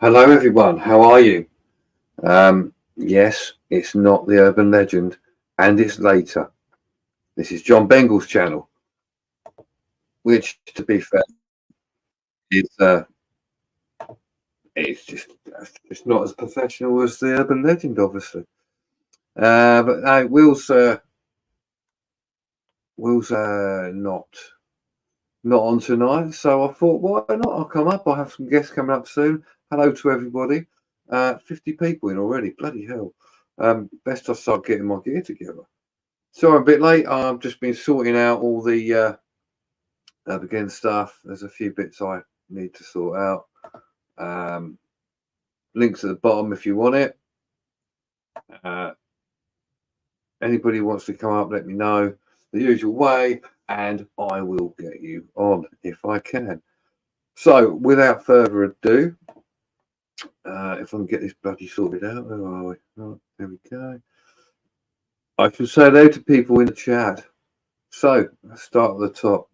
Hello, everyone. How are you? Yes, it's not the urban legend, and it's later. This is John Bengal's channel, which, to be fair, is it's not as professional as the urban legend, obviously. But no, Will's not on tonight, so I thought, why not? I'll come up. I'll have some guests coming up soon. Hello to everybody. 50 people in already. Bloody hell. Best I start getting my gear together. So I'm a bit late. I've just been sorting out all the beginning stuff. There's a few bits I need to sort out. Links at the bottom if you want it. Anybody wants to come up, let me know the usual way, and I will get you on if I can. So without further ado, if I can get this bloody sorted out, where are we? Oh, there we go. I should say hello to people in the chat. So let's start at the top.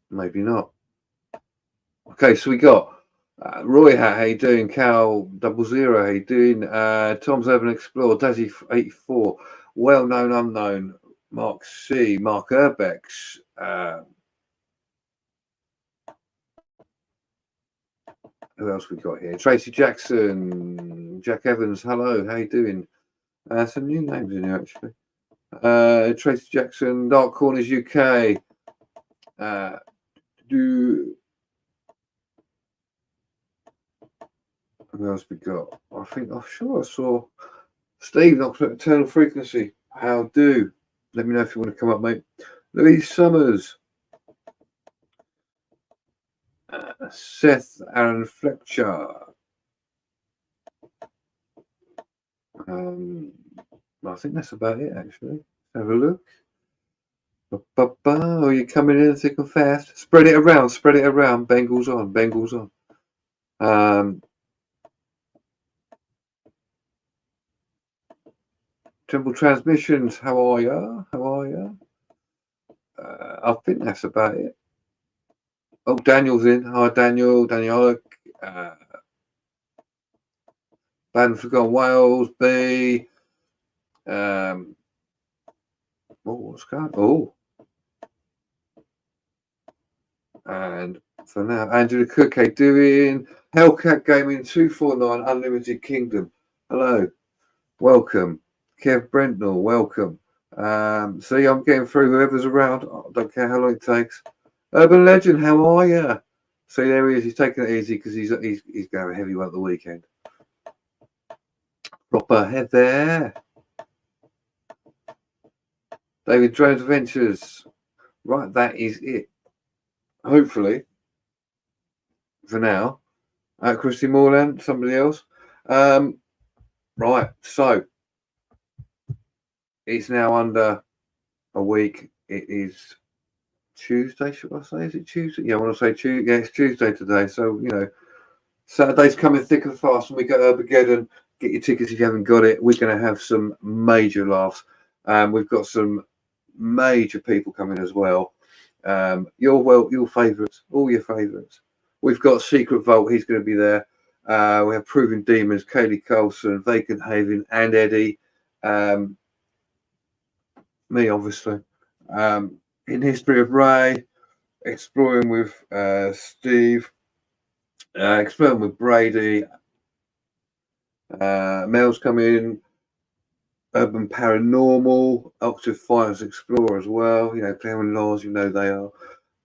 Maybe not. Okay, so we got Roy Hat, how you doing? Cal 00, how you doing? Tom's Urban Explorer, Dazzy 84, Well Known Unknown, Mark C, Mark Urbex, who else we got here? Tracy Jackson, Jack Evans, hello, how you doing? Some new names in here actually. Tracy Jackson, Dark Corners UK, who else we got? I'm sure I saw Steve knocks at Eternal Frequency. How do? Let me know if you want to come up, mate. Louise Summers. Seth Aaron Fletcher. I think that's about it, actually. Have a look. Oh, you're coming in thick and fast. Spread it around. Bengals on. Temple Transmissions, how are you? I think that's about it. Oh, Daniel's in. Hi, Daniel. Daniel. Band Forgotten Wales. B. What's going? Oh. And for now, Andrew Cook, how doing? Hellcat Gaming 249 Unlimited Kingdom. Hello. Welcome. Kev Brentnell, welcome. See, I'm getting through whoever's around. I don't care how long it takes. Urban Legend, how are you? See, there he is. He's taking it easy because he's going heavyweight the weekend. Proper head there. David Drones Adventures. Right, that is it. Hopefully, for now. Christy Moreland, somebody else. Right, so it's now under a week. It is Tuesday, should I say? Is it Tuesday? Yeah, I want to say Tuesday. Yeah, it's Tuesday today. So, Saturday's coming thick and fast, and we got Armageddon. Get your tickets if you haven't got it. We're going to have some major laughs. We've got some major people coming as well. Your favourites, all your favourites. We've got Secret Vault. He's going to be there. We have Proving Demons, Kaylee Colson, Vacant Haven, and Eddie. Me, obviously. In History of Ray, Exploring with Steve, Exploring with Brady. Mel's coming. Urban Paranormal, Octave Finance Explorer as well. Claire and Lars, they are.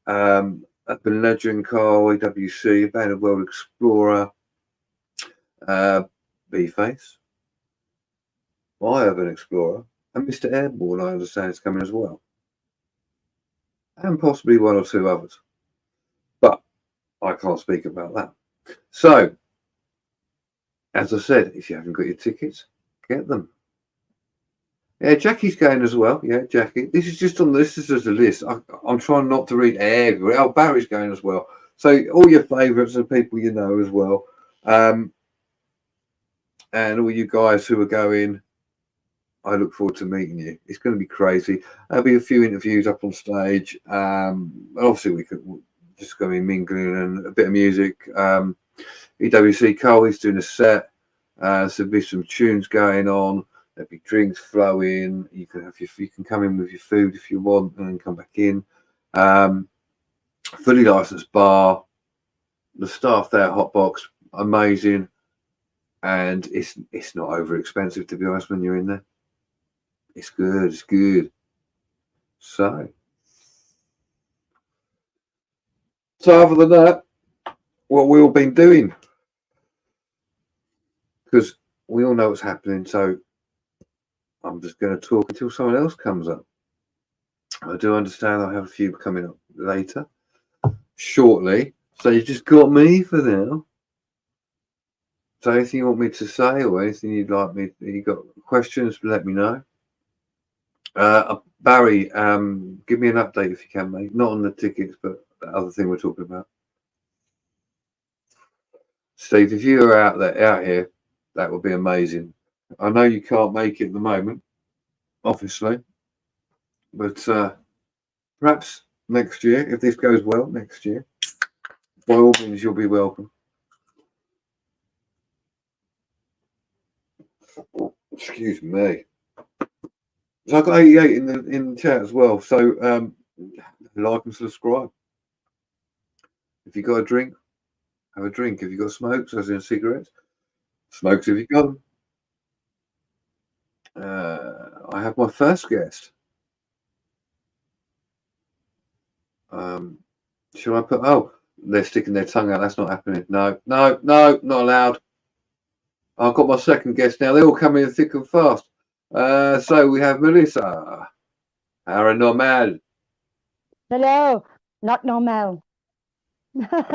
Urban Legend, Carl, AWC, Abandoned World Explorer, B-Face, My Urban Explorer, and Mr. Airborne, I understand, is coming as well. And possibly one or two others. But I can't speak about that. So, as I said, if you haven't got your tickets, get them. Yeah, Jackie's going as well. Yeah, Jackie. This is just a list. I'm trying not to read everywhere. Oh, Barry's going as well. So all your favourites and people you know as well. And all you guys who are going, I look forward to meeting you. It's going to be crazy. There'll be a few interviews up on stage. Obviously, we could just going to be mingling and a bit of music. EWC Cole, he's doing a set. So there'll be some tunes going on. There'll be drinks flowing. You can come in with your food if you want, and then come back in. Fully licensed bar. The staff there, Hotbox, amazing, and it's not over expensive, to be honest. When you're in there, it's good. It's good. So other than that, what we've all been doing, because we all know what's happening. So I'm just going to talk until someone else comes up. I do understand I have a few coming up later, shortly. So you just got me for now. So anything you want me to say, or anything you'd like me, you got questions, let me know. Barry, give me an update if you can, mate. Not on the tickets, but the other thing we're talking about. Steve, if you are out here, that would be amazing. I know you can't make it at the moment, obviously, but perhaps next year, if this goes well next year, by all means, you'll be welcome. Excuse me. So I've got 88 in the chat as well. So like and subscribe. If you got a drink, have a drink. If you got smokes, as in cigarettes, smokes if you got them. I have my first guest. Should I put? Oh, they're sticking their tongue out. That's not happening. No, not allowed. I've got my second guest now. They're all coming in thick and fast. So we have Melissa. Paranormal. Hello, not normal.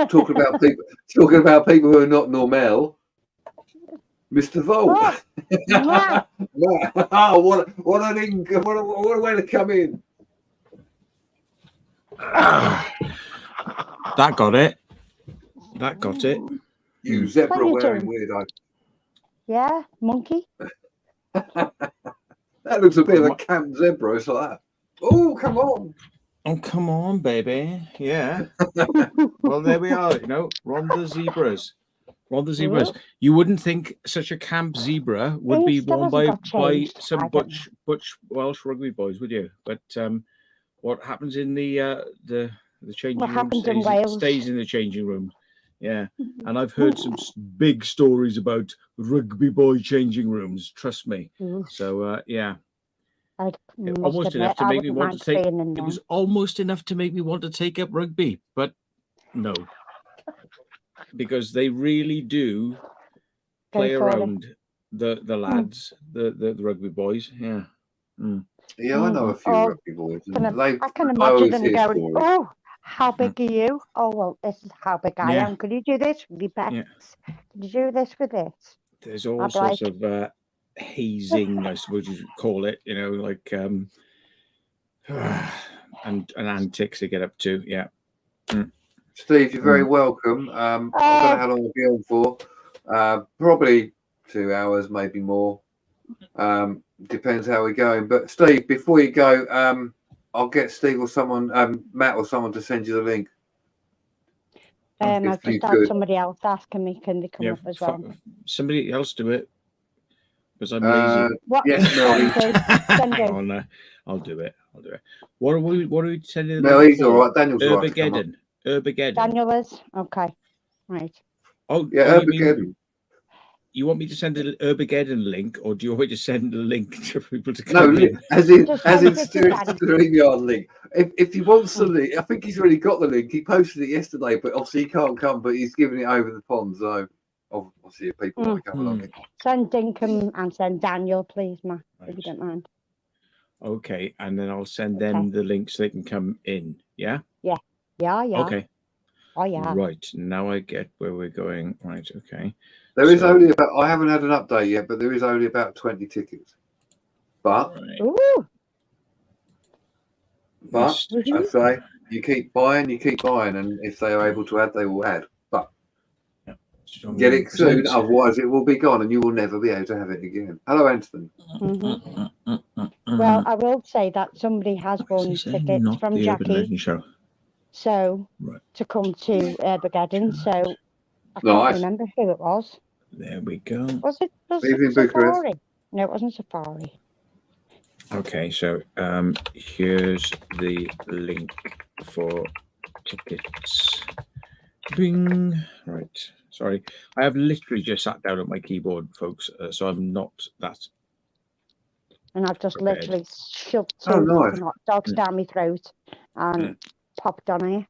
Talking about people who are not normal. Mr. Volt. Oh, what a way to come in. That got it. You zebra wearing weirdo. Yeah, monkey. That looks a bit of a camp zebra. It's like that. Oh, come on. Oh, come on, baby. Yeah. Well, there we are. Rhondda zebras. You wouldn't think such a camp zebra would be worn by some butch Welsh rugby boys, would you? But what happens in the changing room stays in the changing room. Yeah, and I've heard some big stories about rugby boy changing rooms. Trust me. So yeah. Almost enough to make me want to take. It was almost enough to make me want to take up rugby, but no, because they really do play around the lads, the rugby boys. Yeah. Yeah, I know a few rugby boys. I can imagine them going, "Oh, how big are you? Oh, well, this is how big I am. Could you do this with your pets? Could you do this with this?" There's all sorts of hazing, I suppose you should call it. And antics to get up to. Yeah. Steve, you're very welcome. I don't know how long we'll be on for. Probably 2 hours, maybe more. Depends how we're going. But Steve, before you go, I'll get Steve or someone, Matt or someone, to send you the link. I've just had somebody else asking me, can they come up as well? Somebody else do it, because I'm lazy. Yes, Mel. Oh, no, I'll do it. What are we sending? No, he's all right. Daniel's all right. Urbageddon. Daniel is okay. Right. Oh yeah, Urbageddon. You want me to send an Urbageddon link, or do you want me to send a link to people to come in? No, as in StreamYard link. If he wants the link, I think he's already got the link. He posted it yesterday, but obviously he can't come. But he's giving it over the pond, so obviously if people want to come along. Send Dinkum and send Daniel, please, Matt, if you don't mind. Okay, and then I'll send them the link so they can come in. Yeah. Yeah. Okay. Oh yeah. Right, now I get where we're going. Right, okay. There is only about, I haven't had an update yet, but there is only about 20 tickets. But I say you keep buying, and if they are able to add, they will add. But get it soon, otherwise it will be gone, and you will never be able to have it again. Hello, Anthony. Well, I will say that somebody has won tickets from Jackie. So to come to Armageddon. So I can't remember who it was. There we go. Was it Bucharest. Safari? No, it wasn't Safari. Okay, so here's the link for tickets. Bing. Right. Sorry, I have literally just sat down at my keyboard, folks, so I'm not that. And I've just prepared. literally shoved two hot dogs down my throat and popped on here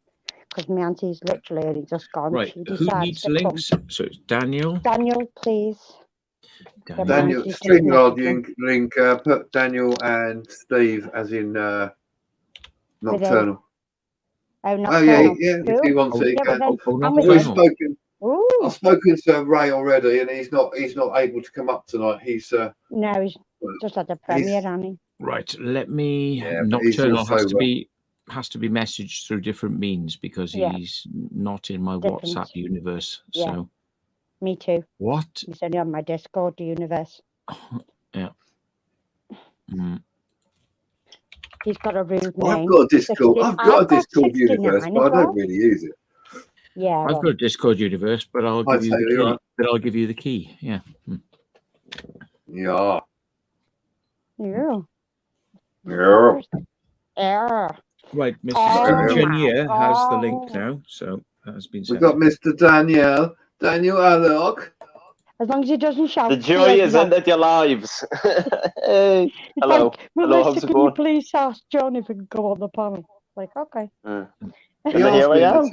because my auntie's literally only just gone. Right. Who needs links? So it's Daniel. Daniel, please. Daniel, StreamYard link. Put Daniel and Steve as in Nocturnal. Nocturnal. Yeah. If he wants it, he can. I've spoken to Ray already, and he's not able to come up tonight. He's no, he's just at the premiere, hasn't he? Right. Let me. Nocturnal has to be messaged through different means because he's not in my WhatsApp universe. So. Me too. What? He's only on my Discord universe. Yeah. He's got a rude name. I've got a Discord. I've got a Discord universe, but I don't really use it. Yeah. I've got a Discord universe, but I'll give you the key. But I'll give you the key. Yeah. Yeah. Right, Mr. Engineer has the link now, so that has been sent. We've got Mr. Daniel Alloc. As long as he doesn't shout. The joy has ended your lives. Hey. Hello. Hello, how's it going? Can you please ask John if he can go on the panel? Like, okay. And then here I am.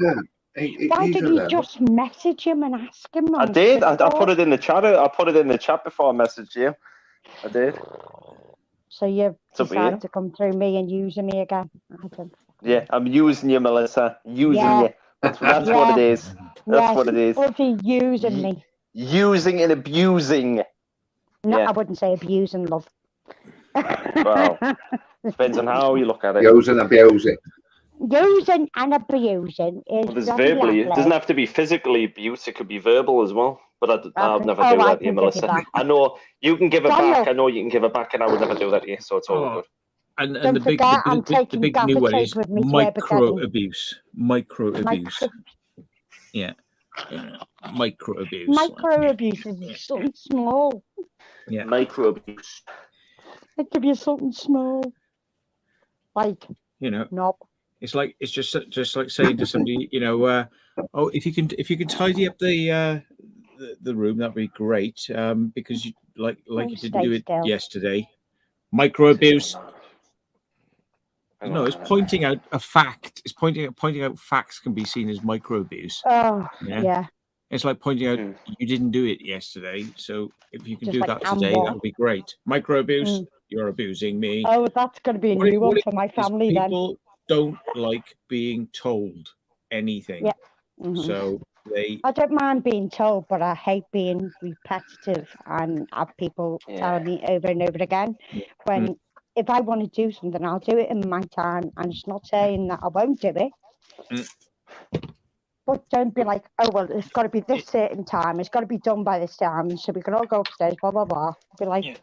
Why didn't you just message him and ask him? I did. I put it in the chat. I put it in the chat before I messaged you. I did. So you've decided to come through me and using me again? Yeah, I'm using you, Melissa. Using you. That's what it is. That's what it is. Bloody using me. Using and abusing. No, I wouldn't say abusing, love. Well, depends on how you look at it. Using and abusing. Using and abusing is. Well, there's verbally. It doesn't have to be physically abuse. It could be verbal as well. But I'll never do that to you, Melissa. I know you can give it back. I know you can give it back, and I would never do that to you. So it's all good. And the big new one is micro abuse. Micro abuse. Yeah. Micro abuse. Micro abuse is something small. Yeah. Micro abuse. It could be something small. Like knob. It's just like saying to somebody, if you can tidy up the room, that'd be great. Because you you didn't do it yesterday. Micro abuse. No, it's pointing out a fact. It's pointing out facts can be seen as micro abuse. Oh, yeah. It's like pointing out you didn't do it yesterday, so if you can do that today, that would be great. Micro abuse, you're abusing me. Oh, that's going to be a new one for my family then. People don't like being told anything. Yeah. So I don't mind being told, but I hate being repetitive and have people telling me over and over again when. If I want to do something, I'll do it in my time. And it's not saying that I won't do it. But don't be like, oh, well, it's got to be this certain time. It's got to be done by this time. So we can all go upstairs, blah, blah, blah. Be like...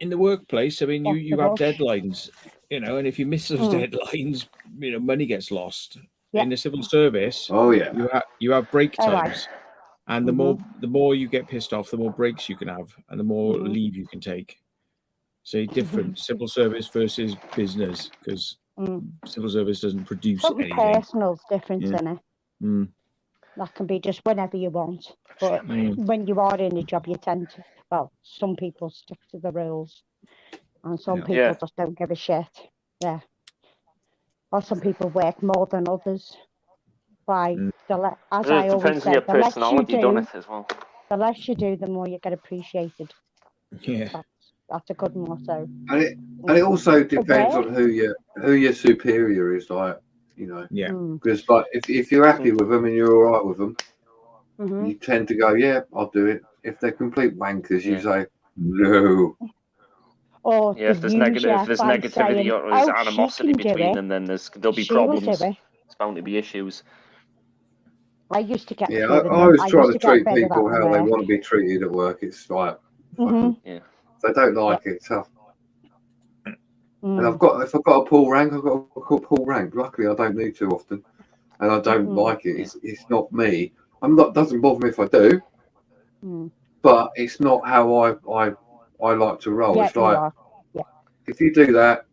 in the workplace, I mean, you have deadlines, and if you miss those deadlines, money gets lost. In the civil service, you have break times. And the more you get pissed off, the more breaks you can have and the more leave you can take. Say different civil service versus business, because civil service doesn't produce anything. Personal difference in it. That can be just whenever you want, but when you are in a job, you tend to. Some people stick to the rules, and some people just don't give a shit. Yeah, or some people work more than others. As I always say, the less you do, the more you get appreciated. Yeah. That's a good motto. And it also depends on who your superior is, like, because like if you're happy with them and you're all right with them, you tend to go, yeah, I'll do it. If they're complete wankers, you say no. Or if there's negativity or there's animosity between them, then there'll be problems. There's bound to be issues. I used to get. Yeah, I always try to treat people how they want to be treated at work. It's like, they don't like it, tough. And if I've got a pull rank, I've got a pull rank. Luckily, I don't need too often, and I don't like it. It's not me. Doesn't bother me if I do, but it's not how I like to roll. Yeah, it's like if you do that,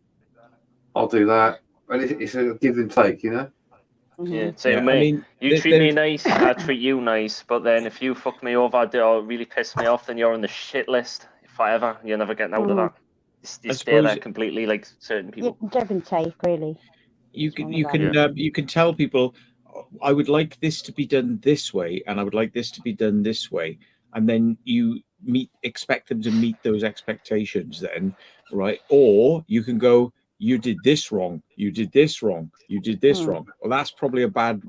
I'll do that, and it's a give and take, you know. Yeah, same me. I mean, you treat me nice, I treat you nice. But then if you fuck me over, or really piss me off, then you're on the shit list forever. You're never getting out of that. You stay there completely, like certain people. Give and take, really. You can tell people, I would like this to be done this way, and I would like this to be done this way, and then you expect them to meet those expectations. Then, right? Or you can go, you did this wrong. You did this wrong. You did this wrong. Well, that's probably a bad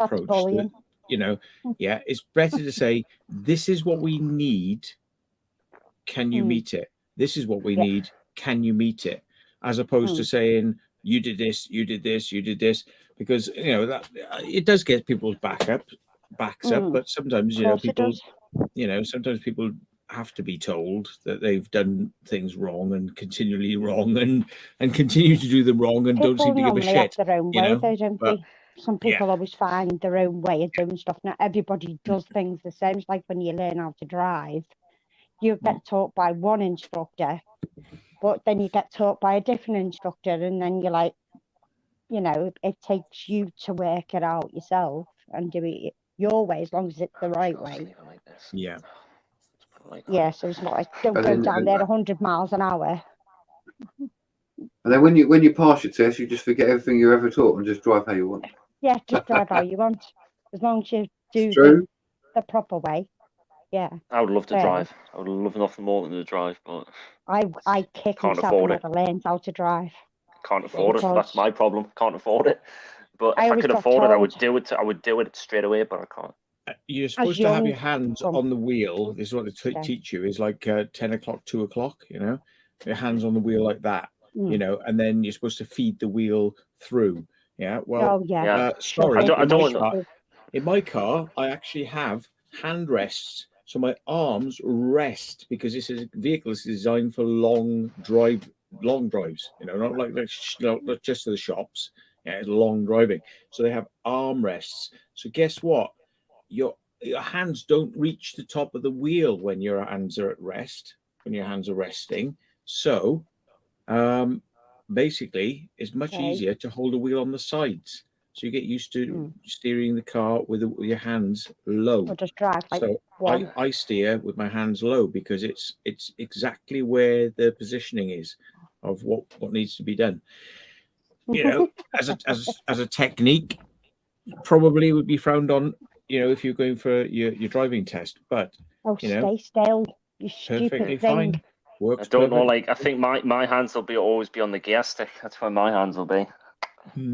approach. You know, it's better to say, this is what we need. Can you meet it? This is what we need. Can you meet it? As opposed to saying, you did this, you did this, you did this, because that it does get people's backs up. But sometimes sometimes people have to be told that they've done things wrong and continually wrong and continue to do them wrong and people don't seem to give a shit. Their own way, though, don't they? Some people always find their own way of doing stuff. Not everybody does things the same. It's like when you learn how to drive, you get taught by one instructor, but then you get taught by a different instructor, and then you're like, it takes you to work it out yourself and do it your way, as long as it's the right way. Yeah. So it's not like, don't go down there 100 miles an hour. And then when you pass your test, you just forget everything you ever taught and just drive how you want. Yeah, just drive how you want, as long as you do the proper way. Yeah. I would love to drive. I would love nothing more than to drive, but I kick myself when I never learned how to drive. Can't afford it. That's my problem. Can't afford it. But if I could afford it, I would do it. I would do it straight away, but I can't. You're supposed to have your hands on the wheel. This is what they teach you. Is like 10 o'clock, 2 o'clock. Your hands on the wheel like that. And then you're supposed to feed the wheel through. Yeah. Well. Sorry. I don't know. In my car, I actually have hand rests, so my arms rest, because this vehicle is designed for long drives. Not like not just to the shops. Yeah, it's long driving. So they have arm rests. So guess what? Your hands don't reach the top of the wheel when your hands are at rest, when your hands are resting. So basically, it's much easier to hold a wheel on the sides. So you get used to steering the car with your hands low. Or just drive like I steer with my hands low, because it's exactly where the positioning is of what needs to be done. As a technique, probably would be frowned on, if you're going for your driving test. But stay still, you perfectly stupid fine. thing. Works. I don't know. Like, I think my hands will always be on the gear stick. That's where my hands will be.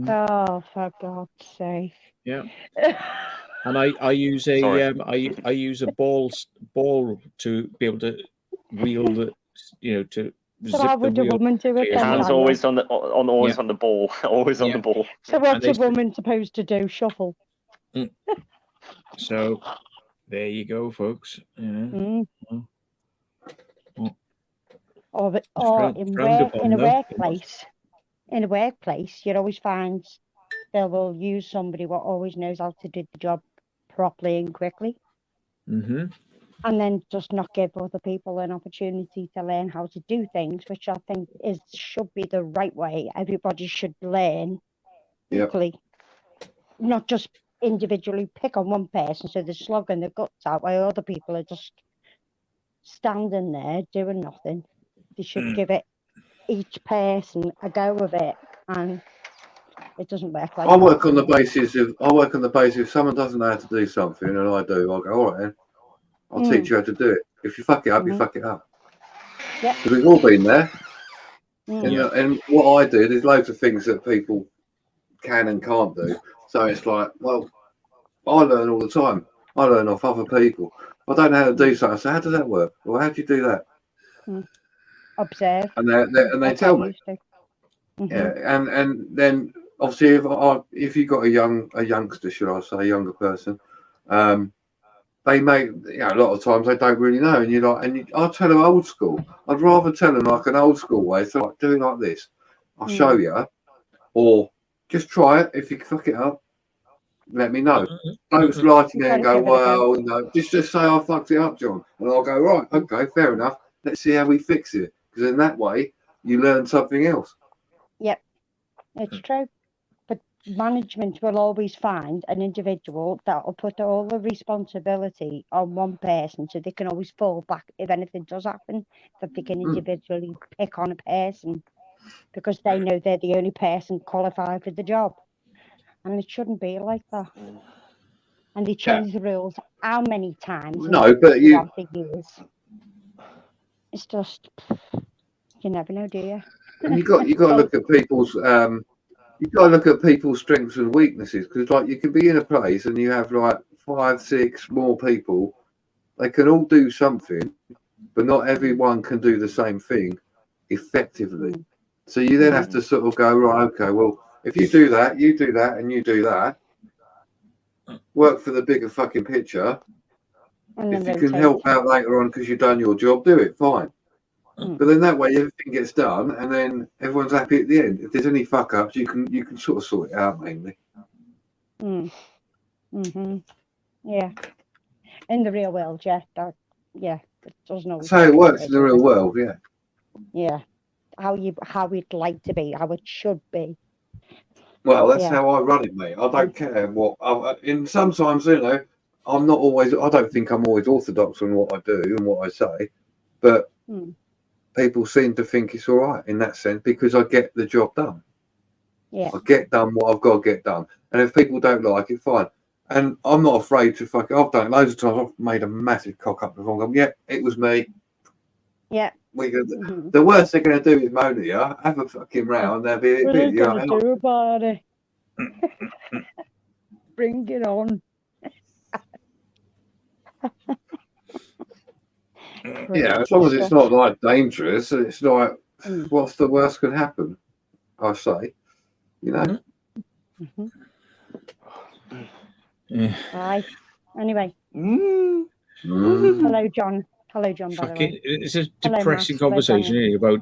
Oh, for God's sake! Yeah. And I use I use a ball to be able to wheel the to. So how would a woman do it? Hands always on the ball, always on the ball. So what's a woman supposed to do? Shuffle. So there you go, folks. Or in a workplace, you'd always find they will use somebody what always knows how to do the job properly and quickly. And then just not give other people an opportunity to learn how to do things, which I think should be the right way. Everybody should learn equally, not just individually pick on one person so they're slogging their guts out while other people are just standing there doing nothing. They should give it each person a go of it, and it doesn't work like that. I work on the basis if someone doesn't know how to do something and I do, I'll go, all right then. I'll teach you how to do it. If you fuck it up, you fuck it up. Yeah. Because we've all been there. And what I do, there's loads of things that people can and can't do. So it's like, well, I learn all the time. I learn off other people. I don't know how to do something. So how does that work? Well, how do you do that? Observe. And they tell me. Yeah. And then obviously if you've got a youngster, should I say, a younger person, they make, a lot of times they don't really know, and you're like, I'll tell them old school. I'd rather tell them like an old school way. So like, do it like this. I'll show you, or just try it. If you fuck it up, let me know. Don't lie to me and go, well, no, just say I fucked it up, John, and I'll go, right, okay, fair enough. Let's see how we fix it, because in that way you learn something else. Yep, it's true. But management will always find an individual that will put all the responsibility on one person, so they can always fall back if anything does happen, that they can individually pick on a person because they know they're the only person qualified for the job. And it shouldn't be like that. And they change the rules how many times? No, but years. It's just, you never know, do you? And you got to look at people's strengths and weaknesses, because like you can be in a place and you have like 5, 6 more people. They can all do something, but not everyone can do the same thing effectively. So you then have to sort of go, right, okay, well, if you do that, you do that, and you do that, work for the bigger fucking picture. And if you can help out later on because you've done your job, do it, fine. But then that way everything gets done, and then everyone's happy at the end. If there's any fuck ups, you can sort of sort it out mainly. Yeah. In the real world, it doesn't always. That's how it works in the real world, yeah. Yeah. How it'd like to be, how it should be. Well, that's how I run it, mate. I don't care what. Sometimes, I'm not always. I don't think I'm always orthodox on what I do and what I say, but people seem to think it's all right in that sense because I get the job done. Yeah, I get done what I've got to get done, and if people don't like it, fine. And I'm not afraid to fuck it. I've done it loads of times. I've made a massive cock up before. I'm going, it was me. Yeah. The worst they're going to do is moan at you, have a fucking row, and they'll be a bit. What are you going to do about it? Bring it on. Yeah, as long as it's not like dangerous, it's like, what's the worst can happen? I say, Aye. Anyway. Hello, John. Hello, John. By the way, it's a depressing conversation about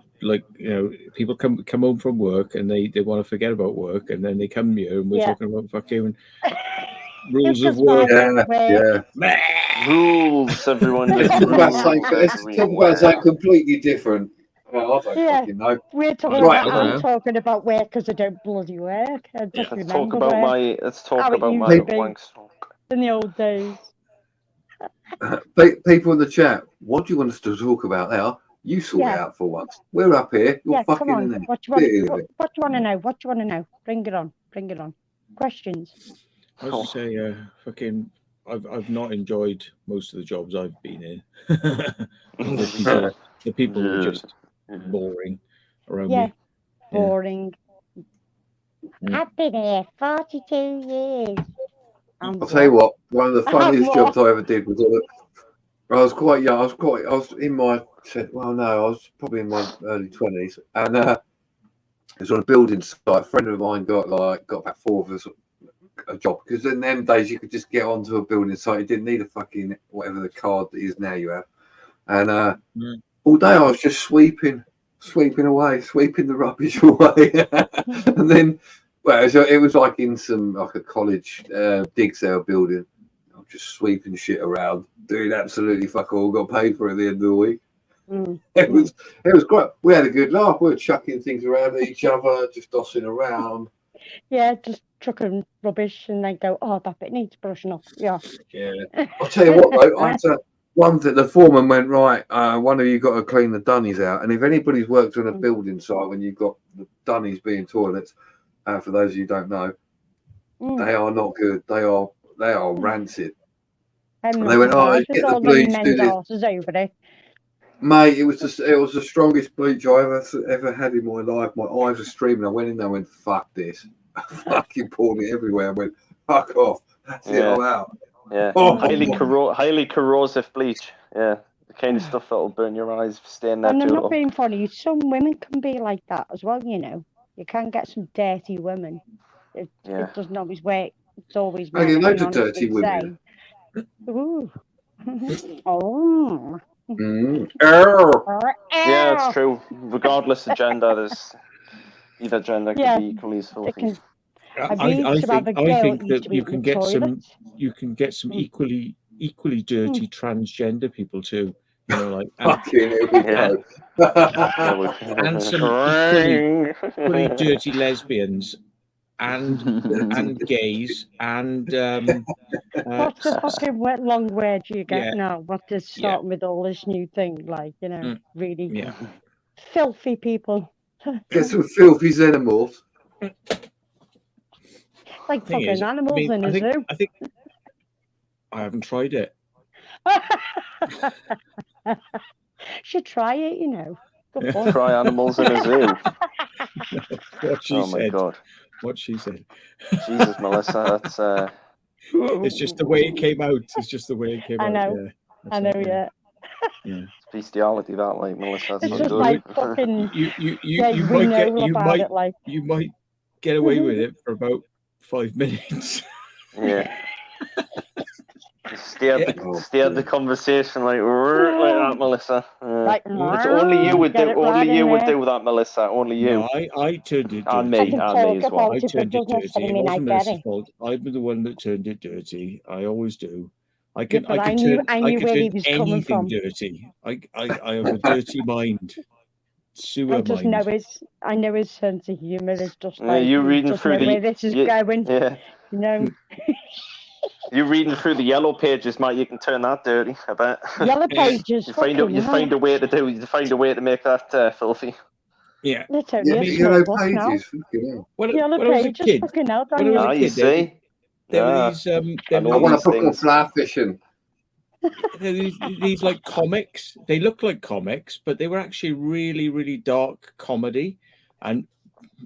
people come home from work and they want to forget about work, and then they come here and we're talking about fucking rules of work. Rules, everyone. Let's talk about something completely different. Well, I don't fucking know. We're talking about I'm talking about work because I don't bloody work. Let's talk about my wanks in the old days. People in the chat, what do you want us to talk about now? You sort it out for once. We're up here. You're fucking in there. What do you want to know? What do you want to know? Bring it on. Bring it on. Questions. I was to say, I've not enjoyed most of the jobs I've been in. the people were just boring around me. Boring. I've been here 42 years. I'll tell you what, one of the funniest jobs I ever did was I was quite young. I was in my, I was probably in my early 20s, and it was on a building site. A friend of mine got about 4 of us a job, because in them days you could just get onto a building site. You didn't need a fucking whatever the card that is now you have, and all day I was just sweeping away, sweeping the rubbish away, and then. Well, so it was like in a college dig sale building. I was just sweeping shit around, doing absolutely fuck all. Got paid for it at the end of the week. It was great. We had a good laugh. We were chucking things around at each other, just dossing around. Yeah, just chucking rubbish, and they go, "Oh, that bit needs brushing up." Yeah. I'll tell you what though. One thing, the foreman went, right, one of you got to clean the dunnies out. And if anybody's worked on a building site when you've got the dunnies being toilets. For those of you who don't know, they are not good. They are rancid. And they went, get the bleach, do this. Over there. Mate, it was the strongest bleach I ever had in my life. My eyes were streaming. I went in there and went, fuck this. I fucking poured it everywhere. I went, fuck off. That's it, I'm out. Yeah, highly corrosive bleach. Yeah, the kind of stuff that'll burn your eyes staying there. And I'm not being funny. Some women can be like that as well, You can get some dirty women. It doesn't always work. It's always. I get loads of dirty women. Ooh. Oh. Yeah, it's true. Regardless of gender, either gender can be equally as filthy. I think that you can get some equally dirty transgender people too. You know, like and some equally dirty lesbians and gays and what's the fucking long word you get now? What is starting with all this new thing? Like, you know, really filthy people. Get some filthy xenomorphs. Like fucking animals in a zoo. I think I haven't tried it. Should try it, you know. Try animals in a zoo. What she said. My God. What she said. Jesus, Melissa, that's it's just the way it came out. It's just the way it came out. I know. I know, yeah. It's bestiality, that, like, Melissa. It's just like fucking. You might get away with it for about 5 minutes. Yeah. Steered the conversation like that, Melissa. It's only you would do. Only you would do that, Melissa. Only you. No, I turned it dirty. And me as well. I turned it dirty. It wasn't Melissa's fault. I'm the one that turned it dirty. I always do. I could turn anything dirty. I have a dirty mind. Sewer mind. I know his sense of humour is just like you reading through where this is going. Yeah. You know. You're reading through the yellow pages, mate. You can turn that dirty, I bet. Yellow pages. You find a way to make that filthy. Yeah. Yellow pages. Yellow pages. Fucking hell. You see. I want to book on fly fishing. These like comics. They look like comics, but they were actually really, really dark comedy, and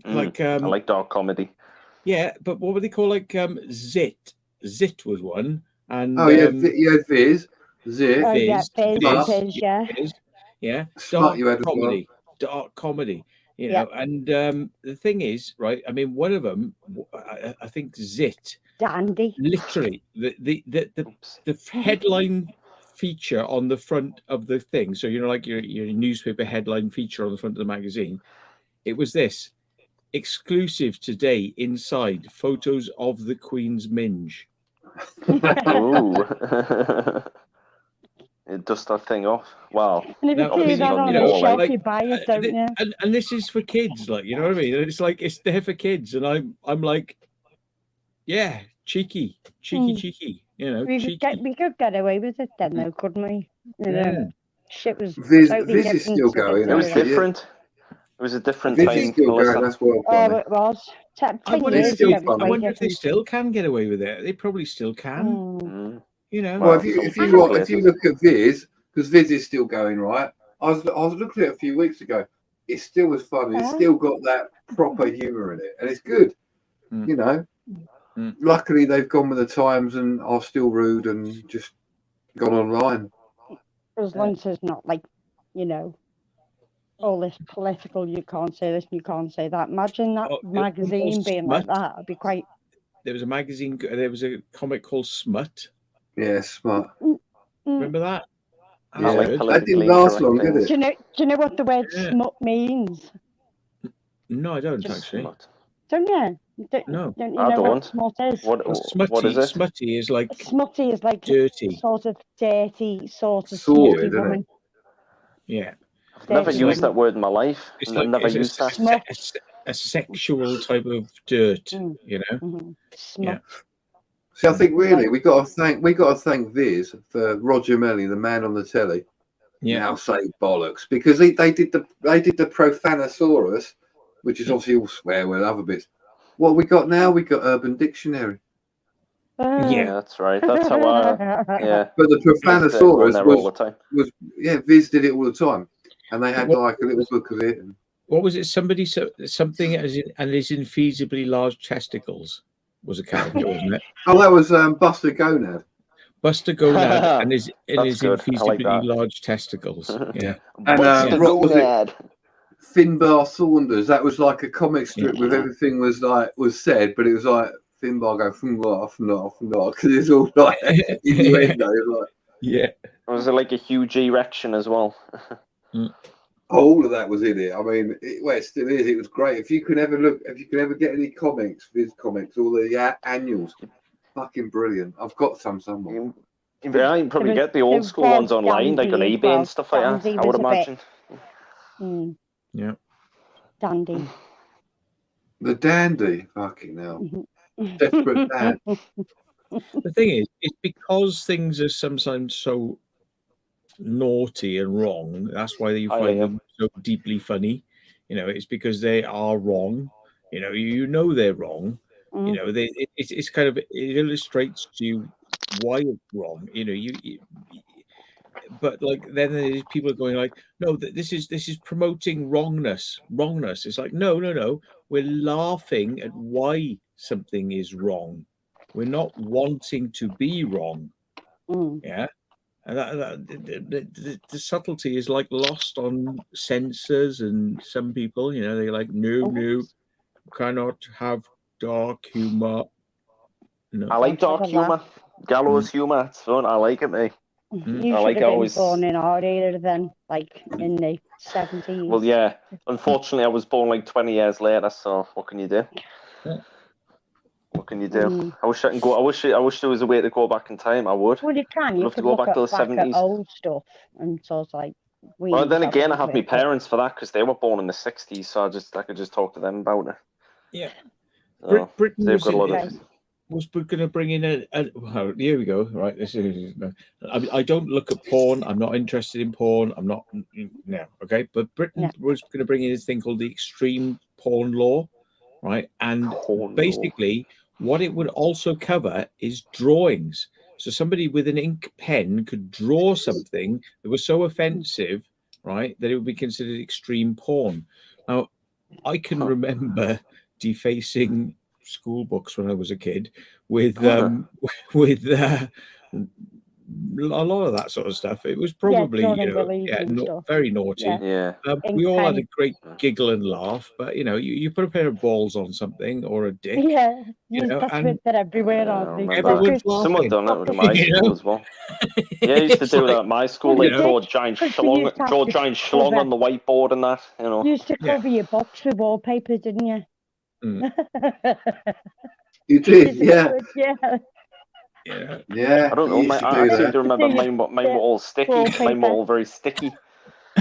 I like dark comedy. Yeah, but what were they called? Like Zit. Zit was one, and Viz, Zit, Viz, yeah, dark comedy, you know. And the thing is, right? I mean, one of them, I think Zit, Dandy, literally the headline feature on the front of the thing. So you know, like your newspaper headline feature on the front of the magazine. It was this: exclusive today inside, photos of the Queen's minge. Ooh. It dust that thing off. Wow. And if you see that on the shelf, you buy it, don't you? And this is for kids, like, you know what I mean? It's like, it's there for kids, and I'm like, yeah, cheeky, you know. We could get away with it then, though, couldn't we? You know, shit was Viz is still going. It was different. It was a different time. Still going, that's well done. It was. I wonder if they still can get away with it. They probably still can. You know. Well, if you look at Viz, because Viz is still going, right? I was looking at it a few weeks ago. It still was funny. It's still got that proper humour in it, and it's good. You know. Luckily, they've gone with the times and are still rude and just gone online. As long as it's not like, you know, all this political, you can't say this, you can't say that. Imagine that magazine being like that. It'd be quite. There was a magazine. There was a comic called Smut. Yeah, Smut. Remember that? Yeah. That didn't last long, did it? Do you know what the word smut means? No, I don't actually. Smut. Don't you? No, don't you know what smut is? What is it? Smutty is like dirty, sort of dirty, sort of sordid, woman. Yeah. I've never used that word in my life. I've never used that. A sexual type of dirt, you know. Yeah. See, I think really we got to thank Viz for Roger Melly, the man on the telly. Yeah. Now say bollocks, because they did the Profanosaurus, which is obviously all swear word, other bits. What we got now? We got Urban Dictionary. Yeah, that's right. That's how But the Profanosaurus was Viz did it all the time, and they had like a little book of it. And... What was it? Something as infeasibly large testicles was a character, wasn't it? Oh, that was Buster Gonad. Buster Gonad and his infeasibly large testicles. Yeah. And what was it? Finbar Saunders. That was like a comic strip with everything was said, but it was like Finbar go Finbar, because it's all like innuendo. Yeah. Was it like a huge erection as well? All of that was in it. I mean, it still is. It was great. If you could ever get any comics, Viz comics, all the annuals, fucking brilliant. I've got some somewhere. Yeah, you can probably get the old school ones online, like on eBay and stuff like that. I would imagine. Yeah. Dandy. The Dandy, fucking hell. Desperate Dan. The thing is, it's because things are sometimes so naughty and wrong. That's why you find them so deeply funny. You know, it's because they are wrong. You know they're wrong. You know, it's kind of, it illustrates to you why it's wrong. You know, but like then there's people going like, no, this is promoting wrongness. It's like, no, we're laughing at why something is wrong. We're not wanting to be wrong. Yeah. And the subtlety is like lost on censors and some people, you know, they're like, no, cannot have dark humor. No. I like dark humor, gallows humor. It's fun. I like it, mate. You should have been born in our era then, like in the 70s. Well, yeah. Unfortunately, I was born like 20 years later. So what can you do? What can you do? I wish I can go. I wish there was a way to go back in time. I would. Well, you can. You could go look back to the 70s. At old stuff, and so it's like. Well, then again, I have my parents for that because they were born in the 60s, so I could just talk to them about it. Yeah. So Britain they've got a lot of. Was going to bring in well, here we go. Right, this is. I don't look at porn. I'm not interested in porn. I'm not. No, okay. But Britain was going to bring in this thing called the extreme porn law, right? And basically, what it would also cover is drawings. So somebody with an ink pen could draw something that was so offensive, right, that it would be considered extreme porn. Now, I can remember defacing school books when I was a kid with a lot of that sort of stuff. It was probably very naughty. Yeah. We all had a great giggle and laugh, but you put a pair of balls on something or a dick. Yeah, and they're everywhere, aren't they? Someone done it with my school as well. Yeah, I used to do that at my school, like draw a giant schlong on the whiteboard and that. You used to cover your box with wallpaper, didn't you? You did, yeah. I don't know. I seem to remember mine were all sticky. Mine were all very sticky.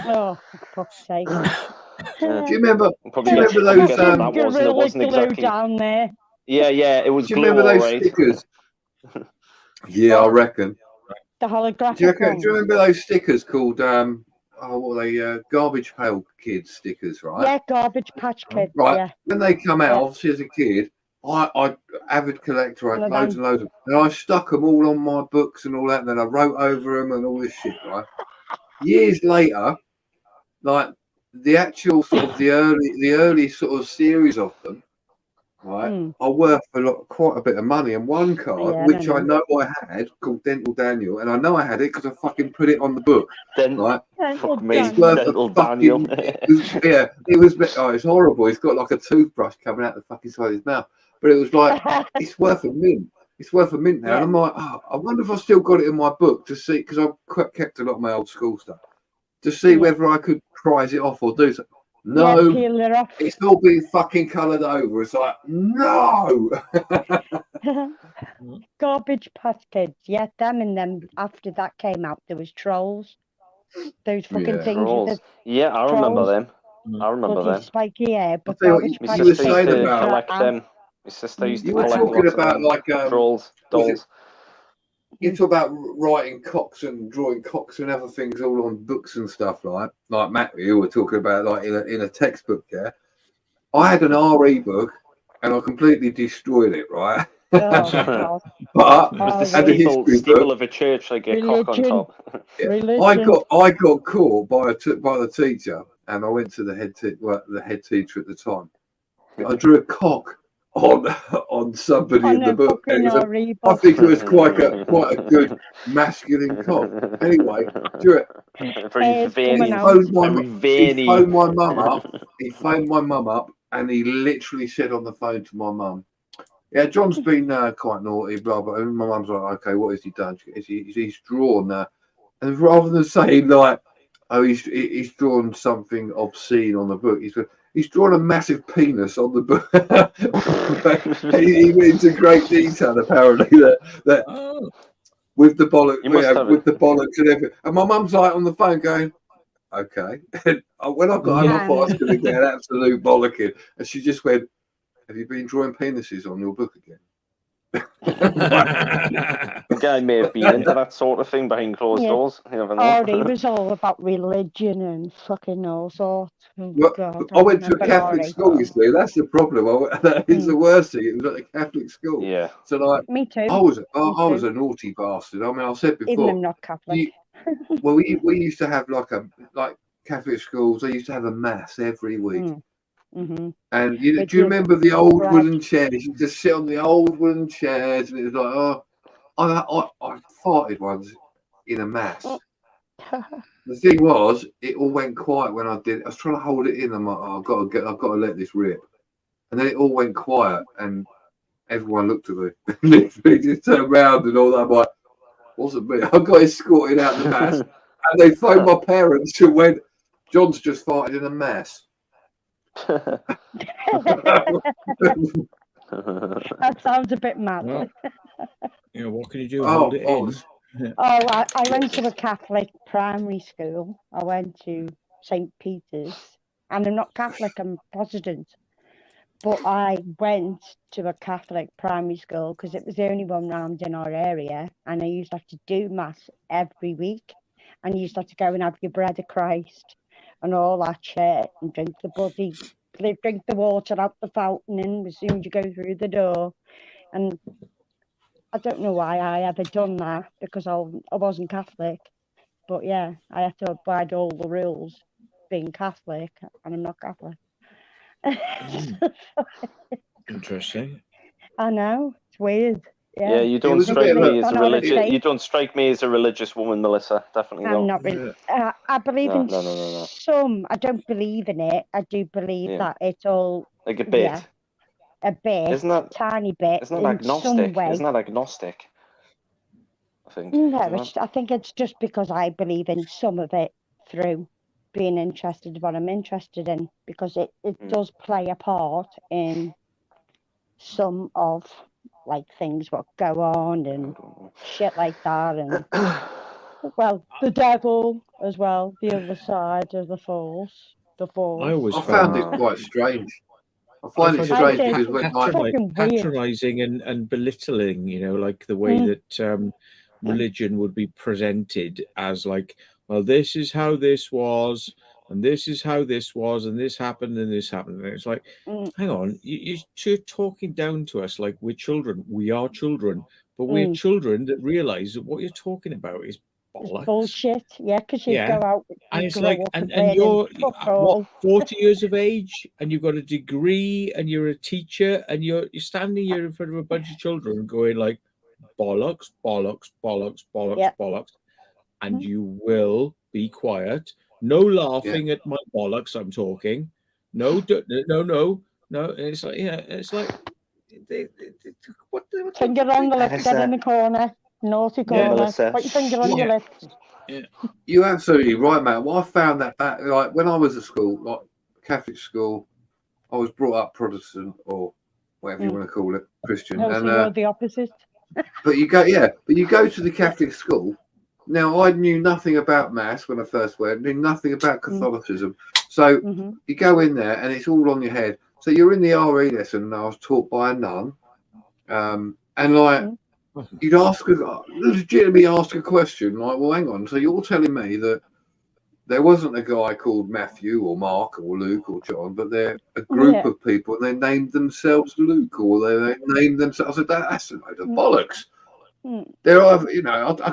Oh, for fuck's sake! Do you remember those? It wasn't exactly down there. Yeah, it was. Do you remember those stickers? Yeah, I reckon. The holographic. Do you remember those stickers called what are they? Garbage Pail Kids stickers, right? Yeah, Garbage Patch Kids. Right. Yeah. When they come out, obviously as a kid, I avid collector, I had loads and loads of them. And I stuck them all on my books and all that, and then I wrote over them and all this shit, right? Years later, like the actual sort of the early sort of series of them, right, are worth quite a bit of money. And one card, which I know I had, called Dental Daniel, and I know I had it because I fucking put it on the book. Right? Fuck me, it's worth Dental Daniel. It's horrible. He's got like a toothbrush coming out the fucking side of his mouth. But it was like, it's worth a mint. It's worth a mint now. And I'm like, I wonder if I still got it in my book to see, because I've kept a lot of my old school stuff, to see whether I could prize it off or do something. No, it's all been fucking coloured over. It's like, no. Garbage Patch Kids. Yeah, them and them. After that came out, there was Trolls. Those fucking things. Trolls. Yeah, I remember them. I remember them. Spiky hair, but Garbage Patch Kids. Collect them. My sister used to collect talking about like trolls, dolls. You talk about writing cocks and drawing cocks and other things all on books and stuff like Matt, you were talking about like in a textbook. Yeah, I had an RE book and I completely destroyed it. Right. Oh, but it was the steeple of a church, like a cock on top. I got caught by the teacher, and I went to the head teacher at the time. I drew a cock on somebody in the book. I think it was quite a good masculine cock. Anyway, drew it. He phoned my mum up. He phoned my mum up, and he literally said on the phone to my mum, "Yeah, John's been quite naughty, blah blah." And my mum's like, "Okay, what has he done?" He's drawn And rather than saying like, oh, he's drawn something obscene on the book, he's drawn a massive penis on the book. he went into great detail apparently that with the bollocks, with the bollocks and everything. And my mum's like on the phone going, okay. And when I got home, I thought I was going to get an absolute bollocking. And she just went, have you been drawing penises on your book again? The guy may have been into that sort of thing behind closed doors. You never know. Oh, he was all about religion and fucking all sorts. Oh, well, God, I went to a Catholic school, you see. That's the problem. That is the worst thing. It was at a Catholic school. Yeah. So like, me too. I was a naughty bastard. I mean, I said before. Even I'm not Catholic. We used to have like Catholic schools. They used to have a mass every week. Mm-hmm. And do you remember the old wooden chairs? You just sit on the old wooden chairs, and it was like, oh, I farted once in a mass. The thing was, it all went quiet when I did. I was trying to hold it in. I'm like, oh, I've got to let this rip. And then it all went quiet, and everyone looked at me. Literally just turned around and all that. I'm like, wasn't me. I got escorted out the mass, and they phoned my parents who went, John's just farted in a mass. That sounds a bit mad. Well, what can you do? Hold it in. I went to a Catholic primary school. I went to St. Peter's, and I'm not Catholic, I'm Protestant. But I went to a Catholic primary school because it was the only one round in our area, and I used to have to do mass every week, and you used to have to go and have your bread of Christ and all that shit, and drink the water out the fountain and as soon as you go through the door. And I don't know why I ever done that, because I wasn't Catholic. But yeah, I had to abide all the rules being Catholic, and I'm not Catholic. Interesting. I know, it's weird. Yeah, you don't strike me as a religious. You don't strike me as a religious woman, Melissa. Definitely not. I'm not really. I believe in some. I don't believe in it. I do believe that it's all like a bit. Yeah, a bit. Isn't that tiny bit? Isn't that agnostic? Isn't that agnostic? I think. No, I think it's just because I believe in some of it through being interested in what I'm interested in, because it does play a part in some of like things what go on and shit like that, and well, the devil as well, the other side of the force. I found it quite strange. I find it strange because when patronising and belittling, like the way that religion would be presented as like, well, this is how this was, and this is how this was, and this happened, and this happened. And it's like, hang on, you're talking down to us like we're children. We are children, but we're children that realise that what you're talking about is bollocks. Bullshit. Yeah, because you go out and it's like, and you're what, 40 years of age, and you've got a degree, and you're a teacher, and you're standing here in front of a bunch of children going like, bollocks, bollocks, bollocks, bollocks, bollocks, and you will be quiet. No laughing at my bollocks. I'm talking. No. It's like, it's like. What finger on the lip, get in the corner, naughty corner. Put your finger on your lips. Yeah. You're absolutely right, man. Well, I found that back, like when I was at school, like Catholic school, I was brought up Protestant or whatever you want to call it, Christian. No, and so you're the opposite. But you go to the Catholic school. Now, I knew nothing about Mass when I first went, knew nothing about Catholicism. So you go in there and it's all on your head. So you're in the RE lesson, and I was taught by a nun. And like, you'd legitimately ask a question, like, well, hang on. So you're telling me that there wasn't a guy called Matthew or Mark or Luke or John, but they're a group of people, and they named themselves Luke, or they named themselves. I said, that's a load of bollocks. There are, I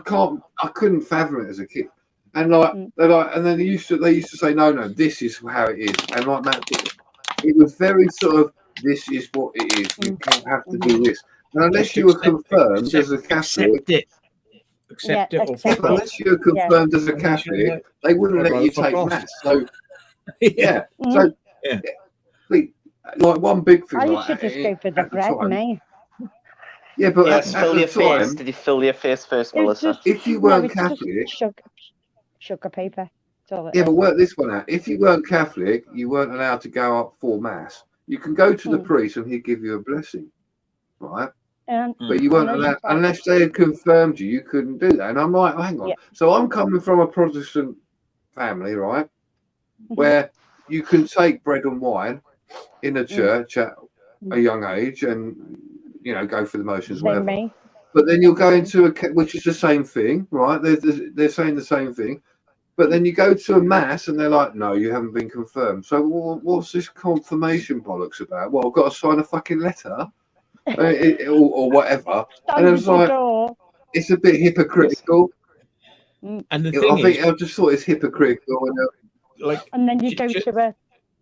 couldn't fathom it as a kid, and and then they used to say, no, this is how it is, and like that, it was very sort of, this is what it is. You can't have to do this, and unless you were confirmed as a Catholic, unless you were confirmed as a Catholic, they wouldn't let you take Mass. So like one big thing. I used to just go for the bread, mate. Yeah, but Yes, at fill the your face. time, Did you fill your face first, Melissa? if you No, weren't it's just Catholic, sugar paper. That's all it yeah, but is. work this one out. If you weren't Catholic, you weren't allowed to go up for mass. You can go to the priest and he'd give you a blessing, right? But you weren't allowed, unless they had confirmed you, you couldn't do that. And I'm like, hang on. Yeah. So I'm coming from a Protestant family, right? Where you can take bread and wine in a church at a young age and, you know, go through the motions, whatever. But then you'll go into which is the same thing, right? They're saying the same thing. But then you go to a mass and they're like, no, you haven't been confirmed. So what's this confirmation bollocks about? Well, I've got to sign a fucking letter or whatever. And it's like, it's a bit hypocritical. And the thing I just thought it's hypocritical. And then you go to a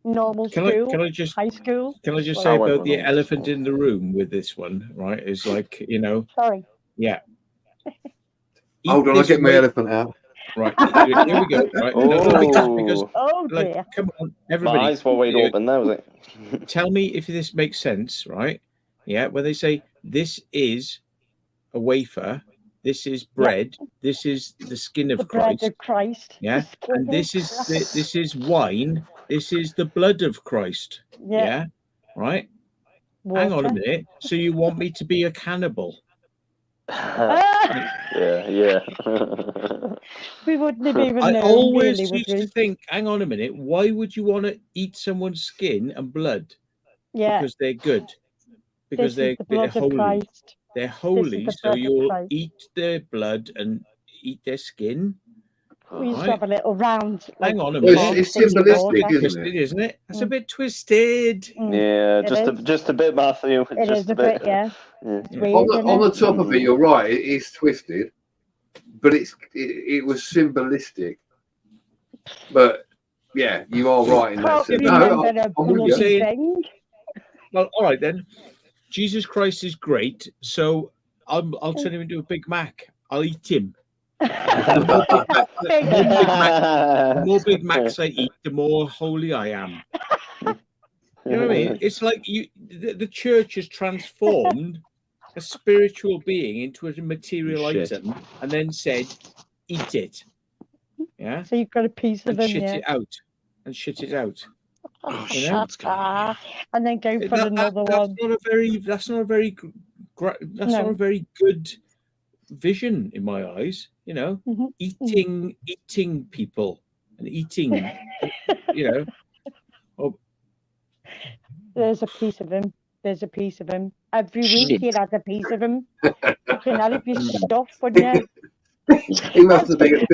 normal school, high school. Can I just say about the elephant in the room with this one, right? Is like, you know. Sorry. Yeah. Hold on, I'll get my elephant out. Right, here we go. Right, because like, dear. come on, everybody. My eyes were wide open now, was it? Tell me if this makes sense, right? Yeah, when they say this is a wafer, this is bread, this is the skin of Christ. Bread of Christ. Yeah, and this is wine, this is the blood of Christ. Yeah, right. Water. Hang on a minute. So you want me to be a cannibal? Yeah. We wouldn't have even known. I always really, used to think, hang on a minute, why would you want to eat someone's skin and blood? Yeah. Because they're good. Because they're holy. They're holy, so you'll eat their blood and eat their skin. We used to have a little round. Hang on a minute. It's symbolistic, isn't it? That's a bit twisted. Yeah, just a bit, Matthew. It is a bit, yeah. Weird, on the top of it, you're right. It is twisted, but it was symbolistic. But yeah, you are right in that sense. No, saying, well, all right then. Jesus Christ is great, so I'll turn him into a Big Mac. I'll eat him. The more Big Macs I eat, the more holy I am. You know what I mean? It's like the church has transformed a spiritual being into a material item and then said, eat it. Yeah. So you've got a piece of it out. And shit it out. Oh, you know? And then go for another one. That's not a very good vision in my eyes. You know, eating people and eating. You know. Oh. There's a piece of him. Every week he has a piece of him. You can have your stuff, wouldn't you? He must have been a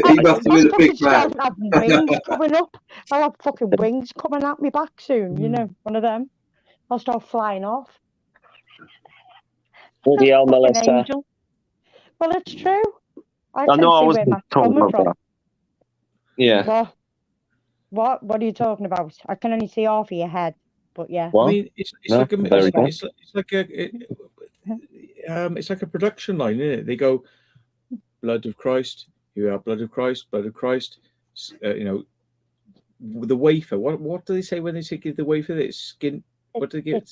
big man. I'll have wings coming up. I'll have fucking wings coming at me back soon. You know, one of them. I'll start flying off. Bloody hell, Melissa. Well, it's true. I know I wasn't talking about that. Yeah. What are you talking about? I can only see half of your head, but yeah. What? I mean, it's like a production line, isn't it? They go, blood of Christ, you are blood of Christ, you know, the wafer. What do they say when they say give the wafer? It's skin. What do they give?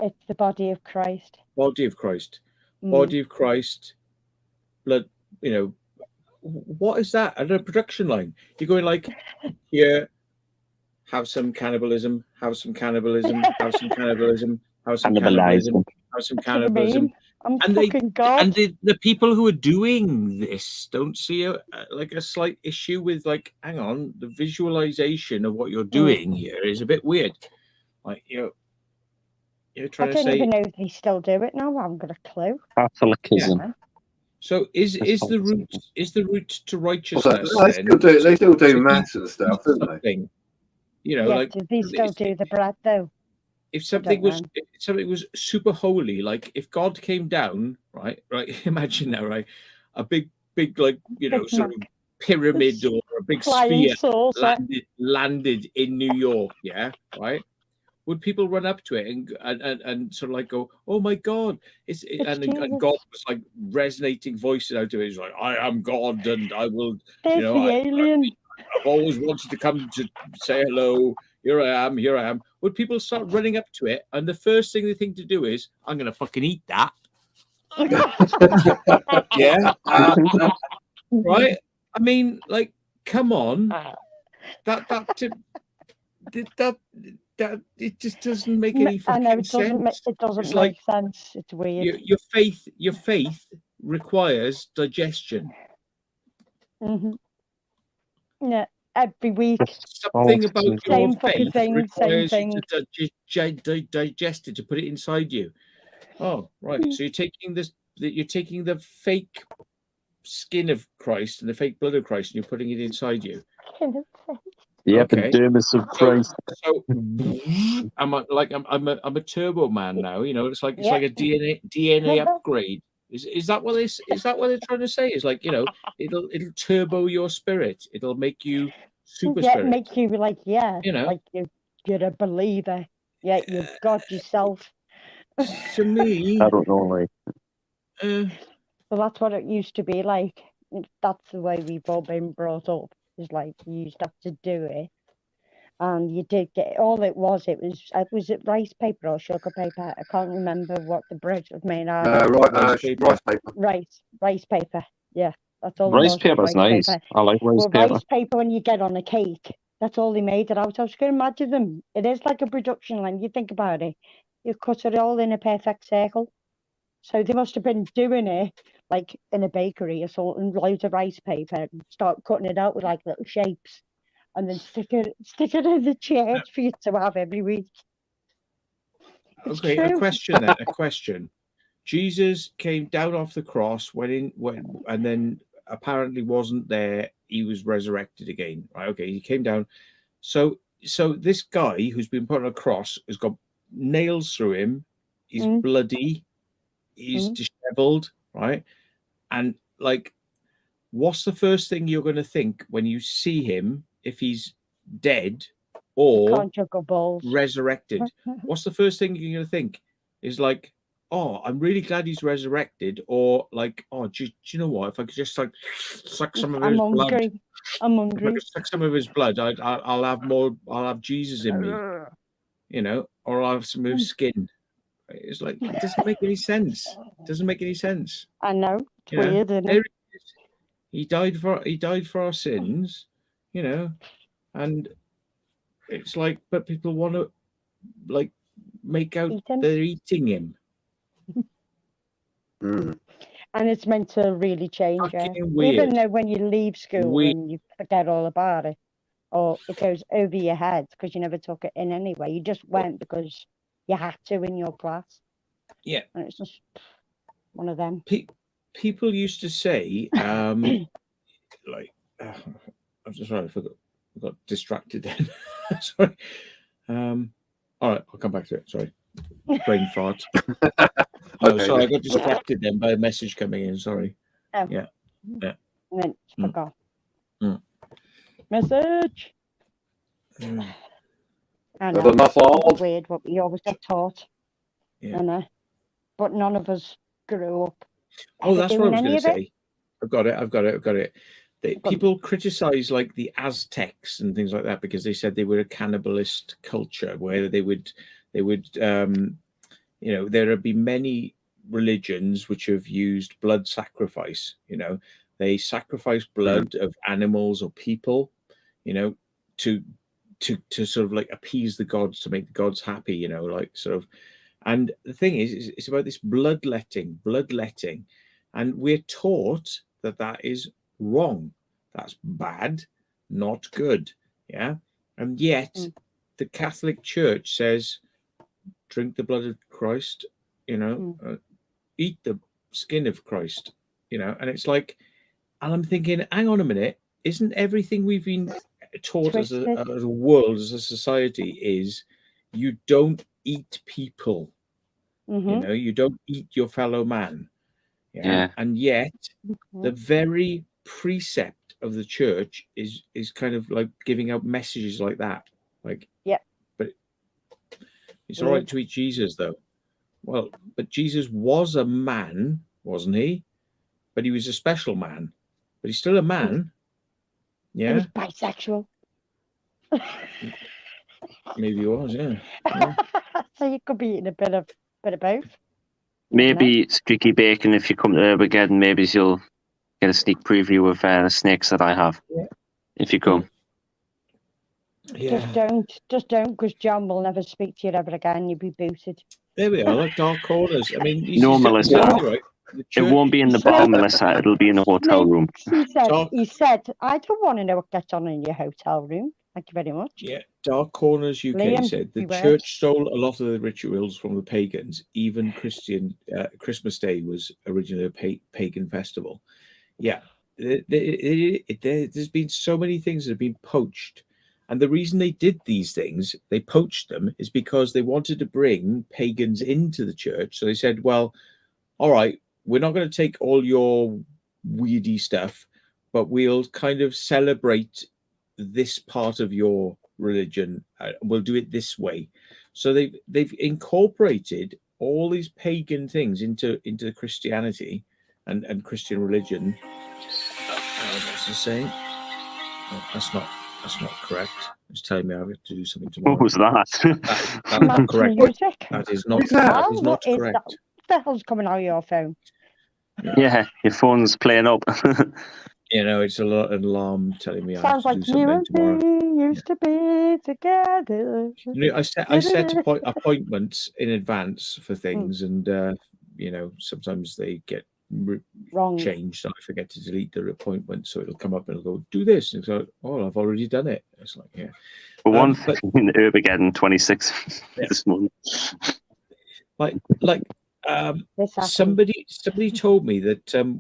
It's the body of Christ. Body of Christ. Body of Christ. Blood. You know, what is that? And a production line. You're going like, here, have some cannibalism. Have some cannibalism. Have some cannibalism. Have some cannibalism. Have some cannibalism. And the people who are doing this don't see a slight issue with like, hang on, the visualization of what you're doing here is a bit weird. Like you're trying to say. I don't even know if they still do it now. I haven't got a clue. Catholicism. Yeah. So is the route to righteousness? Well, they still do mass and stuff, don't they? You know, like do they still do the bread though? If something was super holy, like if God came down, right, imagine that, right, a big like, you know, sort of pyramid or a big sphere landed in New York, yeah, right. Would people run up to it and sort of like go, oh my God, and God was like resonating voices out of it. He's like, I am God, and I will. There's the alien. I've always wanted to come to say hello. Here I am. Would people start running up to it? And the first thing they think to do is, I'm going to fucking eat that. Yeah. Right? I mean, like, come on. That it just doesn't make any fucking sense. It doesn't It's make like sense. It's weird. Your faith requires digestion. Mm-hmm. Yeah, every week. Something about your same fucking faith thing. Same requires you thing. to digest it, to put it inside you. Oh, right. So you're taking the fake skin of Christ and the fake blood of Christ, and you're putting it inside you. The Okay. epidermis of Christ. So I'm a turbo man now. You know, it's like a DNA upgrade. Is that what they're trying to say? Is like, you know, it'll turbo your spirit. It'll make you super spirit. Make you like, you know, like you're a believer. Yeah, you've got yourself. To me, I don't know, like. Well, that's what it used to be like. That's the way we've all been brought up. Is like you used to have to do it, and you did get all. It was it rice paper or sugar paper? I can't remember what the bread was made out of. Rice paper. Rice paper. Yeah, that's all. Rice paper's nice. Paper. I like rice paper. Rice paper when you get on a cake. That's all they made it out. I was going to imagine them. It is like a production line. You think about it. You cut it all in a perfect circle. So they must have been doing it like in a bakery or something, loads of rice paper, and start cutting it out with like little shapes, and then stick it in the church for you to have every week. Okay, a question. Jesus came down off the cross, and then apparently wasn't there. He was resurrected again. Right? Okay, he came down. So this guy who's been put on a cross has got nails through him. He's bloody. He's disheveled, right? And like, what's the first thing you're going to think when you see him if he's dead or resurrected? What's the first thing you're going to think? Is like, oh, I'm really glad he's resurrected, or like, oh, do you know what? If I could just like suck some of his blood, I'm hungry. If I could suck some of his blood, I'll have more. I'll have Jesus in me, you know, or I'll have some of his skin. It's like, it doesn't make any sense. I know. It's weird, isn't it? He died for our sins, you know, and it's like, but people want to like make out they're eating him. And it's meant to really change you. Even though when you leave school and you forget all about it, or it goes over your head because you never took it in anyway. You just went because you had to in your class. Yeah. And it's just one of them. People used to say, like, I'm so sorry, I got distracted then. Sorry. All right, I'll come back to it. Sorry. Brain fart. Okay. Sorry, I got distracted then by a message coming in. Sorry. Oh. Yeah. And then forgot. Message. I know. It's weird what we always get taught. Yeah. I know. But none of us grew up. Oh, that's what I was going to say. I've got it. People criticize like the Aztecs and things like that because they said they were a cannibalist culture where they would you know, there have been many religions which have used blood sacrifice. You know, they sacrifice blood of animals or people, you know, to sort of like appease the gods, to make the gods happy, you know, like sort of. And the thing is it's about this bloodletting, and we're taught that is wrong. That's bad, not good. Yeah. And yet the Catholic Church says, drink the blood of Christ, you know, eat the skin of Christ, you know. And it's like, and I'm thinking, hang on a minute, isn't everything we've been taught as a world, as a society, is you don't eat people, you know, you don't eat your fellow man. Yeah. And yet the very precept of the church is kind of like giving out messages like that. Like, but it's all right to eat Jesus though. Well, but Jesus was a man, wasn't he? But he was a special man. But he's still a man. Yeah. He was bisexual. Maybe he was, yeah. So you could be eating a bit of both. Maybe Streaky Bacon, if you come to Armageddon, maybe you'll get a sneak preview of the snakes that I have. Yeah. If you come. Yeah. Just don't, because John will never speak to you ever again. You'll be booted. There we are, like Dark Corners. I mean, No, Melissa. Right. It won't be in the bar, Melissa. It'll be in a hotel room. He said, I don't want to know what gets on in your hotel room. Thank you very much. Yeah, Dark Corners UK Liam, said the church stole a lot of the rituals from the pagans. Even Christmas Day was originally a pagan festival. Yeah, there's been so many things that have been poached. And the reason they did these things, they poached them, is because they wanted to bring pagans into the church. So they said, well, all right, we're not going to take all your weirdy stuff, but we'll kind of celebrate this part of your religion. We'll do it this way. So they've incorporated all these pagan things into the Christianity and Christian religion. What's the saying? Oh, that's not correct. It's telling me I have to do something tomorrow. What was that? That's not correct. That is not correct. What the hell's coming out of your phone? Yeah, your phone's playing up. You know, it's a lot of alarm telling me Sounds I have to do something tomorrow. We used to be together. You know, I set appointments in advance for things, and you know, sometimes they get wrong changed. I forget to delete the appointment, so it'll come up and it'll go do this, and so I've already done it. It's like For one, in Armageddon 26 this month. Somebody told me that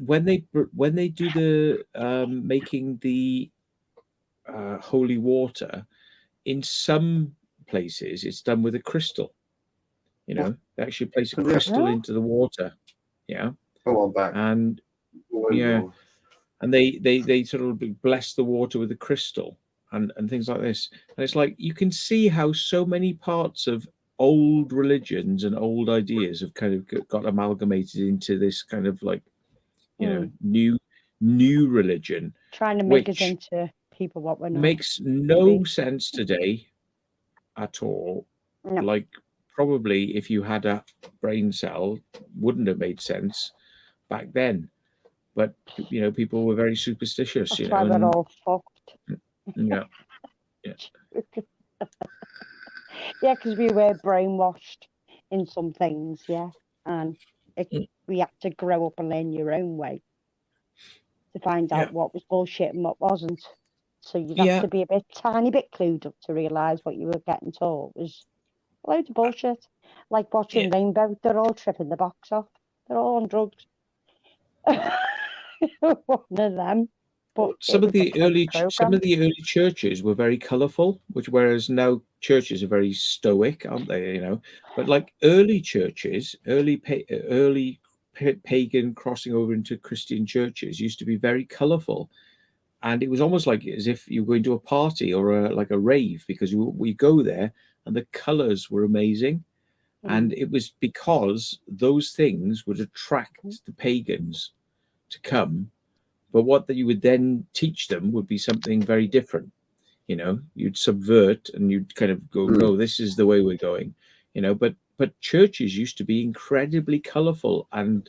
when they do the making the holy water, in some places it's done with a crystal. You know, they actually place a crystal into the water. Yeah. Go on back. And and they sort of bless the water with a crystal and things like this. And it's like you can see how so many parts of old religions and old ideas have kind of got amalgamated into this kind of like, you know, new religion, trying to make us into people what we're not. Makes no sense today at all. No. Like probably if you had a brain cell, wouldn't have made sense back then. But you know, people were very superstitious. That's why they're all fucked. Yeah. Yeah, because we were brainwashed in some things, and we had to grow up and learn your own way to find out what was bullshit and what wasn't. So you'd have to be a tiny bit clued up to realise what you were getting taught was a load of bullshit. Like watching Rainbow, they're all tripping the box off. They're all on drugs. One of them. But some of the early churches were very colourful, whereas now churches are very stoic, aren't they? You know, but like early churches, early pagan crossing over into Christian churches used to be very colourful, and it was almost like as if you were going to a party or like a rave, because we go there and the colours were amazing, and it was because those things would attract the pagans to come. But what that you would then teach them would be something very different. You know, you'd subvert and you'd kind of go, no, this is the way we're going. You know, but churches used to be incredibly colourful and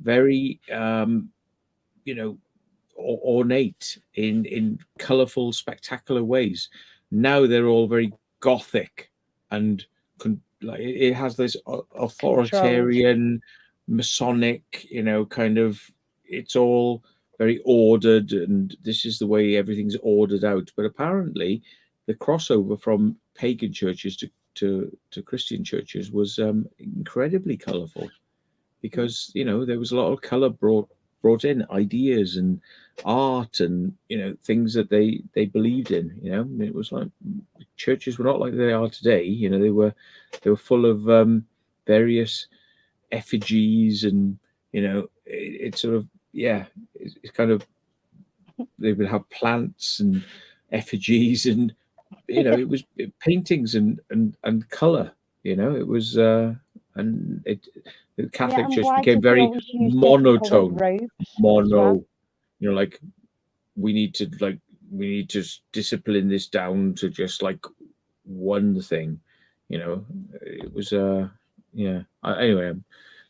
very, you know, ornate in colourful, spectacular ways. Now they're all very gothic and like it has this authoritarian, Masonic, you know, kind of. It's all very ordered, and this is the way everything's ordered out. But apparently, the crossover from pagan churches to Christian churches was incredibly colourful, because you know there was a lot of colour brought in, ideas and art, and you know things that they believed in. You know, it was like churches were not like they are today. You know, they were full of various effigies, and you know, it's sort of. Yeah, it's kind of they would have plants and effigies, and you know it was paintings and color. You know, it was the Catholic Church became very monotone, mono. You know, like we need to discipline this down to just like one thing. You know, it was Anyway, I'm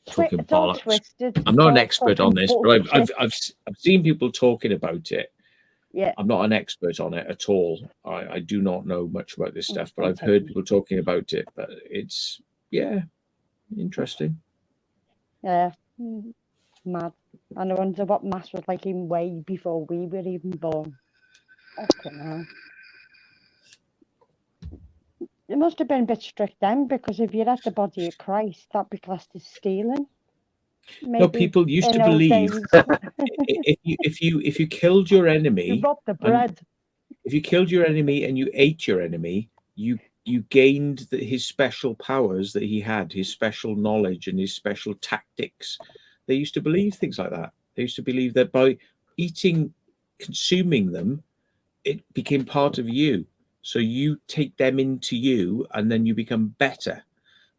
talking It's all bollocks. twisted. I'm not an All expert on fucking this, but bullshit. I've seen people talking about it. Yeah. I'm not an expert on it at all. I do not know much about this stuff, but I've heard people talking about it. But it's interesting. Yeah, mad. And I wonder what mass was like in way before we were even born. Fucking hell. It must have been a bit strict then, because if you're at the body of Christ, that'd be classed as stealing. Maybe no, people used to believe if you killed your enemy, you robbed the bread. If you killed your enemy and you ate your enemy, you gained his special powers that he had, his special knowledge and his special tactics. They used to believe things like that. They used to believe that by consuming them, it became part of you. So you take them into you, and then you become better.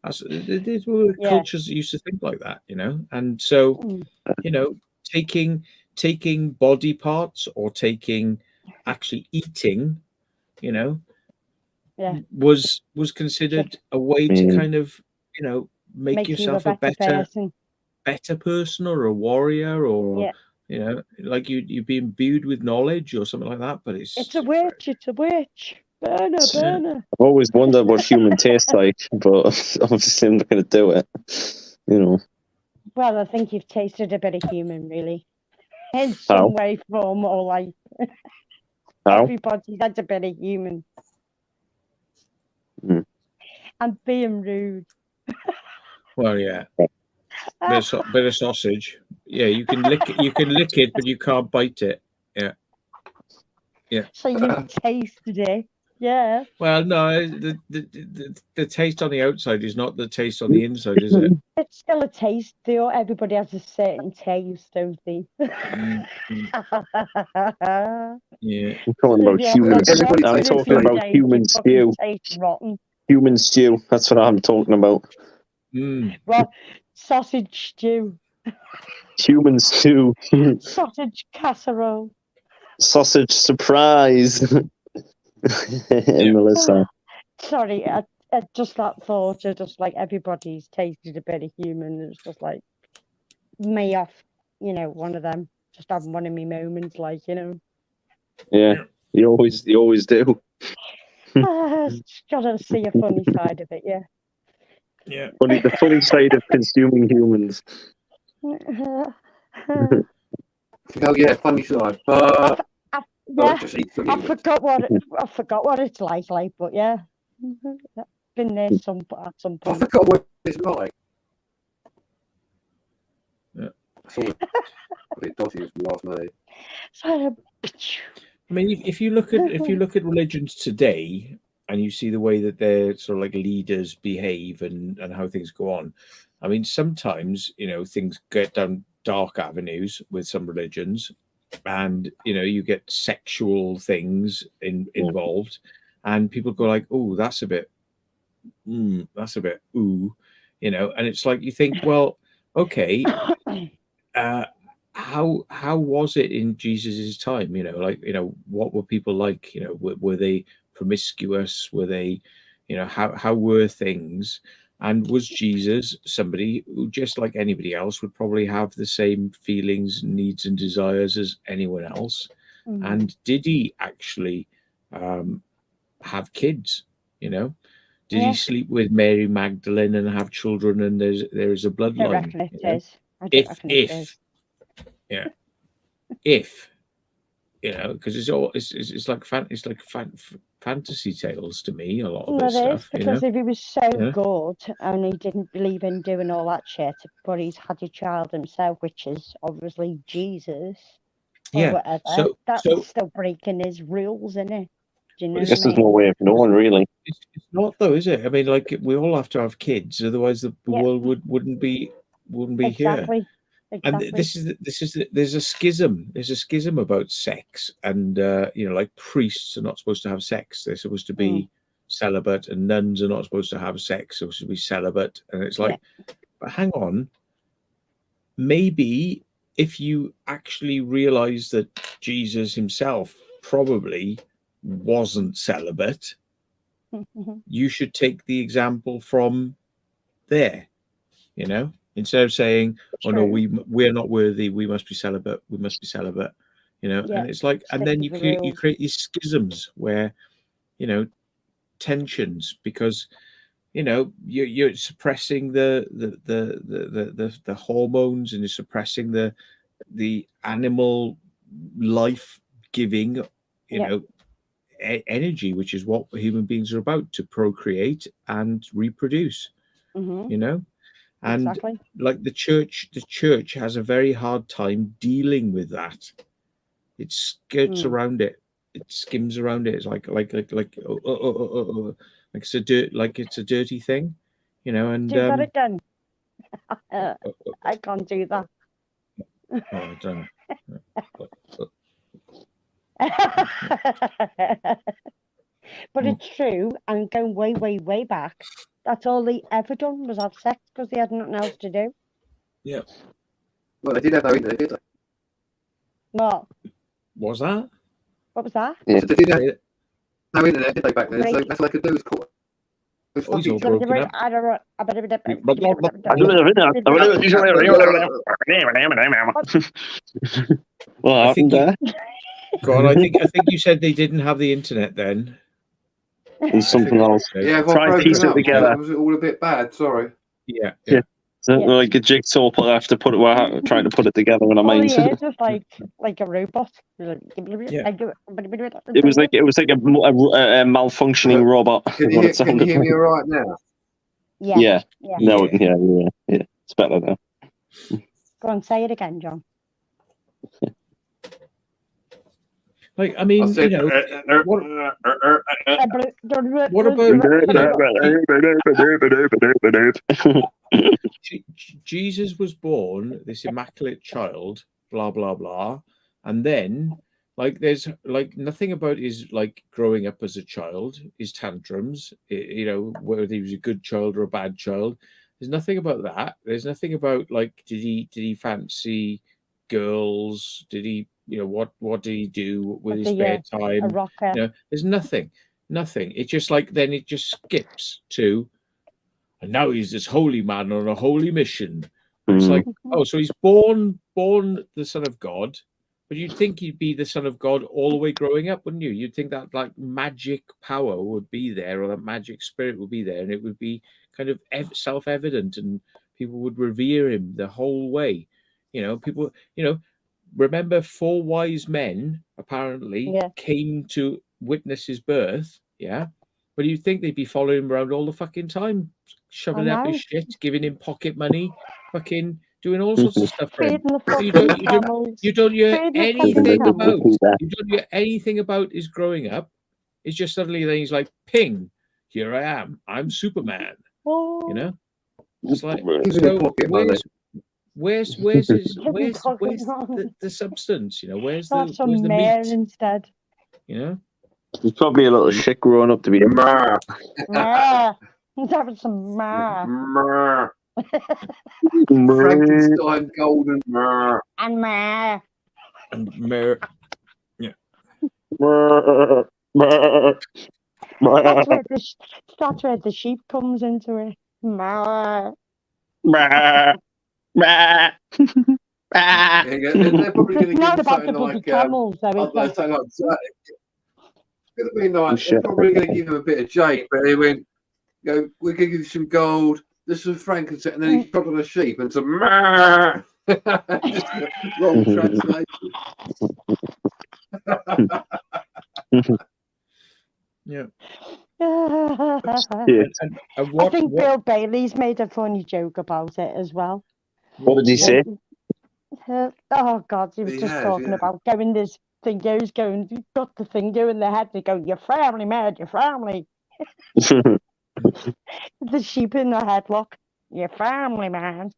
There's cultures that used to think like that, And so, taking body parts or actually eating, was considered a way to kind of, make yourself a better person or a warrior or like you've been imbued with knowledge or something like that. But it's a witch. It's a witch. Burner. I've always wondered what human tastes like, but obviously I'm not going to do it. Well, I think you've tasted a bit of human, really, in some way, form, or like. Everybody's had a bit of human. I'm being rude. Well, yeah. Bit of sausage. Yeah, you can lick it. You can lick it, but you can't bite it. Yeah. So you tasted it. Yeah. Well, no, the taste on the outside is not the taste on the inside, is it? It's still a taste, though. Everybody has a certain taste, don't they? Yeah. I'm talking about human. I'm talking about human stew. Rotten. Human stew. That's what I'm talking about. Well, sausage stew. Human stew. Sausage casserole. Sausage surprise. Melissa. Sorry, I just that thought of just like everybody's tasted a bit of human. It's just like me off, one of them. Just having one of me moments, like, Yeah, you always do. Just gotta see a funny side of it, yeah. Yeah. The funny side of consuming humans. Oh yeah, funny side. Yeah, I forgot what it's like, but yeah, been there at some point. I forgot what it's like. Yeah, I saw it. It dodgy last night. I mean, if you look at religions today, and you see the way that their sort of like leaders behave and how things go on, I mean, sometimes things get down dark avenues with some religions. And you get sexual things involved, and people go like, "Oh, that's a bit ooh," and it's like you think, well, okay, how was it in Jesus's time? What were people like? Were they promiscuous? Were they, how were things? And was Jesus somebody who, just like anybody else, would probably have the same feelings, needs, and desires as anyone else? Mm-hmm. And did he actually have kids? Did he sleep with Mary Magdalene and have children? And there's a bloodline. I reckon it is. Because it's like fantasy tales to me, a lot of this stuff. Because if he was so good and he didn't believe in doing all that shit, but he's had a child himself, which is obviously Jesus, or whatever, that's still breaking his rules, isn't it? Do you know there's no way of knowing, really. It's not, though, is it? I mean, like, we all have to have kids, otherwise the world wouldn't be here. Exactly. And there's a schism. There's a schism about sex, and like priests are not supposed to have sex. They're supposed to be celibate, and nuns are not supposed to have sex. They're supposed to be celibate, and it's like, but hang on. Maybe if you actually realize that Jesus himself probably wasn't celibate, you should take the example from there. You know, instead of saying, "Oh no, True. we're not worthy. We must be celibate. We must be celibate." You know, Yeah, and it's like, and stick then to you the create rules. these schisms where, you know, tensions because, you know, you're suppressing the hormones and you're suppressing the animal life giving, you Yeah. know, energy, which is what human beings are about, to procreate and reproduce. Mhm. You know, and Exactly. like the church has a very hard time dealing with that. It skirts around it. It skims around it. It's like it's a dirty thing, you know. And Do that again. I can't do that. oh, I don't know. But it's true, and going way, way, way back, that's all they ever done was have sex because they had nothing else to do. Yeah. Well, they did have no internet, did they? What? Was that? What was that? Yeah. So they did have no internet, did they, back then? So Great. that's all they could do was call. Oh, he's all broken up. What I think happened there? God, I think you said they didn't have the internet then. And something else. Yeah, if Try I've and piece broken it up, together. it was all a bit bad, sorry. Yeah. So, Yeah. like a jigsaw puzzle, I have to put it. We're trying to put it together in our All he minds. is was like a robot. Yeah. It was like a malfunctioning robot. Can is you, what it can you sounded hear me like. all right now? Yeah. Yeah. No, Yeah. yeah. It's better now. Go on, say it again, John. Like, I mean, I said, you know, what about Jesus was born, this immaculate child, blah blah blah, and then like there's like nothing about his like growing up as a child, his tantrums, you know, whether he was a good child or a bad child. There's nothing about that. There's nothing about like did he fancy girls? Did he, you know, what did he do with his spare A time? rocker. You know, there's nothing. It's just like then it just skips to, and now he's this holy man on a holy mission. It's like, oh, so he's born the son of God, but you'd think he'd be the son of God all the way growing up, wouldn't you? You'd think that like magic power would be there, or that magic spirit would be there, and it would be kind of self-evident, and people would revere him the whole way. You know, people, you know, remember 4 wise men apparently came to witness his birth. Yeah. But you'd think they'd be following him around all the fucking time, shoving up his shit, giving him pocket money, fucking doing all sorts of stuff for him. You don't hear anything about his growing up. It's just suddenly then he's like, ping, here I am. I'm Superman. You know? It's like, so where's the substance? You know, where's the meat instead? You know? He's probably a little shit growing up to be a Meh. He's having some meh. Frankenstein golden meh. And meh. And meh. Yeah. That's where the sheep comes into it. Meh. They're probably going to give him something like camels, it's going to be nice. They're probably going to give him a bit of jade, but they went, "Go, we're going to give you some gold. This is some frankincense," and then he shot on a sheep and some. Just a wrong translation. Yeah. I think Bill Bailey's made a funny joke about it as well. What did he say? Oh God, he was talking about going this finger. He's going, you've got the finger in the head. They go, your family, man, your family. The sheep in the headlock. Your family, man.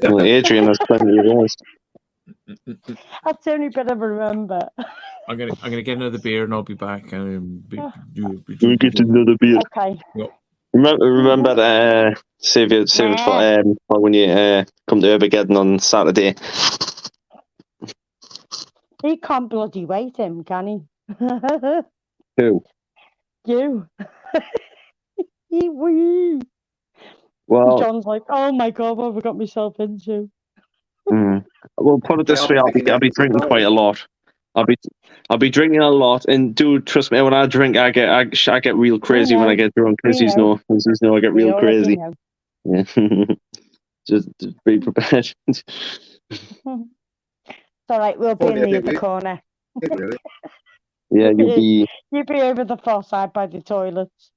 Well, Adrian has plenty of those. That's the only bit I remember. I'm gonna get another beer and I'll be back. We'll get another beer. Okay. Yep. Remember, save it for when you come to Armageddon on Saturday. He can't bloody wait him, can he? Who? You. Well, John's like, oh my God, what have I got myself into? Well, put it this way, I'll be drinking quite a lot. I'll be drinking a lot, and dude, trust me, when I drink, I get real crazy when I get drunk. Chrissy's know I get real crazy. Yeah. just be prepared. It's all right, we'll be in the other corner. Yeah, you'll be over the far side by the toilets.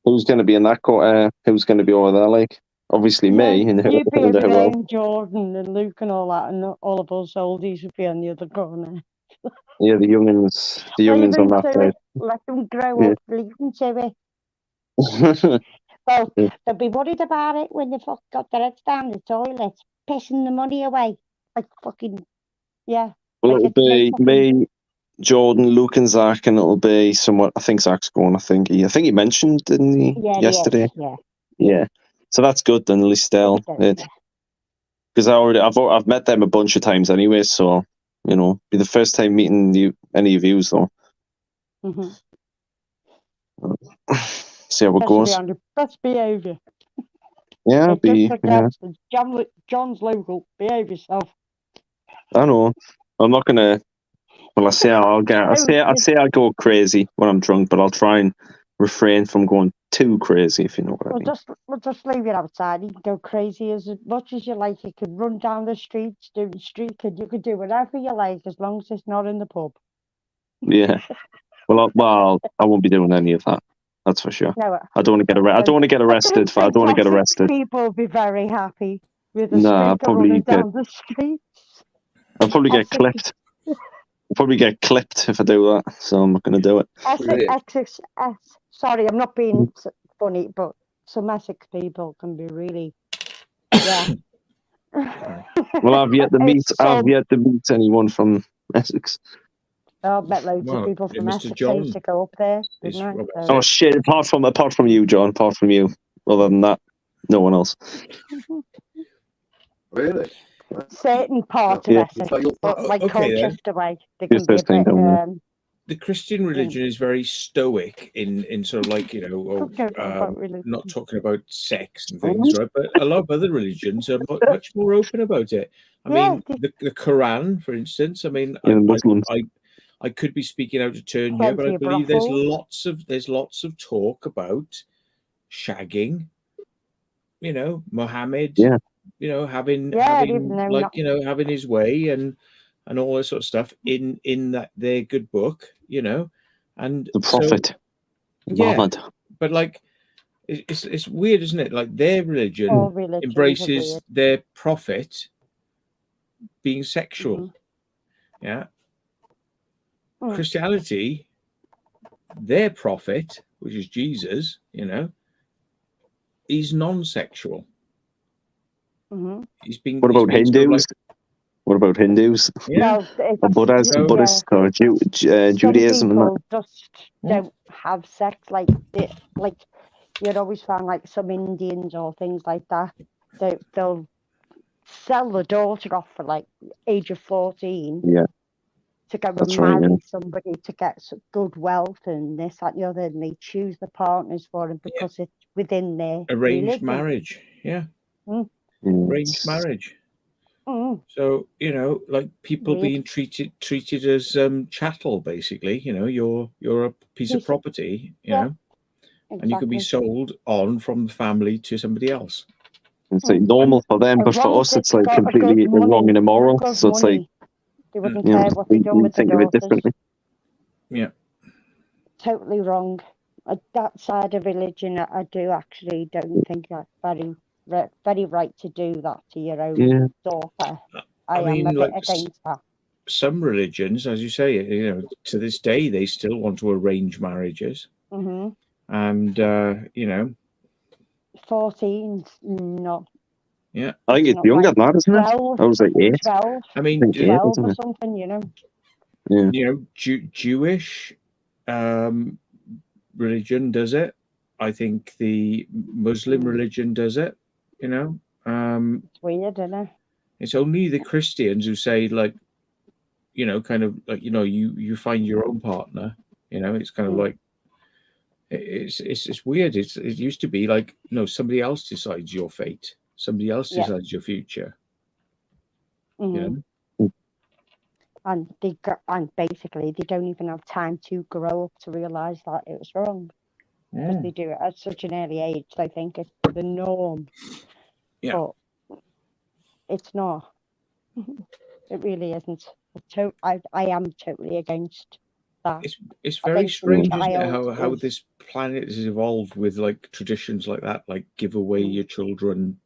Who's going to be in that quarter? Who's going to be over there? Like, obviously me. And you'd be over there, and Jordan and Luke and all that, and all of us oldies would be on the other corner. Yeah, the youngins on that side. Let them grow up, leave them to it. Well, they'll be worried about it when they've got their heads down the toilet, pissing the money away. Like fucking, yeah. Well, it'll be me, Jordan, Luke, and Zach, and it'll be somewhat. I think Zach's going. I think he mentioned, didn't he? Yesterday. Yeah. So that's good then. At least they'll. Because I've met them a bunch of times anyway. So be the first time meeting any of you. So. See how it goes. On your best behaviour. Yeah, John's local. Behave yourself. I know. I'm not gonna. Well, I say I'll go crazy when I'm drunk, but I'll try and refrain from going too crazy, if you know what I mean. We'll just leave you outside. You can go crazy as much as you like. You can run down the streets, do the street, and you can do whatever you like as long as it's not in the pub. Yeah. Well, I won't be doing any of that. That's for sure. No, I don't want to get arrested. I don't want to get arrested. I don't want to get arrested. People will be very happy with the running down the streets. I'll probably get clipped. I'll probably get clipped if I do that. So I'm not going to do it. Sorry, I'm not being funny, but some Essex people can be really. Yeah. Well, I've yet to meet anyone from Essex. I've met loads of people from Essex. John used to go up there. Oh shit! Apart from you, John. Apart from you. Other than that, no one else. Really? Certain part of Essex, like Colchester way, they can be a bit. The Christian religion is very stoic in sort of like not talking about sex and things, right? But a lot of other religions are much more open about it. I mean, the Quran, for instance. I mean, I could be speaking out of turn here, but I believe there's lots of talk about shagging. Muhammad. Yeah. Having having his way and all this sort of stuff in that their good book. And the prophet. Muhammad. But like, it's weird, isn't it? Like their religion embraces their prophet being sexual. Yeah. Christianity, their prophet, which is Jesus, he's non-sexual. He's been. What about Hindus? What about Hindus? Yeah, Buddhists, or Judaism, and that. Just don't have sex like you'd always find like some Indians or things like that. They'll sell the daughter off for like age of 14. Yeah. To go and marry somebody to get good wealth and this, that, and the other, and they choose the partners for them because it's within their arranged marriage. Yeah, arranged marriage. So like people being treated as chattel, basically. You're a piece of property. And you can be sold on from the family to somebody else. It's like normal for them, but for us, it's like completely wrong and immoral. So it's like. They wouldn't care what they done with the daughters. Yeah. Totally wrong. That side of religion, I don't think that's very right to do that to your own daughter. I am a bit against that. Some religions, as you say, to this day, they still want to arrange marriages. And 14's not. Yeah, I think it's younger than that, isn't it? 12, I was like 8. 12. I mean, 12 or something, Yeah. Jewish religion does it. I think the Muslim religion does it. It's weird, isn't it? It's only the Christians who say like, kind of like you find your own partner. It's kind of like, It's weird. It used to be like, somebody else decides your fate. Somebody else decides your future. Mm-hmm. And basically they don't even have time to grow up to realise that it was wrong. Because they do it at such an early age. They think it's the norm. Yeah. But it's not. It really isn't. I am totally against that. It's very strange, isn't it, how this planet has evolved with like traditions like that, like give away your children,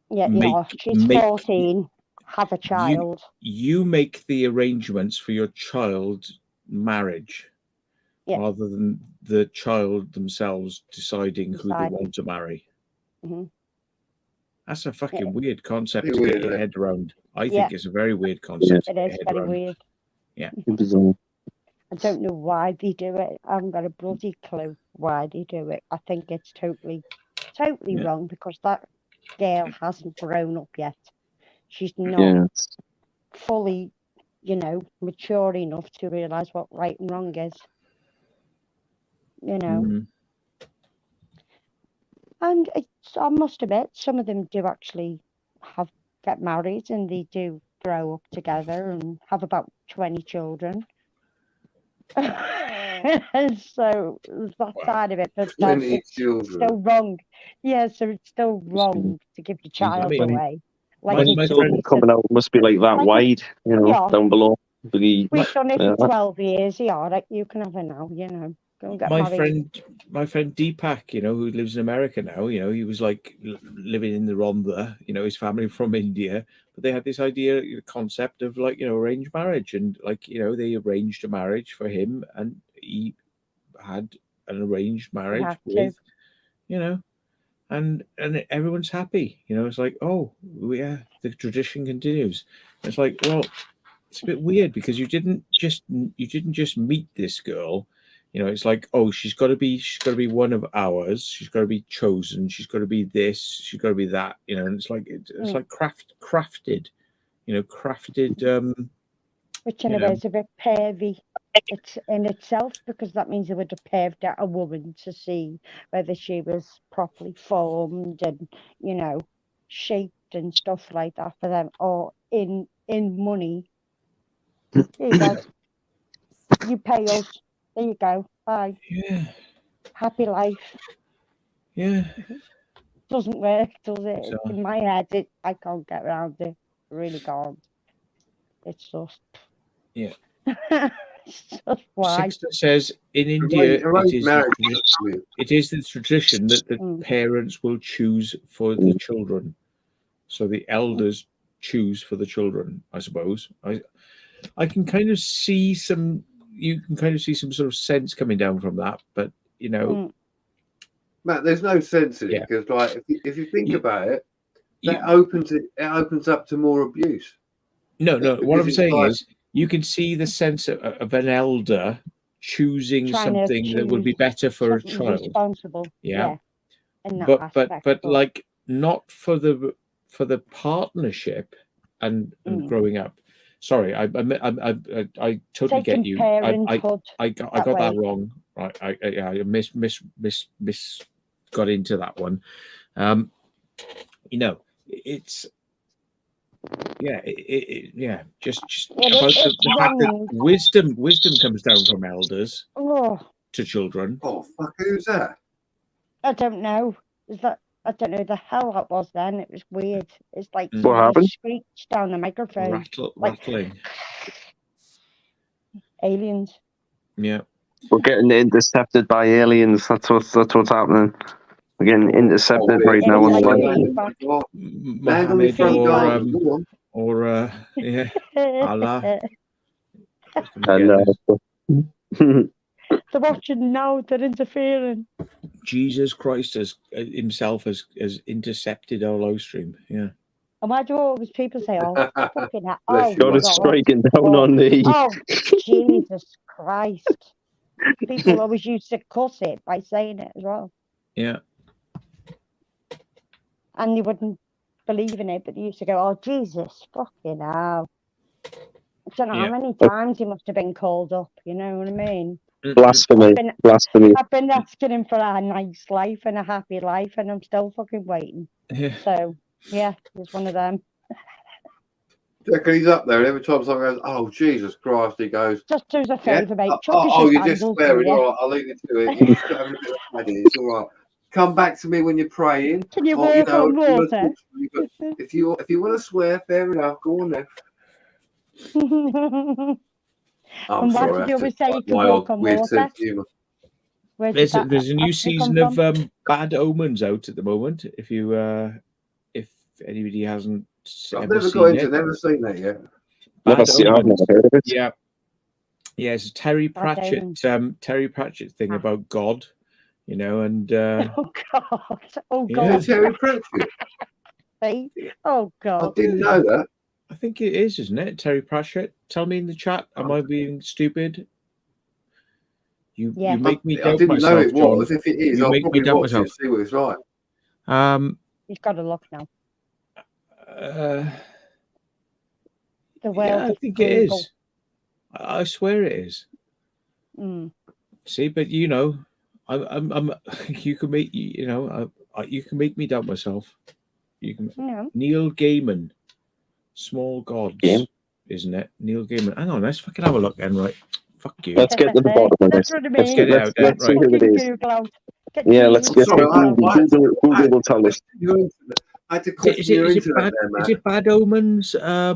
Yeah, she's 14, have a child. You make the arrangements for your child's marriage rather than the child themselves deciding who they want to marry. Mm-hmm. That's a fucking weird concept to get your head around. I think it's a very weird concept. It is very weird. Yeah. I don't know why they do it. I haven't got a bloody clue why they do it. I think it's totally wrong because that girl hasn't grown up yet. She's not fully, mature enough to realise what right and wrong is. And I must admit, some of them do actually get married and they do grow up together and have about 20 children. So that side of it, but it's still wrong. Yeah, so it's still wrong to give your child away. Like my children coming out must be like that wide, down below. We've done it for 12 years. Yeah, you can have it now. Go and get married. My friend Deepak, who lives in America now, he was like living in the Rhondda, his family from India, but they had this concept of like, arranged marriage, and like, they arranged a marriage for him, and he had an arranged marriage with, and everyone's happy, it's like, oh yeah, the tradition continues. It's like, well, it's a bit weird because you didn't just meet this girl. It's like, oh, she's got to be one of ours. She's got to be chosen. She's got to be this. She's got to be that. And it's like like crafted. Crafted. Which in a way is a bit pervy. It's in itself, because that means they would have perved at a woman to see whether she was properly formed and shaped and stuff like that for them, or in money. Here you go. You pay us. There you go. Bye. Yeah. Happy life. Yeah. Doesn't work, does it? So, in my head, I can't get around it. I really can't. It's just. Yeah. It's just why. Sixter says in India it is the tradition that the parents will choose for the children. So the elders choose for the children, I suppose. I can kind of see some. You can kind of see some sort of sense coming down from that, but Matt, there's no sense in it because, like, if you think about it, that opens up to more abuse. No. What I'm saying is, you can see the sense of an elder choosing something that would be better for a child. Responsible. Yeah. But like not for the partnership and growing up. Sorry, I totally get you. I got that wrong. Right, I miss got into that one. It's just about the fact that wisdom comes down from elders to children. Oh fuck, who's that? I don't know. I don't know the hell that was then. It was weird. It's like what happened? Screeched down the microphone. Rattling. Aliens. Yeah. We're getting intercepted by aliens. That's what's happening. We're getting intercepted right now on the line. Or Allah. They're watching now. They're interfering. Jesus Christ himself has intercepted our live stream. Yeah. And why do always people say, "Oh, fucking hell"? God is striking down on the. Oh, Jesus Christ! People always used to cuss it by saying it as well. Yeah. And they wouldn't believe in it, but they used to go, "Oh, Jesus, fucking hell!" I don't know how many times he must have been called up. You know what I mean? Blasphemy. Blasphemy. I've been asking him for a nice life and a happy life, and I'm still fucking waiting. Yeah. So, yeah, he's one of them. He's up there, and every time someone goes, "Oh, Jesus Christ," he goes, "Just do us a favour, mate. Oh, you're just swearing. All right, I'll leave you to it. You're just having a bit of paddy. It's all right. Come back to me when you're praying. Can you walk on water? If you want to swear, fair enough. Go on then." And why did you always say you can walk on water? There's a new season of Bad Omens out at the moment. If anybody hasn't never seen that yet. I've never heard of it. Yeah, it's a Terry Pratchett thing about God, and oh God, yeah, Terry Pratchett. Oh God, I didn't know that. I think it is, isn't it? Terry Pratchett. Tell me in the chat. Am I being stupid? You make me doubt myself. I didn't know it was. If it is, I'll probably watch it and see what it's like. He's got to look now. The world. I think it is. I swear it is. See, but I'm. You can make you can make me doubt myself. You can. No. Neil Gaiman, Small Gods, isn't it? Neil Gaiman. Hang on, let's fucking have a look then, right? Fuck you. Let's get to the bottom of this. Let's get it out there. Let's see who it is. Yeah, let's get Google will tell us. I had to question your internet there, man. Is it Bad Omens? Yeah,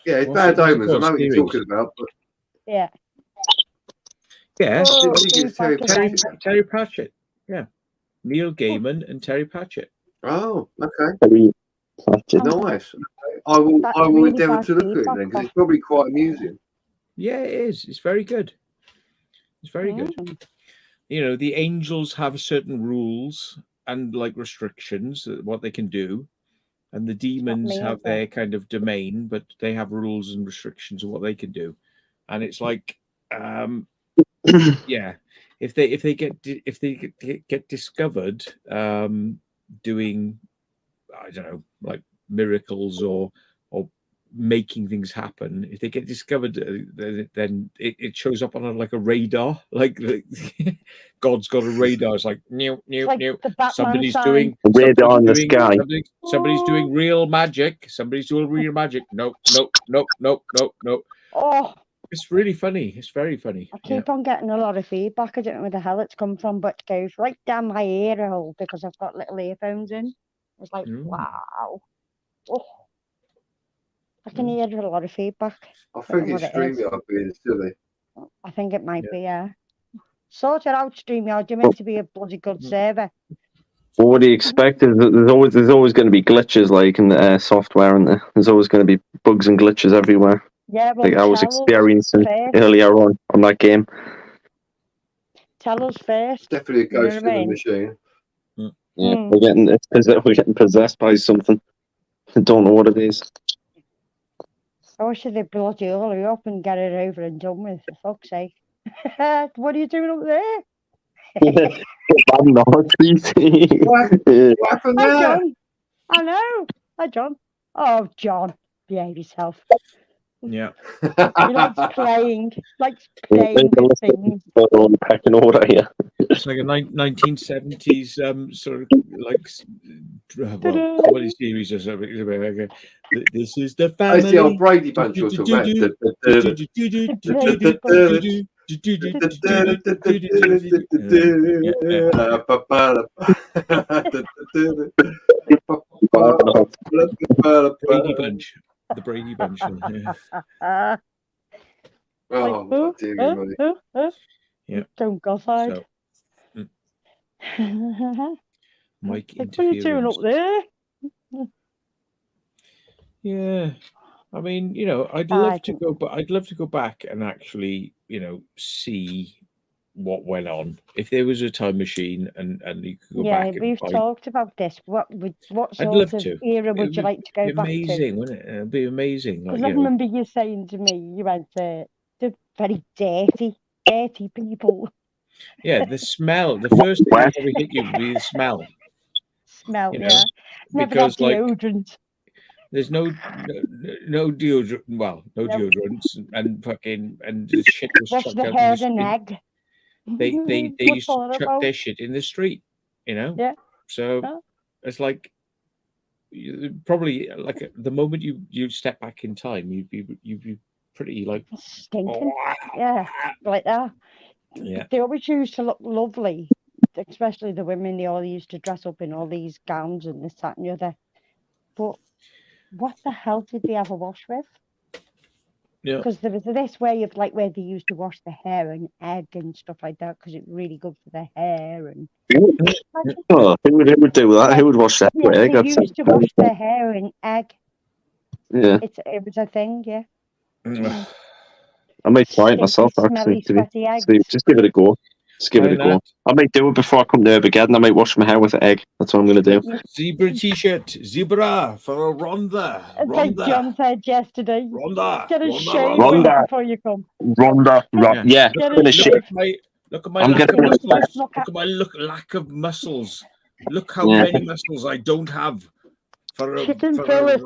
it's Bad Omens. I know what you're talking about. But... Yeah. Yeah. Terry Pratchett. Yeah. Neil Gaiman and Terry Pratchett. Oh, okay. Terry Pratchett. Nice. Okay. I will endeavour to look at it then, because it's probably quite amusing. Yeah, it is. It's very good. It's very good. The angels have certain rules and restrictions, what they can do, and the demons have their kind of domain, but they have rules and restrictions of what they can do. And it's like, yeah, if they get discovered doing, I don't know, like miracles or making things happen, if they get discovered, then it shows up on a radar, like God's got a radar. It's like new. Somebody's doing radar in the sky. Somebody's doing real magic. No. Oh, it's really funny. It's very funny. I keep on getting a lot of feedback. I don't know where the hell it's come from, but it goes right down my ear hole because I've got little earphones in. It's like, wow. Oh. I can hear a lot of feedback. I think it's StreamYard being silly. I think it might be, yeah. Sort it out, StreamYard. You're meant to be a bloody good server. Well, what do you expect? There's always going to be glitches, like in the software, and there's always going to be bugs and glitches everywhere. Yeah, well, like I was experiencing earlier on that game. Tell us first. Definitely a ghost in the machine. Yeah, we're getting possessed by something. I don't know what it is. I wish they'd bloody hurry up and get it over and done with, for fuck's sake. What are you doing up there? I'm not. What happened there? Hi, John. I know. Hi, John. Oh, John, behave yourself. Yeah. He likes playing with things. Pecking order here. It's like a 1970s sort of like comedy series or something. This is the family. It's the old Brady Bunch you're talking about. Brady Bunch. The Brady Bunch. Oh, yeah. Don't go side. Mike what are you doing up there? Yeah, I mean, I'd love to go, but I'd love to go back and actually, see what went on. If there was a time machine and you could go back. Yeah, we've talked about this. What sort of era would you like to go back to? Amazing, wouldn't it? It'd be amazing. Because I remember you saying to me, you went to the very dirty people. Yeah, the smell. The first thing that probably hit you would be the smell. Yeah. Never got deodorant. There's no deodorant. Well, no deodorants and fucking and the shit was Wash chucked the out hair in the and street. egg. They used to chuck their shit in the street, you know. Yeah. So it's like probably like the moment you step back in time, you'd be pretty like stinking. Yeah, like that. Yeah. They always used to look lovely, especially the women. They all used to dress up in all these gowns and this, that, and the other. But what the hell did they ever wash with? Yeah. Because there was this way of like where they used to wash the hair and egg and stuff like that because it's really good for the hair and. Oh, who would do that? Who would wash that? Yeah, they used to wash their hair in egg. Yeah. It was a thing, yeah. I might try it myself, actually. Just give it a go. Just give it a go. I might do it before I come to Armageddon. I might wash my hair with egg. That's what I'm going to do. Zebra t-shirt. Zebra for a Rhonda. Like John said yesterday. Rhonda. Get a shave before you come. Rhonda. Yeah. Look at my lack of muscles. Look at my lack of muscles. Look how many muscles I don't have. Chicken fillets.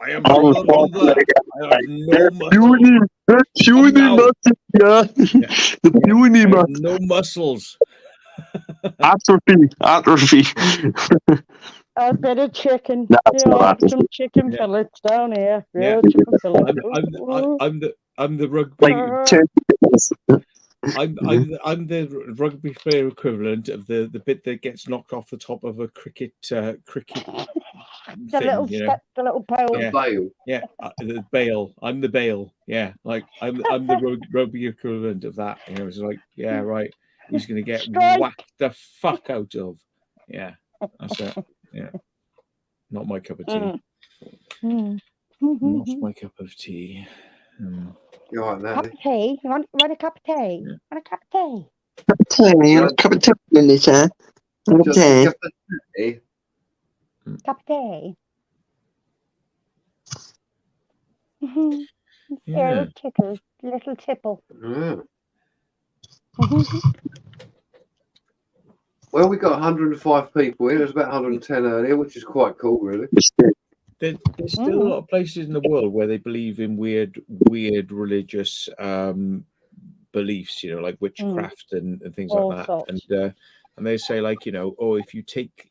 I am Rhonda. I have no muscles. The puny muscles, yeah. The puny muscles. No muscles. Atrophy. A bit of chicken. That's not some chicken fillets down here. Chicken fillets. I'm the rugby. I'm the rugby player equivalent of the bit that gets knocked off the top of a cricket the thing, little pole. Yeah, the bail. I'm the bail. Yeah, like I'm the rugby equivalent of that. You know, it's like, yeah, right. He's gonna get whacked the fuck out of. Yeah, that's it. Yeah, not my cup of tea. Not my cup of tea. You're right, cup of tea. You want a cup of tea? Yeah. Want a cup of tea? Cup of tea. A cup of tea, Lisa. Cup of tea. Cup of tea. Yeah. Little tipple. Well, we got 105 people in. It was about 110 earlier, which is quite cool, really. There's still a lot of places in the world where they believe in weird religious beliefs, you know, like witchcraft and things like that. And they say, like, you know, oh, if you take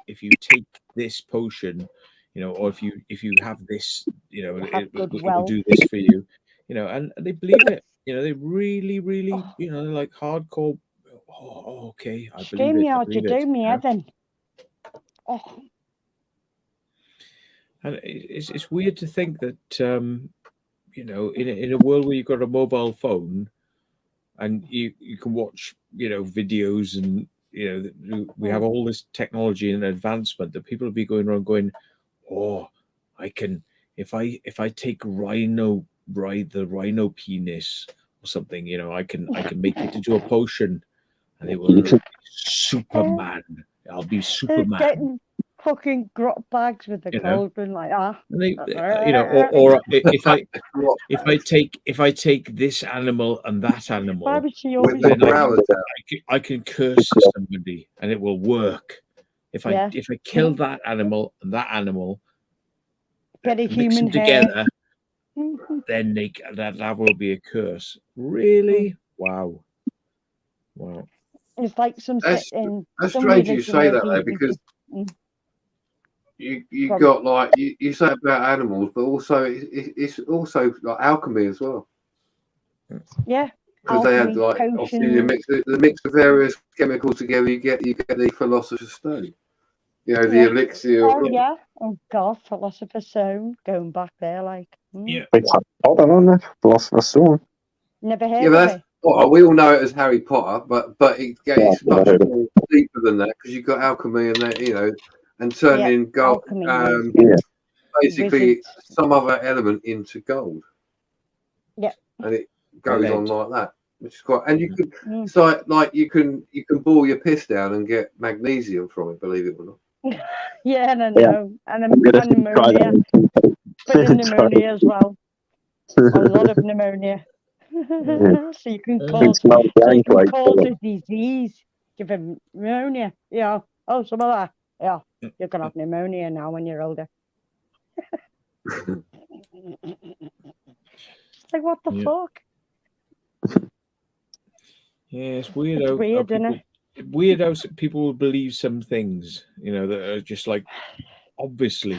this potion, you know, or if you have this, you know, it will do this for you, you know, and they believe it. You know, they really, you know, like hardcore. Oh, okay, I believe it. I believe it. Do me, Evan. Oh. And it's weird to think that you know, in a world where you've got a mobile phone and you can watch, you know, videos and, you know, we have all this technology and advancement that people will be going around going, oh, I can, if I take the rhino penis or something, you know, I can make it into a potion and it will be Superman. I'll be Superman. Fucking grot bags with the cauldron like that. You know, or if I take this animal and that animal, then I can curse somebody and it will work. If I kill that animal and that animal, get a mix them together, then that will be a curse. Really? Wow. It's like that's strange you say that though, because you got like you say about animals, but also it's also like alchemy as well. Yeah, because they had like obviously the mix of various chemicals together. You get the Philosopher's Stone. You know, the elixir. Oh God, Philosopher's Stone. Going back there, like. Yeah. Hold on, Philosopher's Stone. Never heard of it. Well, we all know it as Harry Potter, but it's much more deeper than that because you've got alchemy and that, you know, and turning gold, basically some other element into gold. Yeah, and it goes on like that, which is quite. And you can, so like you can boil your piss down and get magnesium from it. Believe it or not. Yeah, and pneumonia, but pneumonia as well. A lot of pneummonia. So you can cause a disease, give him pneumonia. Yeah. Oh, some of that. Yeah. You can have pneumonia now when you're older. Like, what the fuck? Yeah, it's weird. It's weird, isn't it? Weird how people will believe some things, you know, that are just like obviously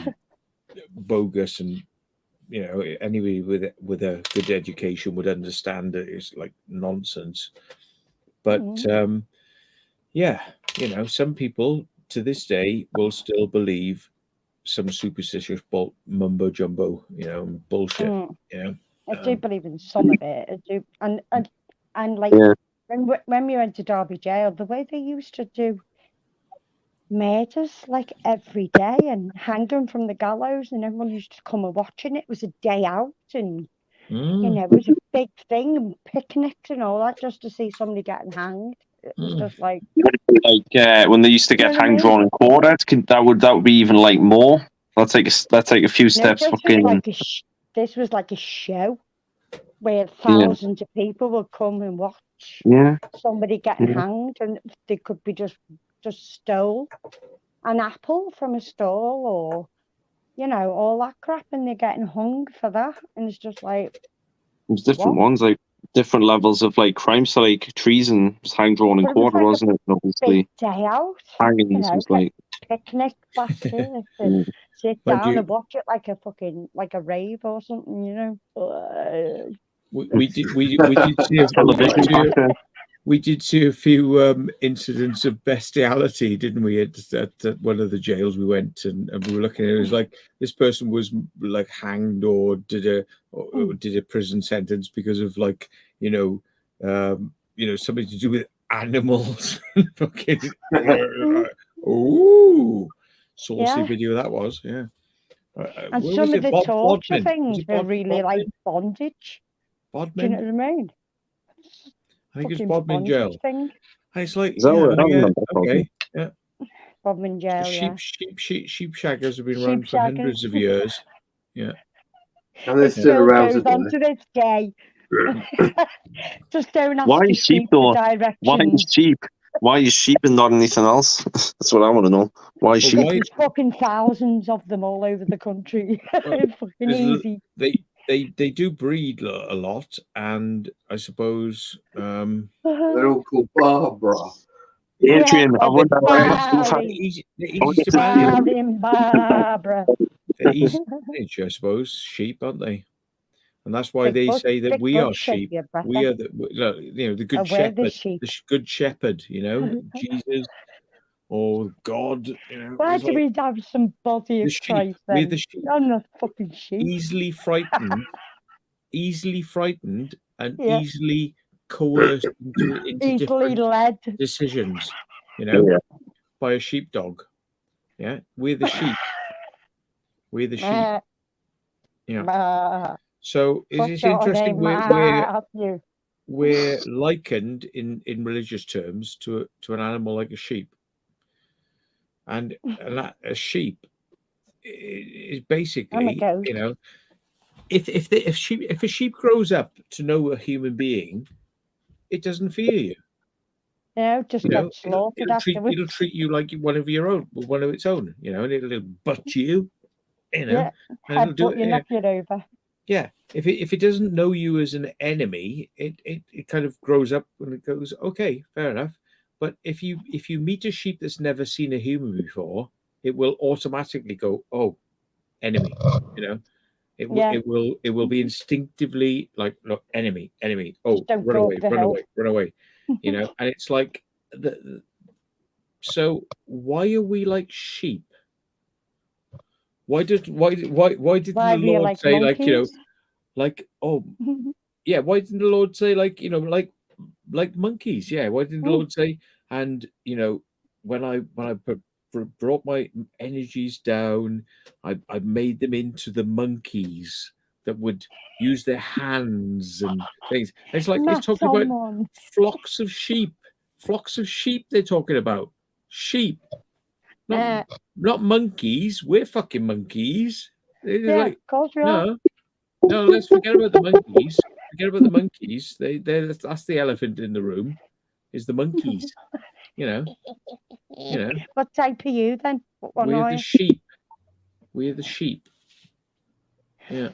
bogus, and you know, anybody with a good education would understand that it's like nonsense. But yeah, you know, some people to this day will still believe some superstitious mumbo jumbo, you know, bullshit. You know, I do believe in some of it. I do, and like when we went to Derby Jail, the way they used to do murders like every day and hanging from the gallows, and everyone used to come and watching it. It was a day out, and you know, it was a big thing, and picnics and all that, just to see somebody getting hanged. It was just like when they used to get hang drawn and quartered. That would be even like more. Let's take a few steps. This was like a show where thousands of people would come and watch somebody getting hanged, and they could be just stole an apple from a stall, or you know, all that crap, and they're getting hung for that. And it's just like there's different ones, like different levels of like crime. So like treason was hang drawn and quartered, like wasn't it? Obviously, day out. Hangings was like picnic basket and sit down and watch it like a rave or something, you know. We did see a television. We did see a few incidents of bestiality, didn't we? At one of the jails we went, and we were looking at it. It was like this person was like hanged or did a prison sentence because of like you know something to do with animals. Fucking saucy video that was, yeah. And some of the torture things were really like bondage. Bodmin? Do you know what I mean? I think it's Bodmin Jail. Thing. It's like, okay, yeah. Bodmin Jail, sheep shaggers have been around for hundreds of years. Yeah. And they're still around today. On to this day. Just don't ask Why is sheep though? Why is sheep? Why is sheep and not anything else? That's what I want to know. Why is sheep? There's fucking thousands of them all over the country. It's fucking easy. They do breed a lot, and I suppose they're all called Barbara. Adrian, I wonder they're easy to manage, I suppose. Sheep, aren't they? And that's why they say that we are sheep. We are the good shepherd, the good shepherd. You know, Jesus or God. You know, why do we have some body of Christ then? We're the sheep. I'm not fucking sheep. Easily frightened, and easily coerced into easily led decisions. You know, by a sheepdog. Yeah, we're the sheep. We're the sheep. Yeah. So it's interesting. We're likened in religious terms to an animal like a sheep, and a sheep is basically, you know, if a sheep grows up to know a human being, it doesn't fear you. No, just get slaughtered afterwards. It'll treat you like one of its own, you know, and it'll butt you, you know, and it'll do it. Knock it over. Yeah, if it doesn't know you as an enemy, it kind of grows up and it goes, okay, fair enough. But if you meet a sheep that's never seen a human before, it will automatically go, oh, enemy, you know. It will be instinctively like, look, enemy. Oh, run away. You know, and it's like so why are we like sheep? Why did the Lord say monkeys? Like, you know, like, oh yeah, why didn't the Lord say like, you know, like monkeys? Yeah, why didn't the Lord say, and you know, when I brought my energies down, I made them into the monkeys that would use their hands and things. It's like it's talking about flocks of sheep. They're talking about sheep, not monkeys. We're fucking monkeys. Of course we are. No, let's forget about the monkeys. That's the elephant in the room. Is the monkeys. You know. What type are you then? We're the sheep. We're the sheep. Yeah.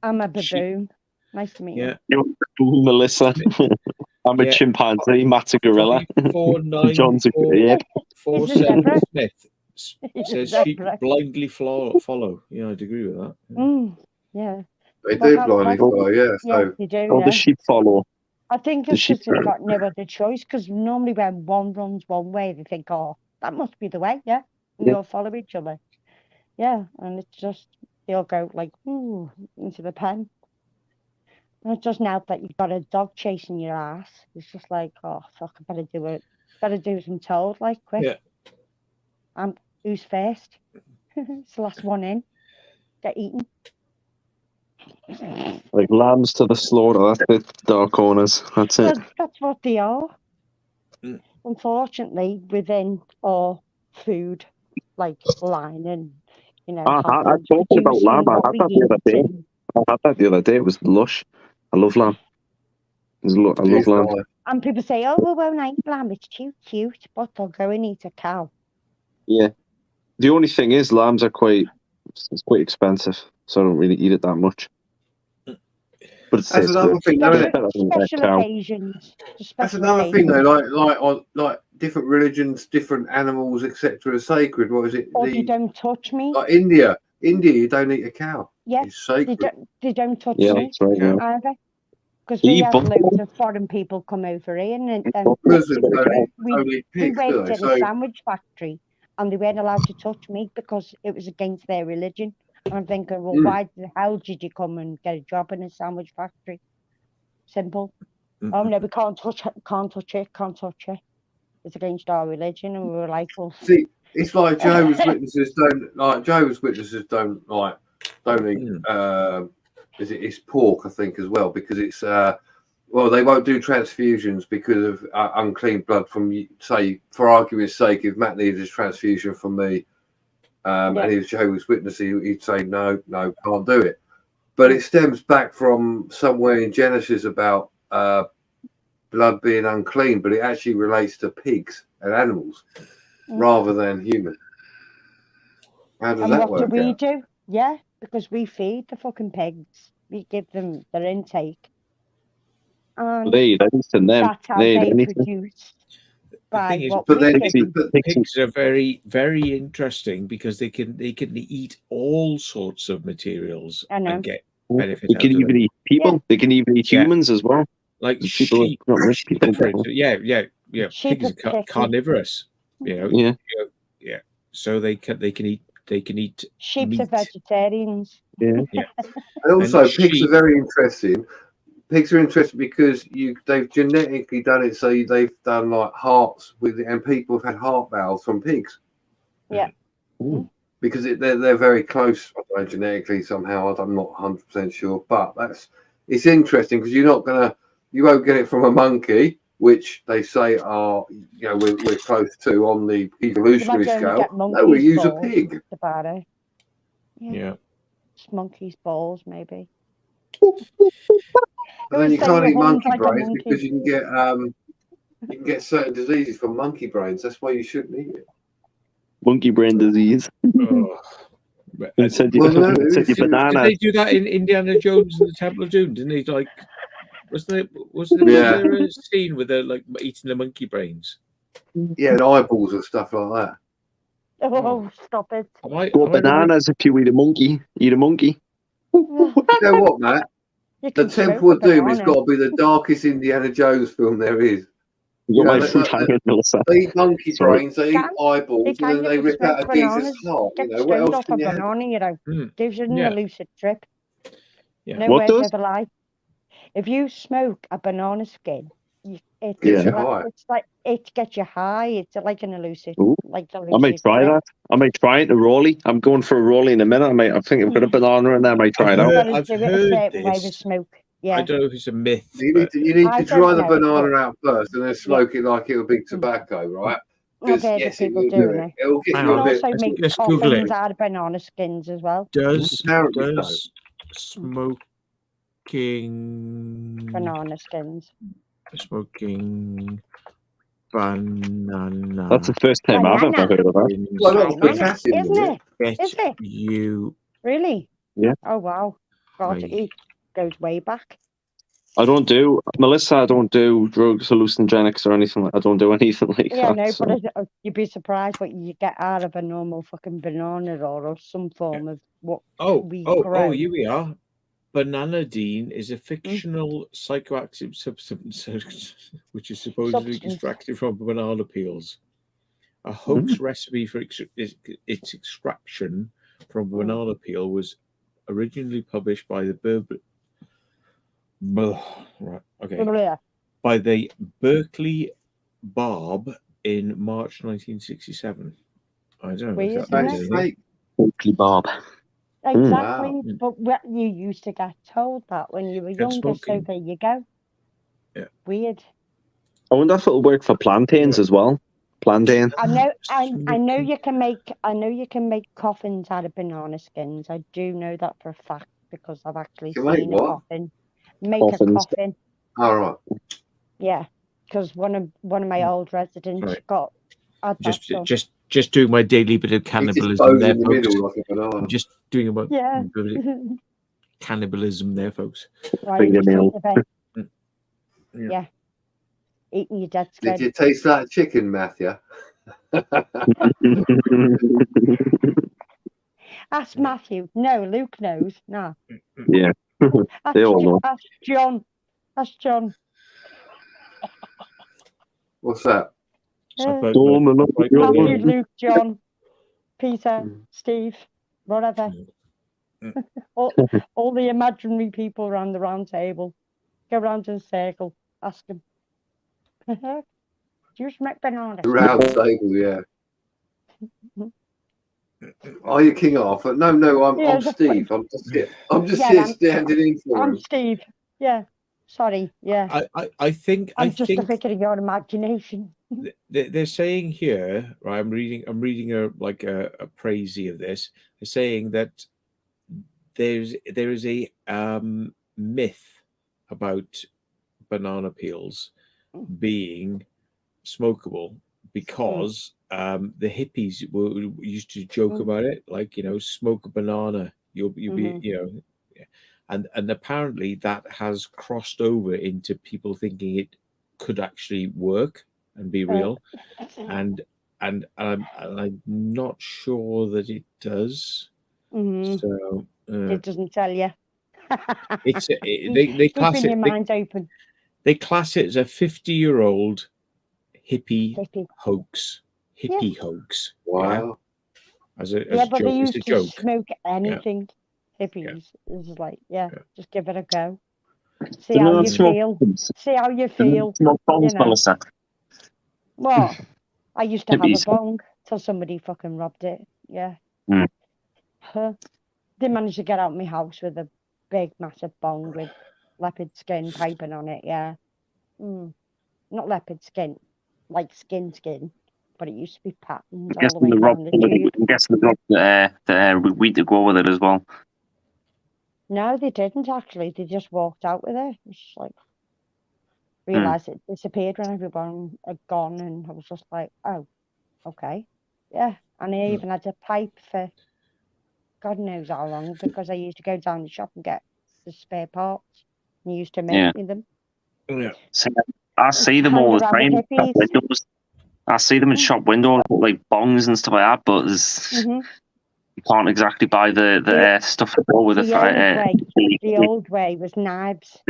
I'm a baboon. Nice to meet you. You're Melissa. I'm a chimpanzee. Matt's a gorilla. 494 John's a gorilla. 47 Smith says sheep blindly follow. Yeah, I'd agree with that. Yeah. They do blindly follow, yeah. So you do. The sheep follow. I think it's just they've got no other choice, because normally when one runs one way, they think, oh, that must be the way, yeah? And they all follow each other. Yeah, and it's just, they'll go like, ooh, into the pen. And it doesn't help that you've got a dog chasing your ass. It's just like, oh, fuck, I better do it. Better do as I'm told, like, quick. Yeah. Who's first? It's the last one in. Get eaten. Like lambs to the slaughter. That's the dark corners. That's it. That's what they are. Unfortunately, within our food, like line and, you know. I talked about lamb. I had that the other day. It was lush. I love lamb. I love lamb. And people say, oh, we won't eat lamb. It's too cute. But they'll go and eat a cow. Yeah. The only thing is, lambs are quite expensive, so I don't really eat it that much. But it's that's another thing, special occasions. That's another thing, though. Like different religions, different animals, etc. are sacred. What is it? Or you don't touch me. Like India, you don't eat a cow. Yeah, it's sacred. They don't touch me. That's right. Yeah. Either. Because we have loads of foreign people come over here, and we worked at a sandwich factory, and they weren't allowed to touch meat because it was against their religion. And I'm thinking, well, why the hell did you come and get a job in a sandwich factory? Simple. Oh no, we can't touch it. It's against our religion, and we were like, well. See, it's like Jehovah's Witnesses don't eat. It's pork, I think, as well, because it's they won't do transfusions because of unclean blood from, say, for argument's sake, if Matt needed his transfusion from me, and he was Jehovah's Witness, he'd say no, can't do it. But it stems back from somewhere in Genesis about blood being unclean, but it actually relates to pigs and animals rather than human. How does that work? What do we do? Yeah, because we feed the fucking pigs. We give them their intake. And they them. That's how they produce. Pigs are very, very interesting because they can eat all sorts of materials and get benefit. They can even eat people. Yeah. They can even eat humans as well. Like sheep. Yeah. Sheep pigs are carnivorous. You know. Yeah. So they can eat. Sheep meat. are vegetarians. Yeah. And also, pigs are very interesting. Pigs are interesting because they've genetically done it, so they've done like hearts with it, and people have had heart valves from pigs. Yeah. Because they're very close genetically somehow. I'm not 100% sure, but it's interesting because you won't get it from a monkey, which they say are we're close to on the evolutionary scale. No, we use a pig. About it. Yeah. Monkey's balls, maybe. But then you can't eat monkey brains because you can get certain diseases from monkey brains. That's why you shouldn't eat it. Monkey brain disease. Banana. Did they do that in Indiana Jones and the Temple of Doom? Didn't they? Like, was there a scene with eating the monkey brains? Yeah, and eyeballs and stuff like that. Oh, stop it! Bananas if you eat a monkey. Eat a monkey. You know what, Matt? The Temple of Doom has got to be the darkest Indiana Jones film there is. They eat monkey brains, they eat eyeballs, and then they rip out a geezer's heart. What else can you have? Gives you an lucid trip. Yeah. No way to lie. If you smoke a banana skin, it gets you high. It's like an elusive. I might try that. I might try it a rollie. I'm going for a rollie in a minute. I think I've got a banana in there. I might try it out. I've heard this. Smoke. Yeah. I don't know if it's a myth. You need to dry the banana out first and then smoke it like it'll be tobacco, right? Yes, people doing it. It'll get you a bit. Also make coffins out of banana skins as well. Does smoking banana skins? Smoking banana. That's the first time I've ever heard of that. Well, isn't it? Get you Really? Yeah. Oh wow. It goes way back. Melissa, I don't do drugs, hallucinogenics, or anything. I don't do anything like that. Yeah, no, so. But you'd be surprised what you get out of a normal fucking banana or some form of what we grow. Here we are. Bananidine is a fictional psychoactive substance which is supposedly extracted from banana peels. A hoax recipe for its extraction from banana peel was originally published by the by the Berkeley Barb in March 1967. I don't know. Weird, isn't Berkeley Barb. Exactly, wow. But you used to get told that when you were younger, so there you go. Yeah. Weird. I wonder if it'll work for plantains as well. Plantain. I know you can make coffins out of banana skins. I do know that for a fact because I've actually seen a coffin. Make a coffin. All right. Yeah, because one of my old residents got just doing my daily bit of cannibalism there, folks. I'm just doing about cannibalism there, folks. Right, yeah. Eating your dead skin. Did you taste that chicken, Matthew? Ask Matthew. No, Luke knows. No. Yeah. They all know. Ask John. Ask John. What's that? Matthew, Luke, John, Peter, Steve, whatever. all the imaginary people around the round table. Go round in a circle. Ask them. Do you smack bananas? Round table, yeah. Are you King Arthur? No, I'm Steve. I'm just here standing in for him. I'm Steve. Yeah. Sorry. Yeah. I think I'm just a figure of your imagination. They're saying here, right? I'm reading a praisey of this. They're saying that there is a myth about banana peels being smokable because the hippies used to joke about it, like, smoke a banana, you'll be, and apparently that has crossed over into people thinking it could actually work and be real, and I'm not sure that it does. So it doesn't tell you. It's they class keeping your mind open. They class it as a 50-year-old hippie hoax. Hippie hoax. Wow. As a but joke. they used to joke. Smoke anything. Yeah. Hippies. It's like, just give it a go. See how you feel. See how you feel. Well, I used to have a bong till somebody fucking robbed it. Yeah. They managed to get out of my house with a big, massive bong with leopard skin piping on it. Yeah. Not leopard skin, like skin, but it used to be patterns all the way down the tube. I'm guessing the weed to go with it as well. No, they didn't actually. They just walked out with it. It's like realised it disappeared when everyone had gone, and I was just like, oh, okay, yeah. And I even had a pipe for God knows how long because I used to go down the shop and get the spare parts. And used to make me them. Yeah. So I see them all the time. I see them in shop windows, like bongs and stuff like that, but there's. You can't exactly buy the stuff to go with it. The old way was knives,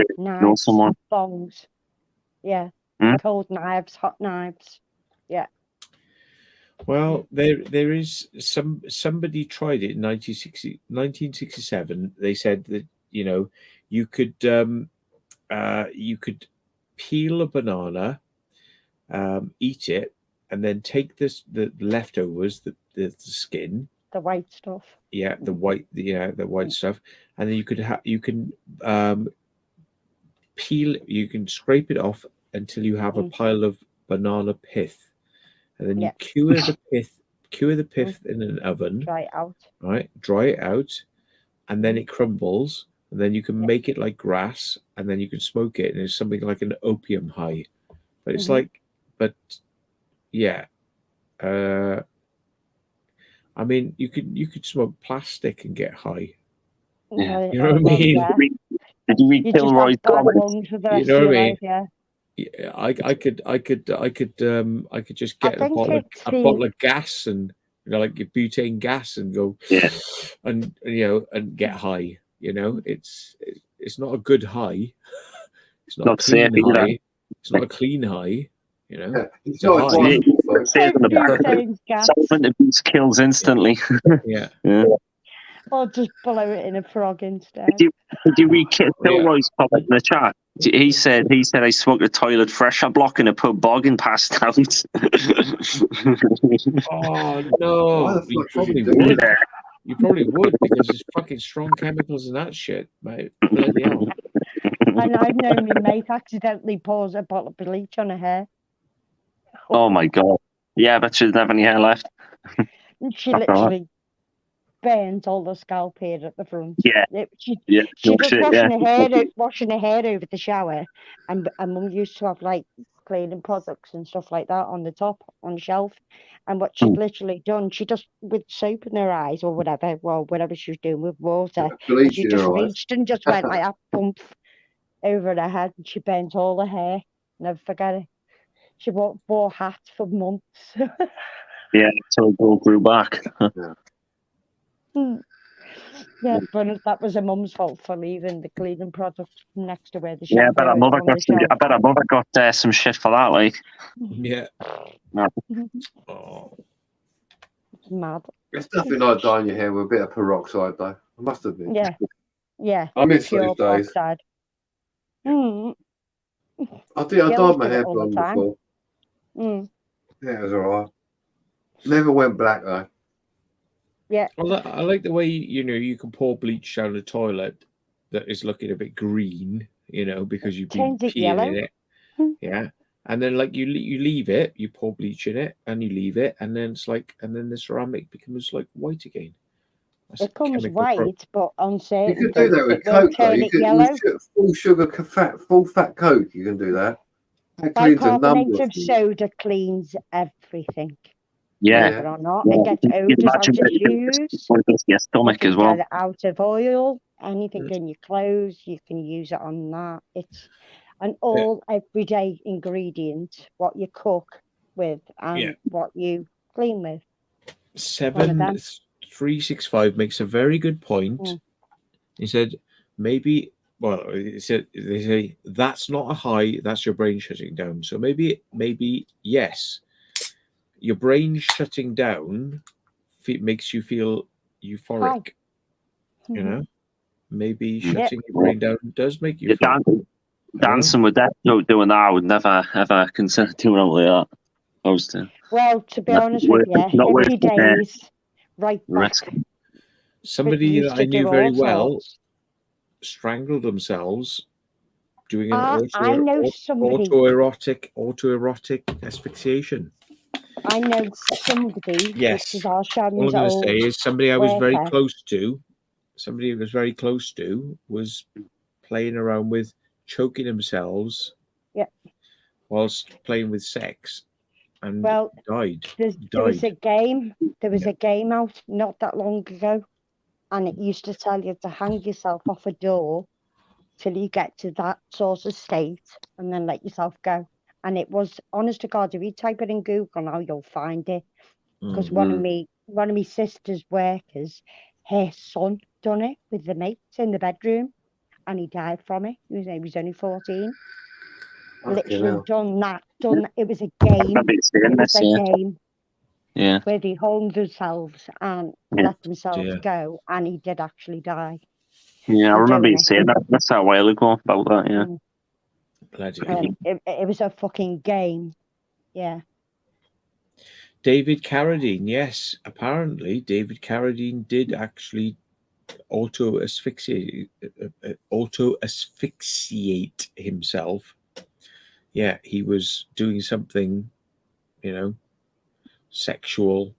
bongs. Yeah, cold knives, hot knives. Yeah. Well, there is somebody tried it in 1967. They said that you could peel a banana, eat it, and then take the leftovers, the skin. The white stuff. Yeah, the white stuff, and then you can peel. You can scrape it off until you have a pile of banana pith, and then you cure the pith in an oven. Dry it out. Right, dry it out, and then it crumbles, and then you can make it like grass, and then you can smoke it, and it's something like an opium high, but it's I mean, you could smoke plastic and get high. Yeah. You know what I mean? Yeah. Did you read Kilroy's comments? You know what I mean? Yeah. Yeah, I could just get a bottle of gas and like your butane gas and go and and get high. It's not a good high. It's not a clean high. It's not a clean high. It's a high. Solvent abuse kills instantly. Yeah. Or just blow it in a frog instead. Did you read Kilroy's comment in the chat? He said I smoked a toilet pressure block in a pub bog and passed out. Oh no! You probably would. You probably would because there's fucking strong chemicals in that shit, mate. Bloody hell. And I've known my mate accidentally pours a bottle of bleach on her hair. Oh my god! Yeah, but she doesn't have any hair left. She literally burnt all the scalp hair at the front. Yeah. She was washing her hair over the shower, and Mum used to have like cleaning products and stuff like that on the top on the shelf. And what she'd literally done, she just with soap in her eyes or whatever, whatever she was doing with water, she just reached and just went like that, bump over her head, and she burnt all her hair. Never forget it. She wore hats for months. Yeah, until it all grew back. Yeah, but that was her mum's fault for leaving the cleaning product next to where the I bet her mother got some shit for that, like. Yeah. No. Oh. It's mad. It's nothing like dyeing your hair with a bit of peroxide, though. I must admit. Yeah. I miss those days. Peroxide. I dyed my hair blonde before. Yeah, it was alright. Never went black though. Yeah. Well, I like the way you can pour bleach down the toilet that is looking a bit green, because you've been peeing in it. Yeah. And then like you leave it, you pour bleach in it, and you leave it, and then it's like, and then the ceramic becomes like white again. It comes white, but on certain you could do that with Coke, though. You could yellow. Full sugar, full fat Coke. You can do that. Bicarbonate of soda cleans everything. Yeah. Or not. It gets odors out of shoes. Your stomach as well. Get it out of oil. Anything in your clothes, you can use it on that. It's an all everyday ingredient. What you cook with and what you clean with. 7365 makes a very good point. He said maybe. Well, they say that's not a high. That's your brain shutting down. So maybe yes. Your brain shutting down makes you feel euphoric. Maybe shutting your brain down does make you feel dancing with that. Doing that, I would never ever consider doing it like that. Well, to be honest with you, every day is right back. Somebody that I knew very well strangled themselves doing an autoerotic asphyxiation. I know somebody. Yes. All I'm going to say is somebody I was very close to. Somebody who was very close to was playing around with choking themselves. Yeah. Whilst playing with sex, and died. There was a game. There was a game out not that long ago, and it used to tell you to hang yourself off a door till you get to that sort of state, and then let yourself go. And it was, honest to God, if you type it in Google now, you'll find it. Because one of my sister's workers, her son done it with the mates in the bedroom, and he died from it. He was only 14. Literally done that. It was a game. Game. Yeah. Where they hung themselves and let themselves go, and he did actually die. Yeah, I remember you saying that. That's a while ago about that. Yeah. It was a fucking game. Yeah. David Carradine, yes. Apparently, David Carradine did actually auto asphyxiate himself. Yeah, he was doing something, sexual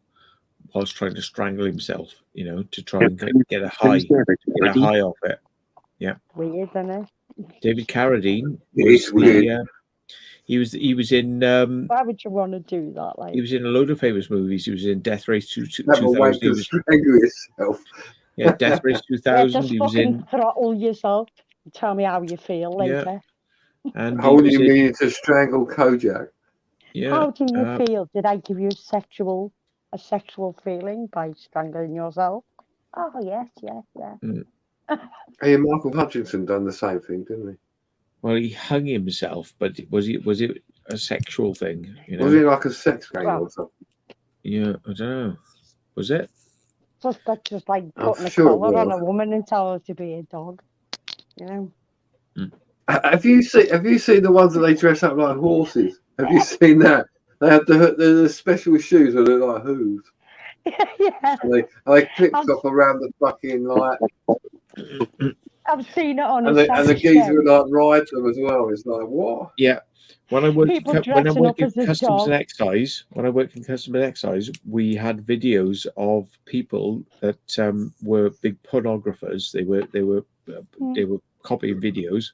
whilst trying to strangle himself, to try and get a high off it. Yeah. Weird, isn't it? David Carradine was he was in why would you want to do that? Like, he was in a load of famous movies. He was in Death Race 2000. Yeah, Death Race 2000. Just He was fucking in. throttle yourself. Tell me how you feel later. And how do you mean to strangle Kojak? Yeah. How do you feel? Did I give you a sexual feeling by strangling yourself? Oh yes. Hey, Michael Hutchinson done the same thing, didn't he? Well, he hung himself, but was it a sexual thing? You know? Was it like a sex game or something? Yeah, I don't know. Was it? Just like putting a collar on a woman and tell her to be a dog. You know. Have you seen the ones that they dress up like horses? Have you seen that? They have the special shoes that look like hooves. Yeah. And they clip clop around the fucking like. I've seen it on and the geezer would like ride them as well. It's like what? Yeah. When I worked in customs and excise, we had videos of people that were big pornographers. They were copying videos,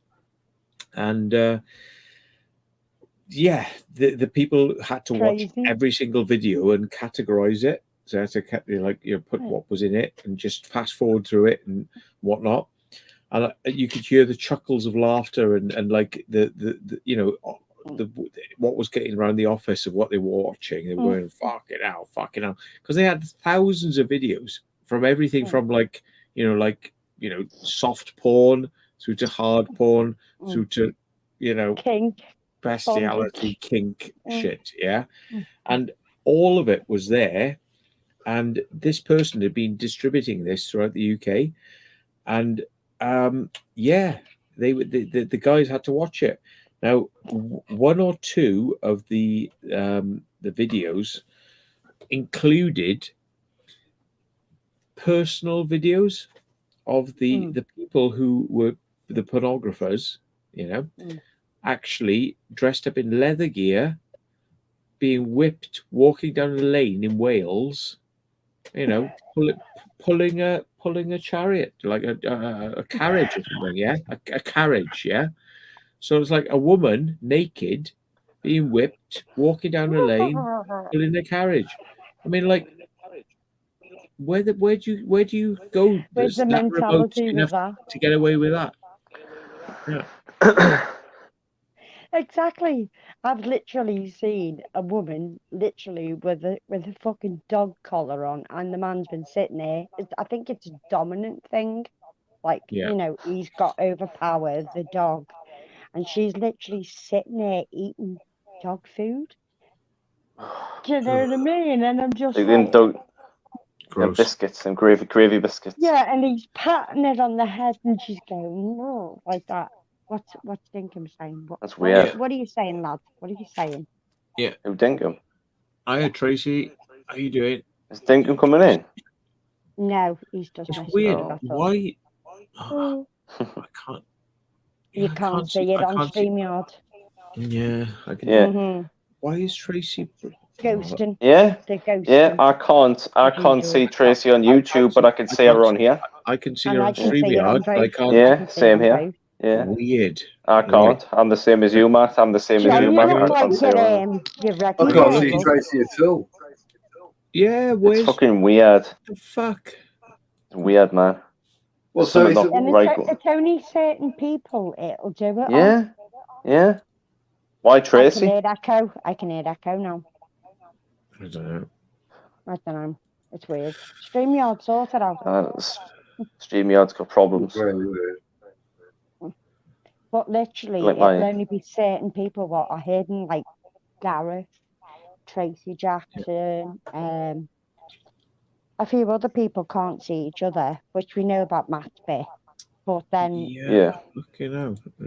and the people had to watch every single video and categorize it. So they had to put what was in it and just fast forward through it and whatnot. And you could hear the chuckles of laughter and like the what was getting around the office of what they were watching. They were going, fucking hell, because they had thousands of videos from everything from soft porn through to hard porn through to kink, bestiality, kink shit, and all of it was there. And this person had been distributing this throughout the UK, and the guys had to watch it. Now, one or two of the videos included personal videos of the people who were the pornographers, actually dressed up in leather gear, being whipped, walking down a lane in Wales, pulling a chariot, like a carriage or something, a carriage, So it's like a woman naked, being whipped, walking down a lane, pulling a carriage. I mean, like, where do you go? Where's the mentality with that to get away with that? Yeah. Exactly. I've literally seen a woman with a fucking dog collar on, and the man's been sitting there. I think it's a dominant thing, like he's got overpowered the dog, and she's literally sitting there eating dog food. Do you know what I mean? And I'm just like, biscuits and gravy biscuits. Yeah, and he's patting it on the head, and she's going no, like that. What's Dinkum saying? That's weird. What are you saying, lad? What are you saying? Yeah. Who, Dinkum? Hiya, Tracy. How you doing? Is Dinkum coming in? No, he's just weird. Why? Oh, I can't. You can't see it on StreamYard. Yeah, I can. Yeah. Mm-hmm. Why is Tracy ghosting? Yeah. They're ghosting. Yeah, I can't see Tracy on YouTube, but I can see her on here. I can see her on StreamYard. I can't. Yeah, same here. Yeah. Weird. I can't. I'm the same as you, Matt. I'm the same as you, Matt. I can't see Tracy at all. Yeah, it's fucking weird. The fuck? It's weird, man. Well, so it's only certain people it'll do it. Yeah. Yeah. Why Tracy? I can hear echo now. I don't know. It's weird. StreamYard sorted out. StreamYard's got problems. Very weird. But literally, it'll only be certain people what are hidden, like Gareth, Tracy Jackson, a few other people can't see each other, which we know about Matt's bit. But then,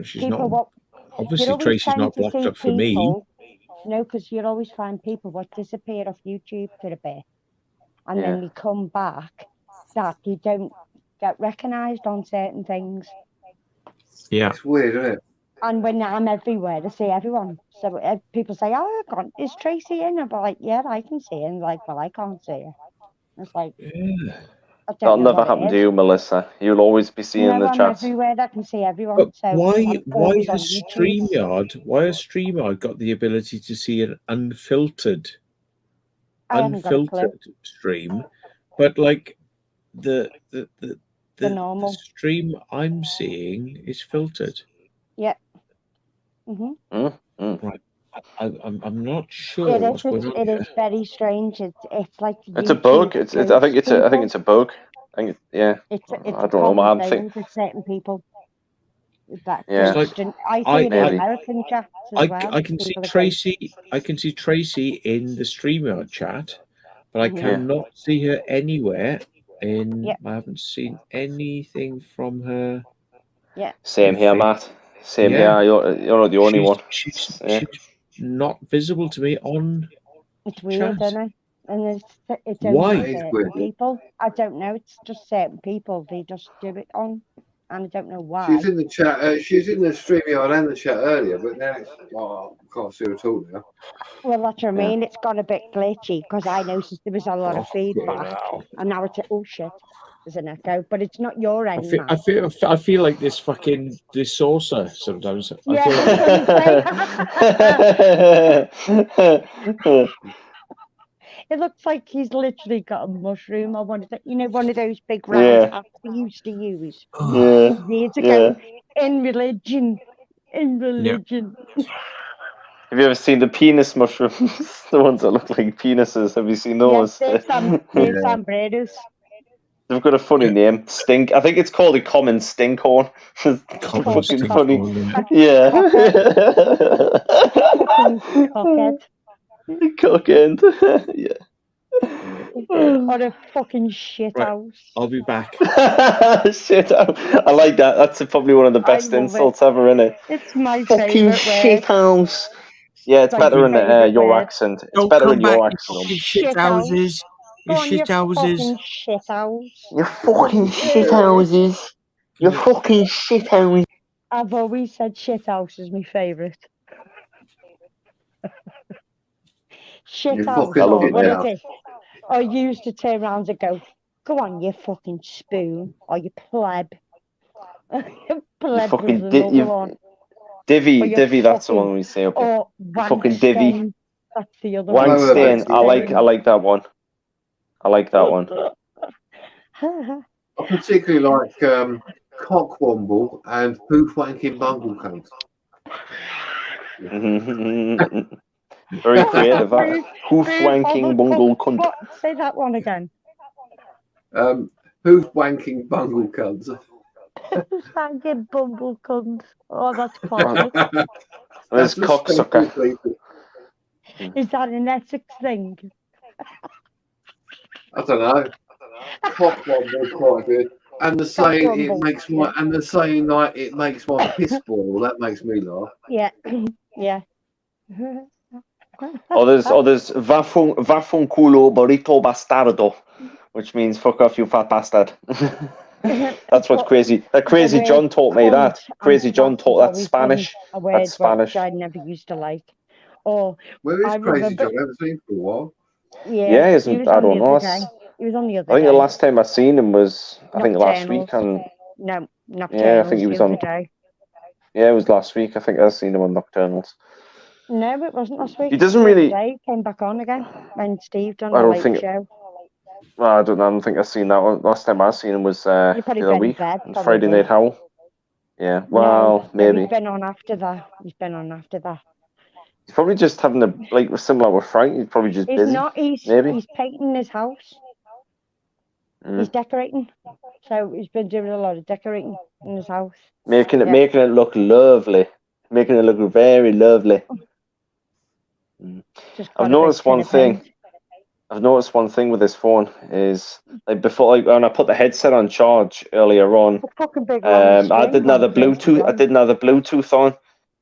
she's not. Obviously, Tracy's not blocked up for me. No, because you'll always find people what disappear off YouTube for a bit, and then they come back. That you don't get recognised on certain things. Yeah, it's weird, isn't it? And when I'm everywhere, I see everyone. So people say, "Oh, God, is Tracy in?" I'm like, "Yeah, I can see her." And like, "Well, I can't see her." It's like, that'll never happen to you, Melissa. You'll always be seeing the chats. Everywhere that can see everyone. But so why has StreamYard got the ability to see an unfiltered stream? But like, the normal stream I'm seeing is filtered. Yeah. Right. I'm not sure what's going on. It is very strange. It's like it's a bug. I think it's a bug. I think it's I don't know, man. With certain people. That yeah. Like, I see it in American chats as well. I can see Tracy. I can see Tracy in the StreamYard chat, but I cannot see her anywhere. I haven't seen anything from her. Yeah. Same here, Matt. Same here. You're not the only one. She's not visible to me on. It's weird, isn't it? And it's why certain people. I don't know. It's just certain people. They just do it on, and I don't know why. She's in the chat. She's in the StreamYard and the chat earlier, but now it's, I can't see her at all now. Well, that's what I mean. It's got a bit glitchy because I noticed there was a lot of feedback, and now it's oh shit, there's an echo, but it's not your end. I feel like this saucer sometimes. It looks like he's literally got a mushroom or one of those big round hats we used to use years ago in religion. Have you ever seen the penis mushrooms? The ones that look like penises. Have you seen those? Yes, they're sombreros. They've got a funny name. Stink. I think it's called a common stinkhorn. Fucking funny. Yeah. Cockhead. Cockhead. Yeah. Or a fucking shit house. I'll be back. Shit house. I like that. That's probably one of the best insults ever, isn't it? It's my fucking shit house. Yeah, it's better in your accent. It's better in your accent. Shit houses. Your shit houses. Shit house. Your fucking shit houses. Your fucking shit house. I've always said shit house is my favourite. Shit house. What is it? I used to turn around and go on, you fucking spoon, or you pleb. Pleb fucking divvy, that's the one we say. Or fucking divvy. That's the other one. Wankstein, I like that one. I like that one. I particularly like cockwomble and poof wanking bungle cunt. Very creative. Hoof wanking bungle cunt. Say that one again. Hoof wanking bungle cunt. Wanking bungle cunt. Oh, that's classic. There's cocksucker. Is that an Essex thing? I don't know. Cockwomble quite good. And the saying it makes my piss boil. That makes me laugh. Yeah. Yeah. There's vafun culo burrito bastardo, which means fuck off, you fat bastard. That's what's crazy. That Crazy John taught me that. Crazy John taught that Spanish. That's Spanish. I never used to like. Or where is Crazy John? I haven't seen him for a while. Yeah, he isn't. I don't know. He was on the other. I think the last time I seen him was last week. And no, Nocturnals. Yeah, I think he was on. Yeah, it was last week. I think I seen him on Nocturnals. No, it wasn't last week. He doesn't really. He came back on again when Steve done the late show. Well, I don't think I've seen that one. Last time I seen him was the other week. Friday Night Howl. Yeah, well, maybe. He's been on after that. He's probably just having a similar with Frank. He's probably just busy. He's painting his house. He's decorating. So he's been doing a lot of decorating in his house. Making it look lovely. Making it look very lovely. I've noticed one thing with this phone is before when I put the headset on charge earlier on, I didn't have the Bluetooth on,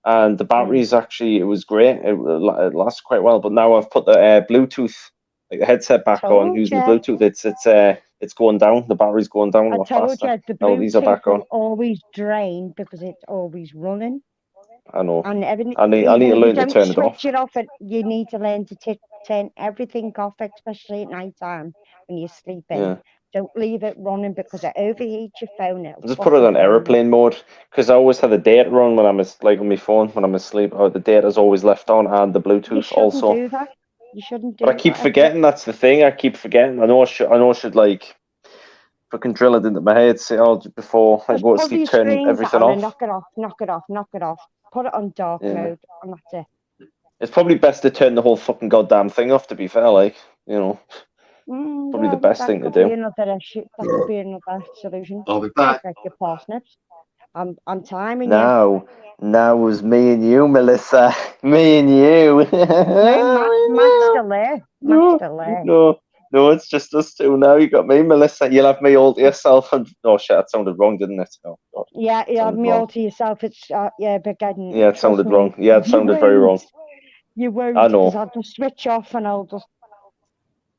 and the batteries it was great. It lasts quite well. But now I've put the Bluetooth, the headset back on using the Bluetooth. It's going down. The battery's going down a lot faster. These are back on. Always drain because it's always running. I know. And everything. I need to learn to turn it off. Switch it off. You need to learn to turn everything off, especially at night time when you're sleeping. Yeah. Don't leave it running because it overheats your phone. Just put it on airplane mode because I always have the data on when I'm on my phone when I'm asleep. The data's always left on and the Bluetooth also. Do that. You shouldn't do that. But I keep forgetting. That's the thing. I keep forgetting. I know I should fucking drill it into my head, before I go to sleep, turn everything off. Knock it off. Put it on dark mode, and that's it. It's probably best to turn the whole fucking goddamn thing off, to be fair, like, you know. Probably the best thing to do. That could be another solution. I'll be back. Like your parsnips. I'm timing Now it was me and you, Melissa. Me and you. Matt's still there. No, it's just us two now. You got me, Melissa. You'll have me all to yourself. Oh shit, that sounded wrong, didn't it? Oh, God. Yeah, you have me all to yourself. It's beginning. Yeah, it sounded wrong. Yeah, it sounded very wrong. You won't. I know. I'll just switch off and I'll just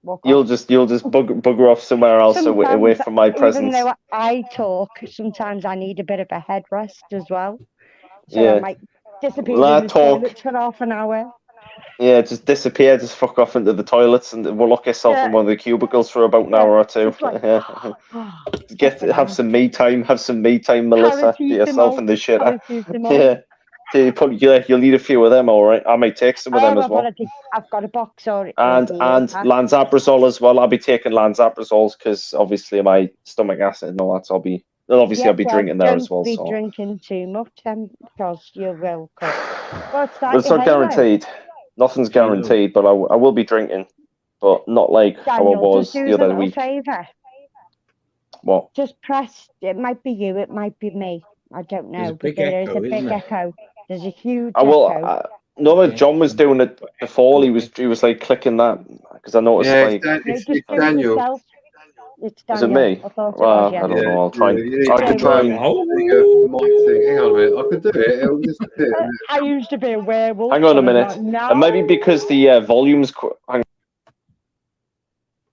walk You'll off. just bugger off somewhere else away from my presence. Even though I talk, sometimes I need a bit of a head rest as well. So I might disappear in the toilet for half an hour. Yeah, just disappear, just fuck off into the toilets, and we'll lock yourself in one of the cubicles for about an hour or two. Have some me time, Melissa, to yourself and the shit. You'll need a few of them, all right. I might take some of them as well. I've got a box already. And Lanzaprazole as well. I'll be taking Lanzaprazoles because obviously my stomach acid and all that. I'll be drinking there as well. Don't be drinking too much, because you will cook. But it's not guaranteed. Nothing's guaranteed, but I will be drinking, but not like how I was the other week. Favor. What? Just press. It might be you. It might be me. I don't know. There's a big echo. There's a huge echo. No, John was doing it before. He was like clicking that because I noticed it's Daniel. It's Daniel. Is it me? I don't know. I'll try. I can try. Hang on a minute. I could do it. It'll disappear. I used to be a werewolf. Hang on a minute. And maybe because the volume's.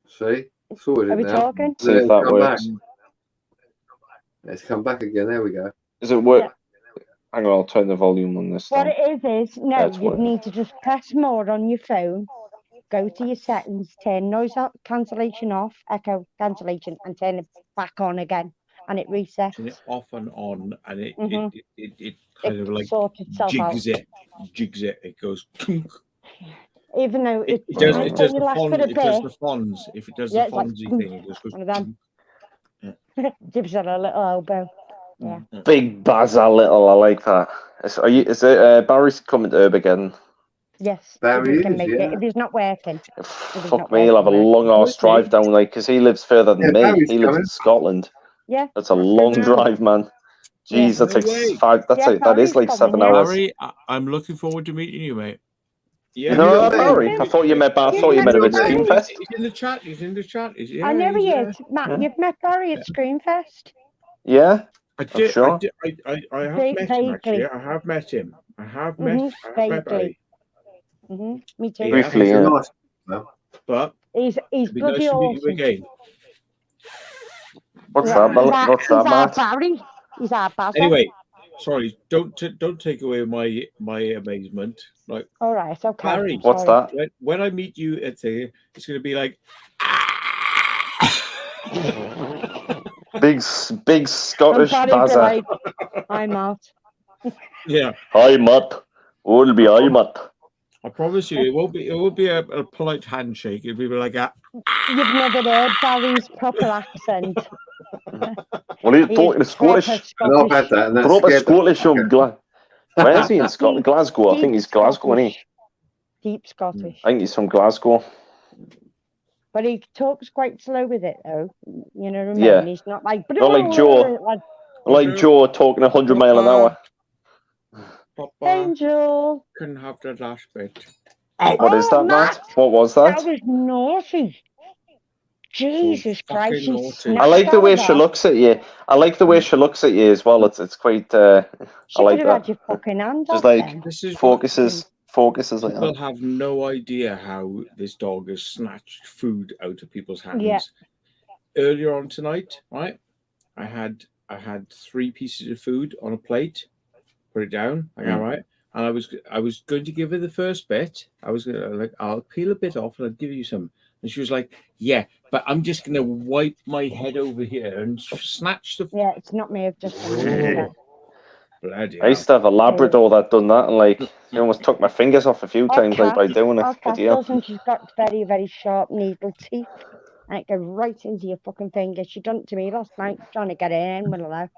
See, sorted. Are we talking? See if that works. Let's come back again. There we go. Does it work? Yeah. Hang on, I'll turn the volume on this. What it is you need to just press more on your phone. Go to your settings, turn noise cancellation off, echo cancellation, and turn it back on again, and it resets. Turn it off and on, and it kind of like sorts itself jigs it. It goes. Even though it does the fonz. If it does the fonzy thing, it just goes. One of them. Gives it a little elbow. Yeah. Big Bazza little. I like that. Is it Barry's coming to Herb again? Yes, Barry if he's not working. Fuck me, he'll have a long ass drive down, like, because he lives further than me. He lives in Scotland. Yeah, that's a long drive, man. Jeez, that's like that is like 7 hours. Barry, I'm looking forward to meeting you, mate. Yeah, Barry. I thought you met him at Screamfest. He's in the chat. I know he is. Matt, you've met Barry at Screamfest. Yeah. I did. Sure. I have met him, actually. I have met him. I have met Barry. Me too. Briefly, yeah. But he's bloody awesome. Again. What's that, Matt? Barry. He's our Bazza. Anyway, sorry. Don't take away my amazement. Like, all right, okay. Barry, what's that? When I meet you at it's going to be like. Big Scottish Bazza. Hi, Matt. Yeah. Hi, Matt. Will be hi, Matt. I promise you, it won't be a polite handshake. It'll be like a. You've never heard Barry's proper accent. Well, he's talking Scottish. I've had that. Proper Scottish from where is he in Scotland? Glasgow. I think he's Glasgow, isn't he? Deep Scottish. I think he's from Glasgow. But he talks quite slow with it, though. You know what I mean? Yeah. He's not like Joe. Like Joe talking 100 miles an hour. Papa, Angel. Couldn't have the last bit. What is that, Matt? What was that? That was naughty. Jesus Christ! I like the way she looks at you. I like the way she looks at you as well. It's quite. I like that. Your fucking hand just like focuses like that. People have no idea how this dog has snatched food out of people's hands. Yeah. Earlier on tonight, right? I had 3 pieces of food on a plate. Put it down. Like, all right. And I was going to give her the first bit. I was gonna I'll peel a bit off and I'll give you some. And she was like, yeah, but I'm just gonna wipe my head over here and snatch the. Yeah, it's not me. I've just. I used to have a Labrador that done that, and like, you almost took my fingers off a few times, like by doing it. Doesn't she's got very, very sharp needle teeth. and it goes right into your fucking finger. She done it to me last night, trying to get in with the live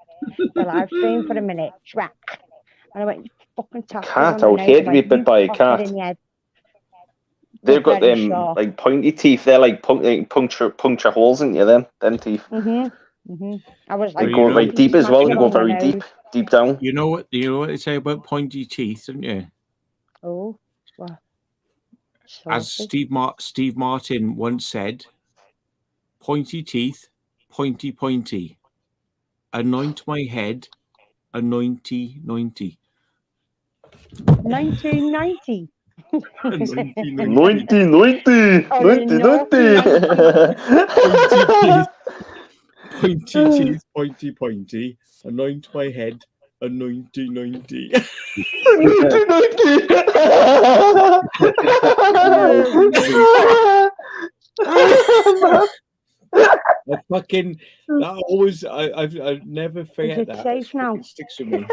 stream for a minute. Schwack. And I went, fucking tapped her on Cat, the I would nose. hate I to be went, bit "You by a fuck cat. it in your head." They've got very them sharp. like pointy teeth. They're like puncture holes in you. Them teeth. I was They like, go right fucking deep as well. smash They it go on the very nose. deep down. You know what they say about pointy teeth, don't you? Oh, well. As Steve Martin once said, pointy teeth, pointy. Anoint my head, anointy. 1990. 90. Pointy teeth, pointy. Anoint my head, anointy. I fucking that always I've never forget that. Safe now? It sticks with me.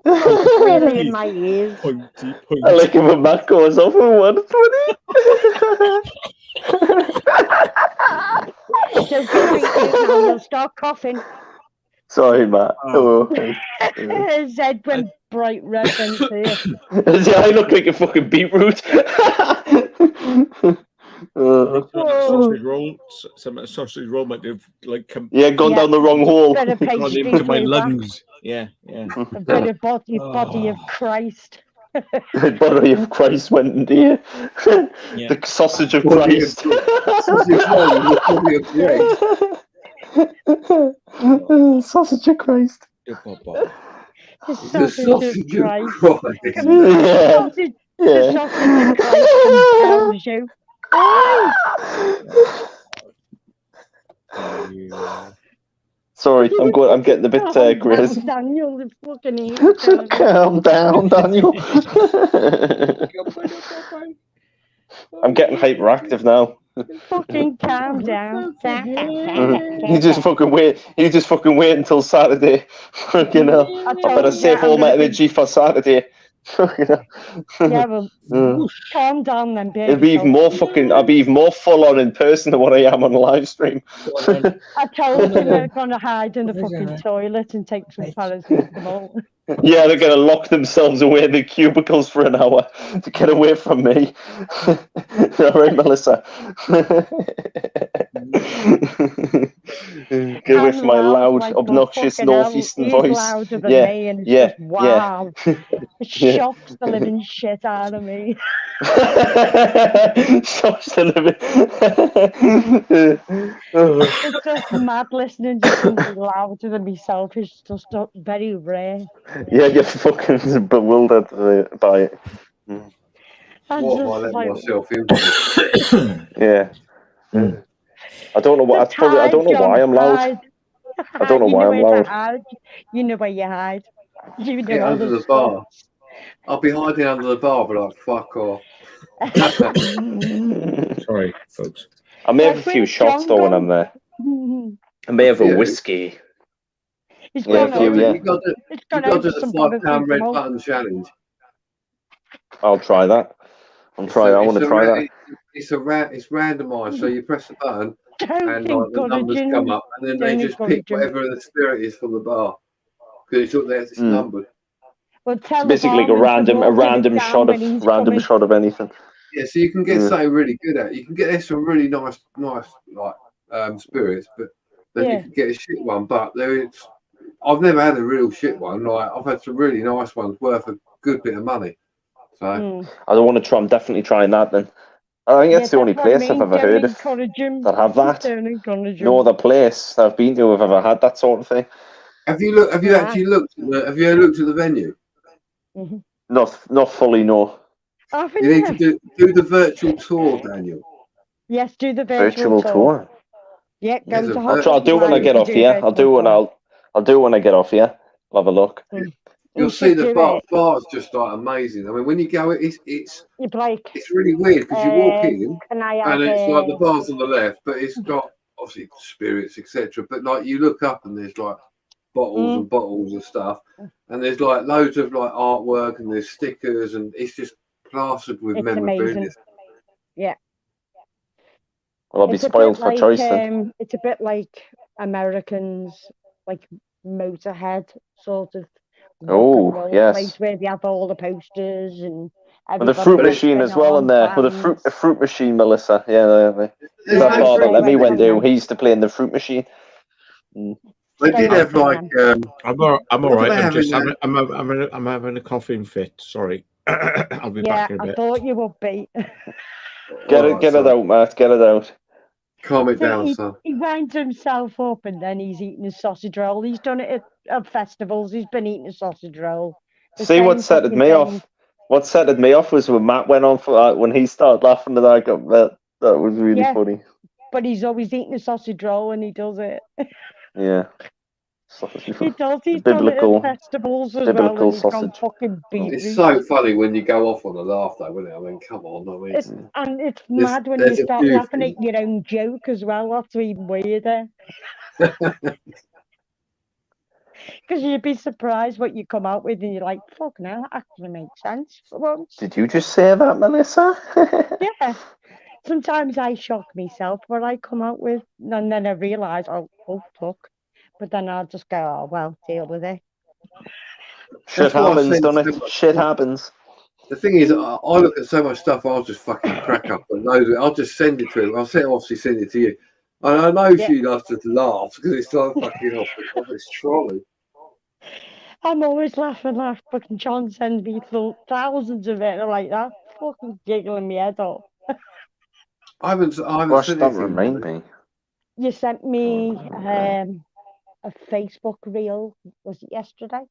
Really in my ears. Pointy. I like it when Matt goes off at 120. Don't get my ears now, you'll start coughing. Sorry, Matt. Zed went bright reference here. I look like a fucking beetroot. Sausage roll. Some sausage roll might have like gone down the wrong hole. Bit of Gone into my lungs. Yeah. A bit of body of Christ. The body of Christ went into you. The sausage of Christ. Sausage of Christ. The sausage of Christ. The sausage of Christ compels you. Sorry, I'm getting a bit Grizz. Daniel, the fucking Calm down, Daniel. I'm getting hyperactive now. Fucking calm down. You just fucking wait until Saturday. You know, I better save all my energy for Saturday. Yeah, well, calm down then, baby. It'll be even more fucking. I'll be even more full on in person than what I am on live stream. I told you they're gonna hide in the fucking toilet and take some paracetamol. Yeah, they're gonna lock themselves away in the cubicles for an hour to get away from me. All right, Melissa. Get away from my loud, like obnoxious northeastern voice. Louder than me and just, wow. It shocks the living shit out of me. Shocks the living. It's just mad listening to something louder than myself. It's just very rare. Yeah, you're fucking bewildered by it. What have I let myself in? Yeah. I don't know what. I don't know why I'm loud. I don't know why I'm loud. You know where you hide. You know under the bar. I'll be hiding under the bar, but like, fuck off. Sorry, folks. I may have a few shots though when I'm there. I may have a whiskey. You got to do the £5 red button challenge. I'll try that. I want to try that. It's randomised, so you press the button and like, the numbers come up, and then they just pick whatever the spirit is from the bar because it's numbered. Well, it's basically like a random shot of anything. Yeah, so you can get something really good at it. You can get some really nice like spirits, but then you can get a shit one. But I've never had a real shit one. Like I've had some really nice ones worth a good bit of money. So I don't want to try. I'm definitely trying that then. I think that's the only place I've ever heard of that have that. No other place I've been to have ever had that sort of thing. Have you looked at the venue? Mm-hmm. Not fully, no. You need to do the virtual tour, Daniel. Yes, do the virtual tour. Yeah, I'll do it when I get off here. I'll do it when I get off here. I'll have a look. You'll see the bar's just like amazing. I mean, when you go, it's really weird because you walk in and it's like the bar's on the left, but it's got obviously spirits, etc. But like you look up and there's like bottles and bottles of stuff, and there's like loads of like artwork and there's stickers and it's just plastered with memorabilia. Yeah. Well, I'll be spoiled for choice then. It's a bit like Americans, like Motorhead sort of. Oh, yes. Place where they have all the posters and. With the fruit machine as well in there. With the fruit machine, Melissa. Yeah. That father let me went to. He used to play in the fruit machine. They did have like. I'm all right. I'm having a coughing fit. Sorry. I'll be back in a bit. I thought you would be. Get it out, Matt. Get it out. Calm it down, son. He winds himself up and then he's eating a sausage roll. He's done it at festivals. He's been eating a sausage roll. See what set me off? What set me off was when Matt went on for when he started laughing and I got that. That was really funny. But he's always eating a sausage roll and he does it. Yeah. He does. He's biblical, done it at festivals as biblical well. Sausage. It's so funny when you go off on a laugh, though, isn't it? I mean, come on. I mean, it's mad when you start laughing at your own joke as well. That's even weirder. Because you'd be surprised what you come out with, and you're like, "Fuck, now that actually makes sense for once." Did you just say that, Melissa? Yeah. Sometimes I shock myself what I come out with, and then I realise, oh fuck. But then I'll just go, oh well, deal with it. Shit happens, doesn't it? Shit happens. The thing is, I look at so much stuff, I'll just fucking crack up and load it. I'll just send it to him. I'll obviously send it to you. And I know she loves to laugh because it's like fucking off its trolley. I'm always laughing. Fucking John sends me thousands of it. And I'm like, that fucking giggling my head off. I haven't sent that remind me. You sent me a Facebook reel. Was it yesterday?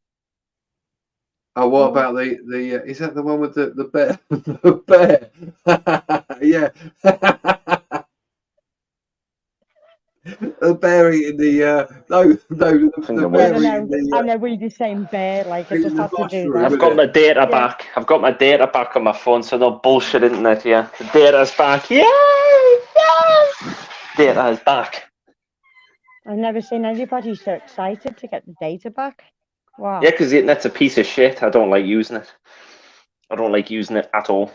Oh, what about the? Is that the one with the bear? The bear. Yeah. The bear eating the I know we're the same bear. Like I just have to do that. I've got my data back. I've got my data back on my phone, so no bullshit internet. Yeah, the data's back. Yay! Yes! Data is back. I've never seen anybody so excited to get the data back. Wow. Yeah, because the internet's a piece of shit. I don't like using it. I don't like using it at all.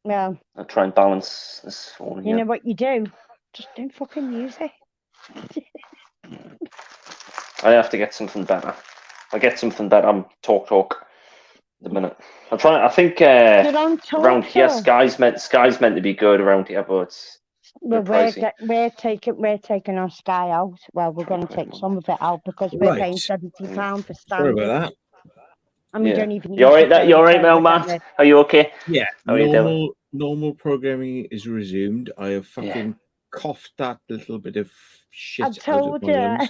Yeah. I try and balance this phone. You know what you do? Just don't fucking use it. I have to get something better. I get something better. I'm talk at the minute. I'm trying. I think around here, Sky's meant to be good around here, but it's we're taking our Sky out. Well, we're going to take some of it out because we're paying £70 for standard. Sorry about that. And we don't even. You all right? You all right, Mel, Matt? Are you okay? Yeah. How are you doing? Normal programming is resumed. I have fucking coughed that little bit of shit. I told you. Lungs.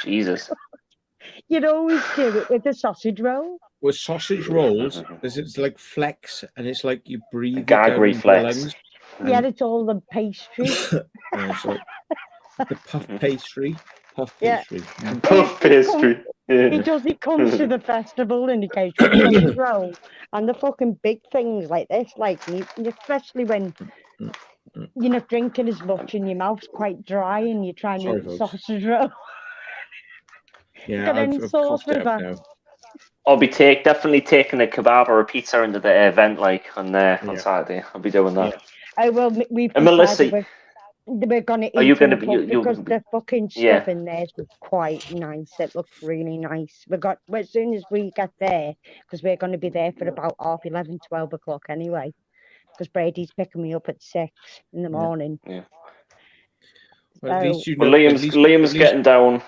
Jesus. You'd always do it with the sausage roll. With sausage rolls, it's like flex, and it's like you breathe. Gag reflex. Yeah, it's all the pastry. So the puff pastry. Puff pastry. Puff pastry. He comes to the festival and he goes to the sausage roll and the fucking big things like this, like especially when you're not drinking as much and your mouth's quite dry and you're trying to eat the sausage roll. Yeah, I've coughed it up now. I'll be definitely taking a kebab or a pizza into the event, like on Saturday. I'll be doing that. Oh well, we've Melissa, we're going to eat. Are you going to be? Because the fucking stuff in there was quite nice. It looked really nice. As soon as we get there, because we're going to be there for about 11:30, 12 o'clock anyway. Because Brady's picking me up at 6 in the morning. Yeah. Well, at least Liam's getting down.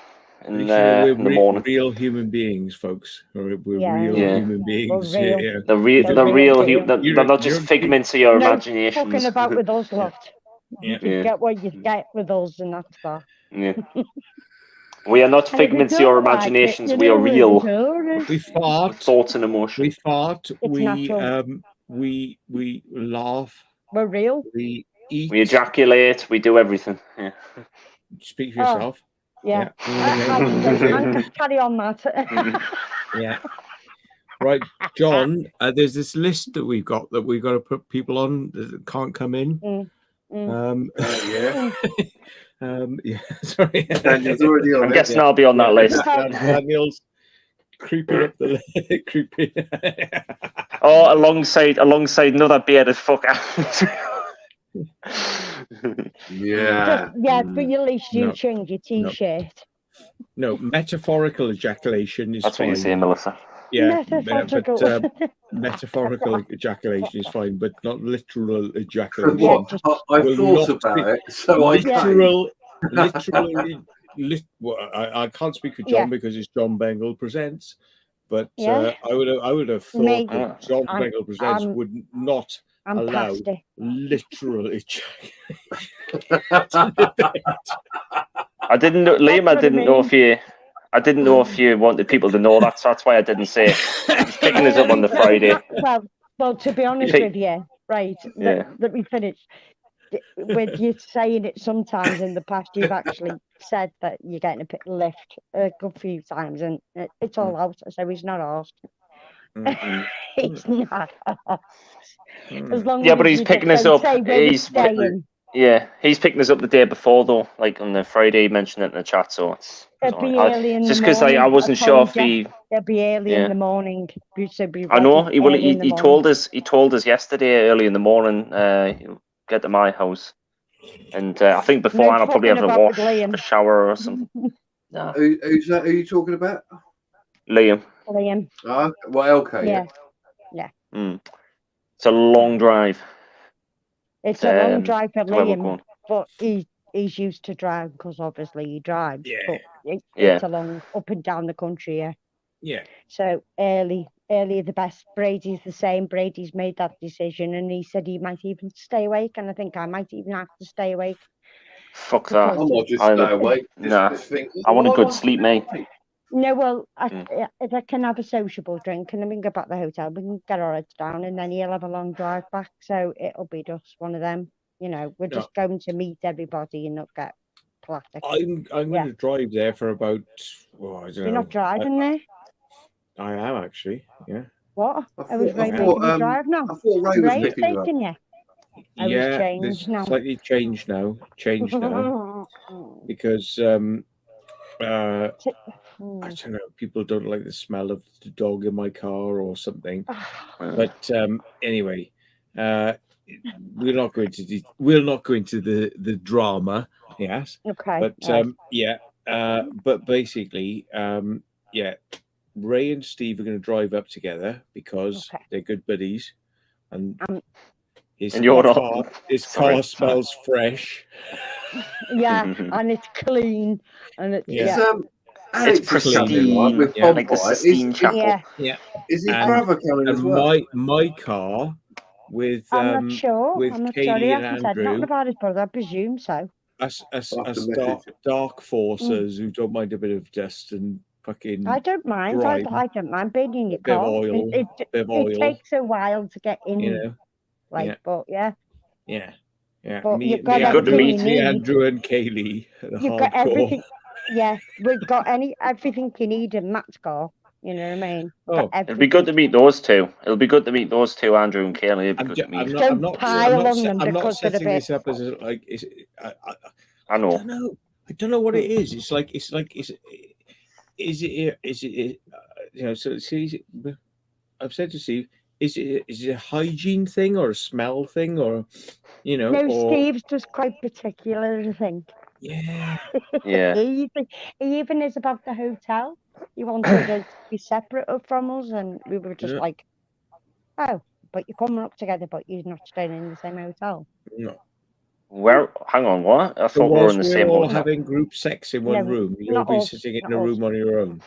In the morning. Real human beings, folks. We're real human beings. They're they're not just figments of your imagination. Talking about with us lot. You get what you get with us, and that's that. Yeah. We are not figments of your imaginations. We are real. We fart. Thoughts and emotions. We fart. We laugh. We're real. We eat. We ejaculate. We do everything. Yeah. Speak for yourself. Yeah. Carry on, Matt. Yeah. Right, John, there's this list that we've got to put people on that can't come in. Sorry. Daniel's already on I'm guessing I'll be on that list. Daniel's creeping up the creeping. Alongside another bearded fucker. Yeah. But at least you change your t-shirt. No, metaphorical ejaculation is That's fine. what you say, Melissa. Yeah, metaphorical. but metaphorical ejaculation is fine, but not literal ejaculation. Yeah, I thought about it, so literal. Well, I can't speak for John because it's John Bengal Presents, but I would have thought that John Bengal Presents would not allow literal ejaculation. I didn't know, Liam. I didn't know if you wanted people to know that, so that's why I didn't say it. He's picking us up on the Friday. Well, to be honest with you, right? Let me finish. With you saying it sometimes in the past, you've actually said that you're getting a bit lift a good few times, and it's all out. So he's not asked. He's not asked. As long as but he's picking us up. He's picking us up the day before, though. Like on the Friday, he mentioned it in the chat. So it's early in just the because morning. I wasn't sure if he. It'll be early in the morning. I know. He told us. He told us yesterday early in the morning. He'll get to my house, and I think beforehand I'll probably have a wash, a shower or something. No. Who's that? Who are you talking about? Liam. Well, okay. Yeah. It's a long drive. It's a long drive for Liam, but he's used to drive because obviously he drives. Yeah. But it's a long up and down the country. Yeah. So earlier the best. Brady's the same. Brady's made that decision, and he said he might even stay awake, and I think I might even have to stay awake. Fuck that! I'm not just stay awake. Nah, I want a good sleep, mate. No, well, if I can have a sociable drink and then we can go back to the hotel, we can get our heads down, and then he'll have a long drive back. So it'll be just one of them. We're just going to meet everybody and not get plastic. I'm going to drive there for about. Well, I don't know. You're not driving there? I am actually. Yeah. What? I was Ray making you drive now. I thought Ray was taking you. Yeah, changed now. Slightly changed now. Because I don't know, people don't like the smell of the dog in my car or something. But anyway, we're not going to the drama. Yes. Okay. But but basically, Ray and Steve are going to drive up together because they're good buddies, and his car smells fresh. Yeah, and it's clean, and it's Alex pristine, with like the Sistine Chapel. Yeah. Is his brother coming as well? My car with I'm not sure. with I'm not Kaylee sure. He and hasn't Andrew. said nothing about his brother. I presume so. Us dark forces who don't mind a bit of dust and fucking. I don't mind. Drive. I don't mind being in your Bit of car. oil, It takes a while to get in. But yeah. But Me, you've got good to meet me, Andrew and Kaylee. You've got everything. Yeah, we've got everything you need in Matt's car. You know what I mean? It'll be good to meet those two. It'll be good to meet those two, Andrew and Kaylee. It'll be good to meet. I'm not setting this up as like. I know. I don't know what it is. Is it? So see, I've said to Steve, is it a hygiene thing or a smell thing or, No, Steve's just quite particular, I think. Yeah. He even is about the hotel. He wanted us to be separate from us, and we were just like, oh, but you're coming up together, but you're not staying in the same hotel. No. Where? Hang on, what? I thought we were in the same hotel. Having group sex in one room. You'll be sitting in a room on your own.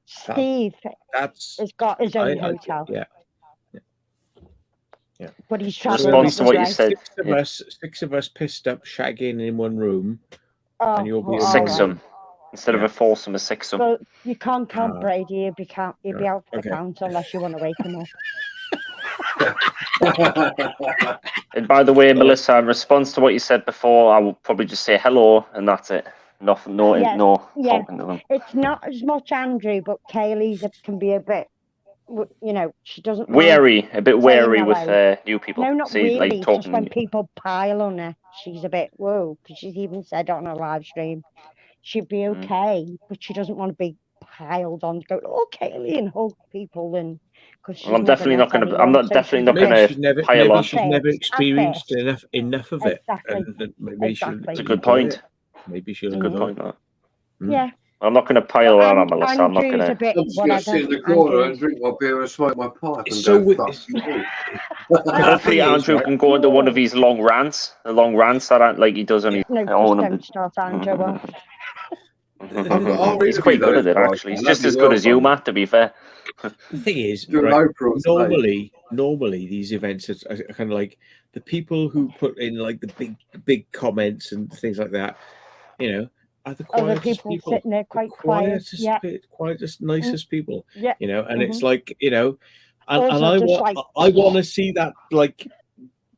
Steve has got his own hotel. Yeah. But he's response to what you said. Six of us pissed up, shagging in one room, and you'll be sixsome instead of a foursome, a sixsome. Well, you can't count Brady. He'll be out for the count unless you want to wake him up. And by the way, Melissa, in response to what you said before, I will probably just say hello, and that's it. Nothing, no talking to them. It's not as much Andrew, but Kaylee's can be a bit. She doesn't a bit wary with new people. No, not really. Like talking just when people pile on her, she's a bit whoa. Because she's even said on a live stream, she'd be okay, but she doesn't want to be piled on. Go, Kaylee, and hug people, and Well, I'm definitely not going to. I'm not definitely not going to pile on. She's never experienced enough of it. Exactly. And maybe It's a good point. Maybe she'll. It's a good point. That. Yeah. I'm not going to pile on, Melissa. I'm not going to. I'm just going to sit in the corner and drink my beer and smoke my pipe. It's so Hopefully, Andrew can go into one of these long rants. The long rants that aren't like he does on his own. Don't start Andrew. He's quite good at it, actually. He's just as good as you, Matt, to be fair. The thing is, right, normally these events are kind of like the people who put in like the big comments and things like that, you know, are the quietest people sitting there quite quiet, quietest, nicest people, you know, and it's Mm-hmm. like, you know, and I want to see that like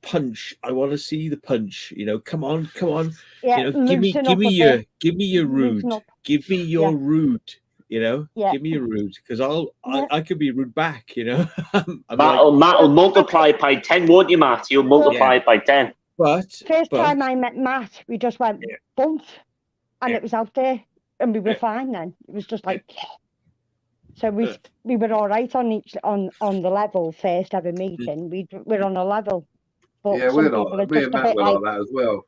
punch. I want to see the punch, you know. Come on, you know, give me your rude, give me your rude. You know, give me a rude because I could be rude back. You know, Matt will multiply it by 10, won't you, Matt? You'll multiply it by 10. But time I met Matt, we just went bump, and it was out there, and we were fine. Then it was just like, so we were all right on the level. First ever meeting, we're on a level. But yeah, we're not. Me and Matt were like that as well.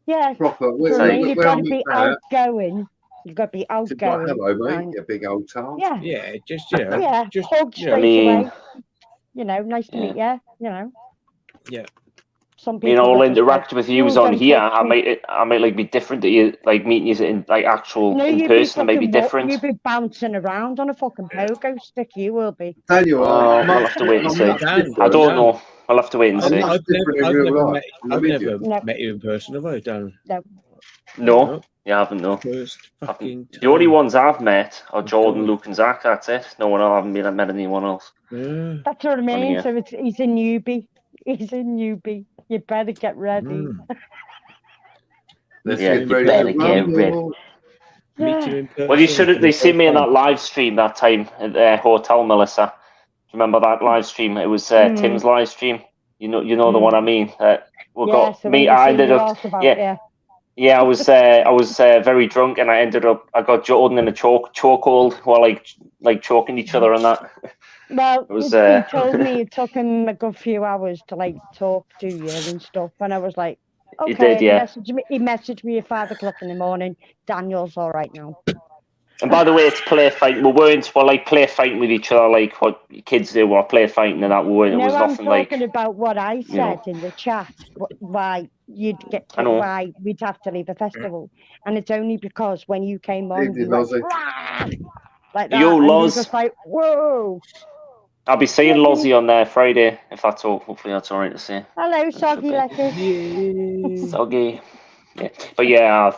Yeah, proper. You've got to be outgoing. You've got to be outgoing. Hello, mate. You big old tart. Yeah, just you know, hug straight away. You know, nice to meet you. You know. Yeah. Some people. I'll interact with you on here. I might like be different to you, like meeting you in like actual in person. Maybe different. You'll be bouncing around on a fucking pogo stick. You will be. Daniel, we'll have to wait and see. I don't know. I'll have to wait and see. I've never met you in person, have I, Dan? No. You haven't, no. The only ones I've met are Jordan, Luke, and Zach. That's it. No one else. I haven't met anyone else. That's what I mean. So he's a newbie. He's a newbie. You better get ready. You better get ready. Well, you should have. They seen me in that live stream that time at the hotel, Melissa. Remember that live stream? It was Tim's live stream. You know the one I mean. I ended up. Yeah, I was very drunk, and I got Jordan in a chokehold while like choking each other and that. Well, he told me it took him a good few hours to like talk to you and stuff, and I was like, okay. He did, yeah. He messaged me at 5 o'clock in the morning. Daniel's all right now. And by the way, it's play fighting. We're like play fighting with each other, like what kids do, or play fighting and that. It was nothing like. I'm talking about what I said in the chat. Why you'd why we'd have to leave a festival, and it's only because when you came on, you went, like that, Yo, Loz. just like, whoa. I'll be seeing Lozzie on there Friday, if that's all. Hopefully, that's all right to see. Hello, Soggy Letters. Soggy. Yeah, but yeah,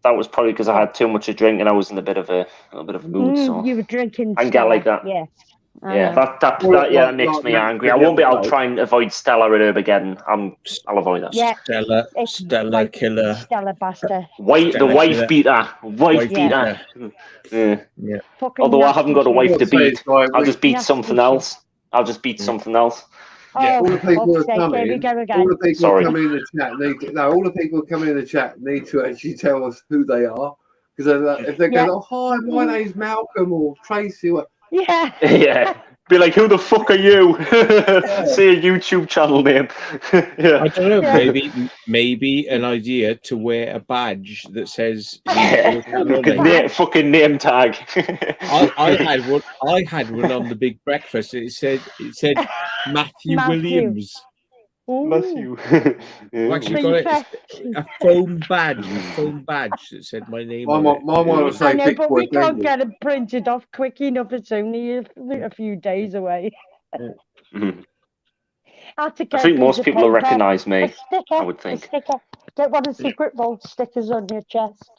that was probably because I had too much to drink and I was in a bit of a mood. So you were drinking. I can get like that. Yes. Yeah, that makes me angry. I won't be. I'll try and avoid Stella at Armageddon. I'll avoid that. Yeah. Stella killer. Stella bastard. The wife beater. Wife beater. Yeah. Although I haven't got a wife to beat, I'll just beat something else. I'll just beat something else. Yeah. All the people who are coming. All the people Sorry. coming in the chat all the people coming in the chat need to actually tell us who they are, because if they go, "Oh, hi, my name's Malcolm or Tracy," yeah. Be like, who the fuck are you? Say a YouTube channel name. Yeah. I don't know. Maybe an idea to wear a badge that says fucking name tag. I had one on the Big Breakfast. It said Matthew Williams. Matthew. Actually got a foam badge that said my name. My one was saying, I know, but we can't get it printed off quick enough. It's only a few days away. I think most people will recognise me. I would think. Get one of the Secret Vault stickers on your chest.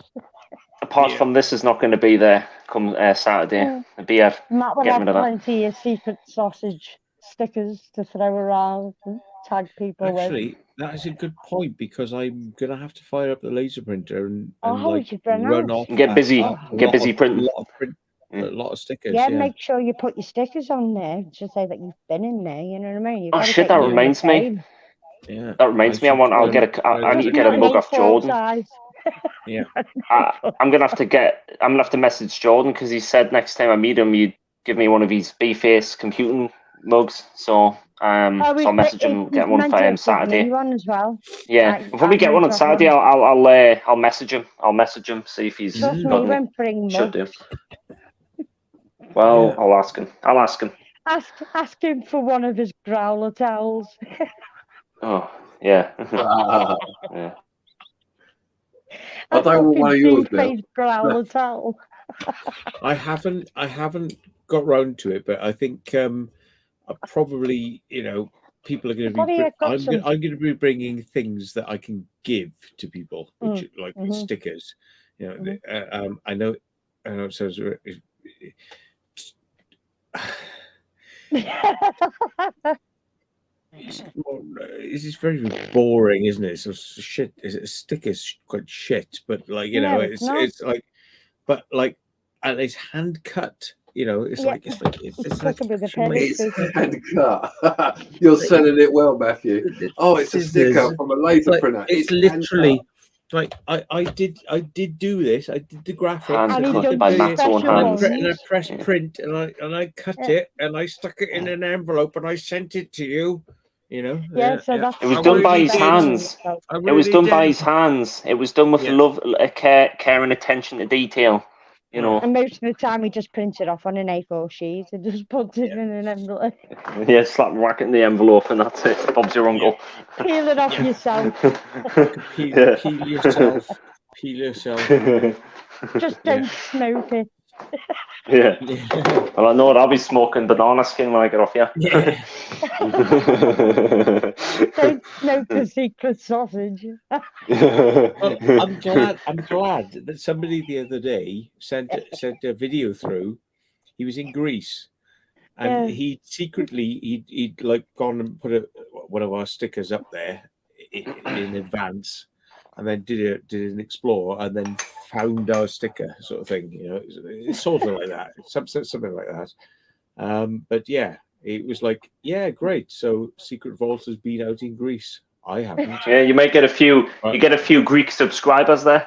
Apart from this is not going to be there come Saturday. The beer. Matt will have plenty of secret sausage stickers to throw around and tag people with. Actually, that is a good point, because I'm gonna have to fire up the laser printer and run off and get busy printing a lot of stickers. Yeah, make sure you put your stickers on there to say that you've been in there. You know what I mean? Oh shit! That reminds me. Yeah, that reminds me. I need to get a mug off Jordan. Yeah, I'm gonna have to message Jordan, because he said next time I meet him, give me one of his B-face computing mugs. So I'll message him, get one for Saturday. One as well. Yeah, we'll probably get one on Saturday. I'll message him. See if he's got any. Should do. Well, I'll ask him. Ask him for one of his growler towels. Oh, yeah. Yeah. I don't want one of yours now. Growler towel. I haven't got round to it, but I think probably, people are going to be. I'm going to be bringing things that I can give to people, which like stickers. I know. It sounds. It's very boring, isn't it? So shit. A sticker's quite shit, but it's like, but like, and it's hand cut. It's like hand cut. You're selling it well, Matthew. Oh, it's a sticker from a laser printer. It's literally like I did do this. I did the graphics. And I pressed print and I cut it and I stuck it in an envelope and I sent it to you. It was done by his hands. It was done by his hands. It was done with love, care and attention to detail. And most of the time, he just prints it off on an A4 sheet and just puts it in an envelope. Yeah, slap whack it in the envelope and that's it. Bob's your uncle. Peel it off yourself. Peel yourself. Just don't smoke it. Yeah. Well, I know I'll be smoking banana skin when I get off here. Yeah. Don't smoke the secret sausage. Well, I'm glad that somebody the other day sent a video through. He was in Greece, and he'd like gone and put one of our stickers up there in advance. And then did an explore, and then found our sticker, sort of thing. It's sort of like that, something like that. But yeah, it was like, yeah, great. So Secret Vault has been out in Greece. I haven't. Yeah, you might get a few. You get a few Greek subscribers there.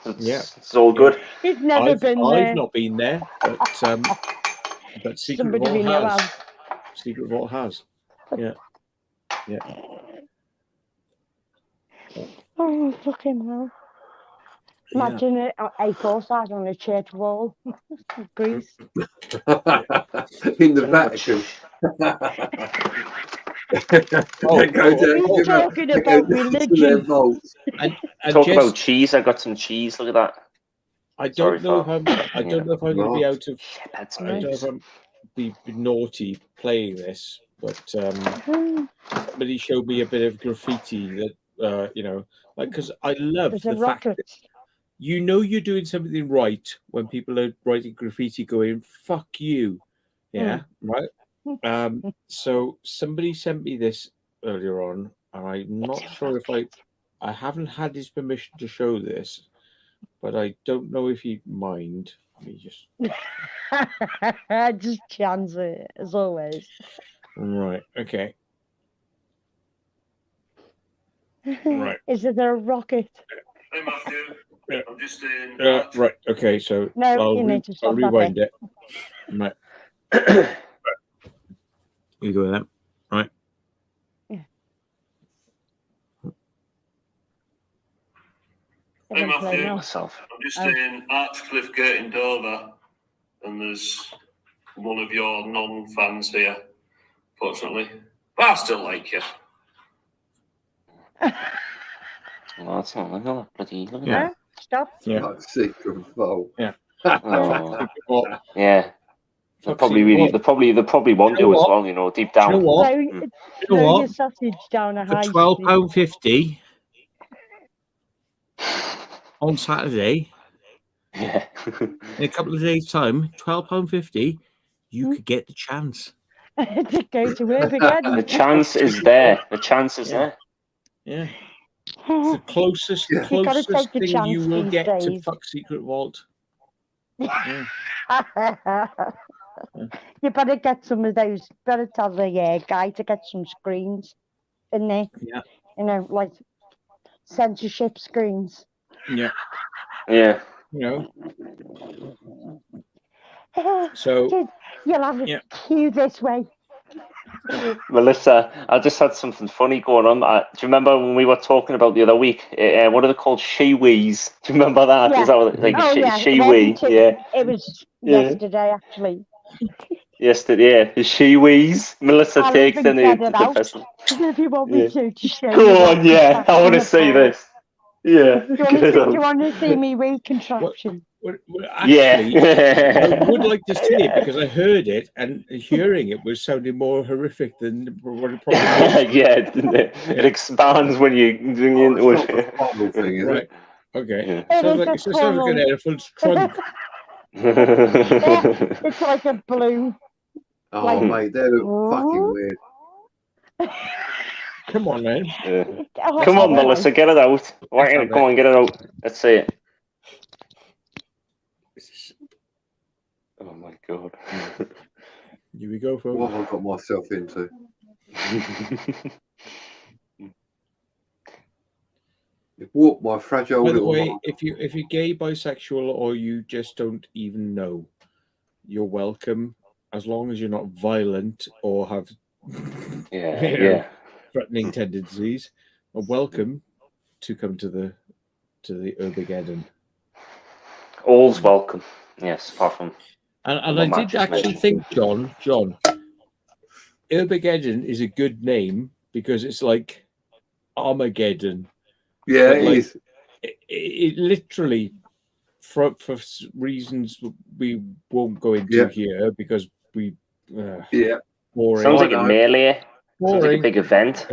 It's all good. He's never been there. I've not been there, but Secret Vault has. Secret Vault has. Yeah. Oh, fucking hell. Imagine it A4 size on a church wall. Greece. In the Vatican. We're talking about religion. Talk about cheese. I got some cheese. Look at that. I don't know if I'm going to be out of. I don't know if I'm be naughty playing this, but somebody showed me a bit of graffiti that because I love the fact that you're doing something right when people are writing graffiti going "fuck you," right. So somebody sent me this earlier on, and I'm not sure if I haven't had his permission to show this, but I don't know if he'd mind. Let me just chance it as always. Right. Okay. Right. Is it a rocket? Hey Matthew, I'm just in. Right. Okay. So no, I'll rewind it. Right. You go with that, right? Yeah. Hey Matthew, I'm just in Archcliffe Gate in Dover, and there's one of your non-fans here, fortunately. But I still like you. Well, that's not another bloody. Look at that. Stop. Yeah. Like Secret Vault. Yeah. Yeah. They probably want to as well, deep down. You know what? Throw your sausage down a high For £12.50 on Saturday. Yeah. In a couple of days' time, £12.50, you could get the chance. To go to work again. The chance is there. The chance is there. Yeah. It's the closest thing you will get to fuck Secret Vault. Yeah. You better get some of those. Better tell the guy to get some screens in there. Yeah. Like censorship screens. Yeah. Yeah. So You'll have a queue this way. Melissa, I just had something funny going on. Do you remember when we were talking about the other week? What are they called? Shiwis. Do you remember that? Yeah. Is that what, like shiwi? Yeah. It was yesterday, actually. Yesterday, the shiwis. Melissa takes them to the festival. If you want me to show you. Go on, yeah. I want to see this. Yeah. Do you want to see me wee contraption? Actually, I would like to see it because I heard it, and hearing it was sounding more horrific than what it probably is. Yeah, it expands when you bring into it. Thing, is right. It? Okay. It sounds like an elephant's trunk. It's like a balloon. Oh, mate, they look fucking weird. Come on, man. Come on, Melissa, get it out. Come on, get it out. Let's see it. Oh my god. Here we go, folks. What have I got myself into? You've walked my fragile little way, heart. if you're gay, bisexual, or you just don't even know, you're welcome, as long as you're not violent or have threatening tendencies. Are welcome to come to the Urbageddon. All's welcome. Yes, apart from. And I did actually think, John, Urbageddon is a good name because it's like Armageddon. Yeah, it is. It literally, for reasons we won't go into here because we. Boring. Sounds like a melee. Sounds like a big event.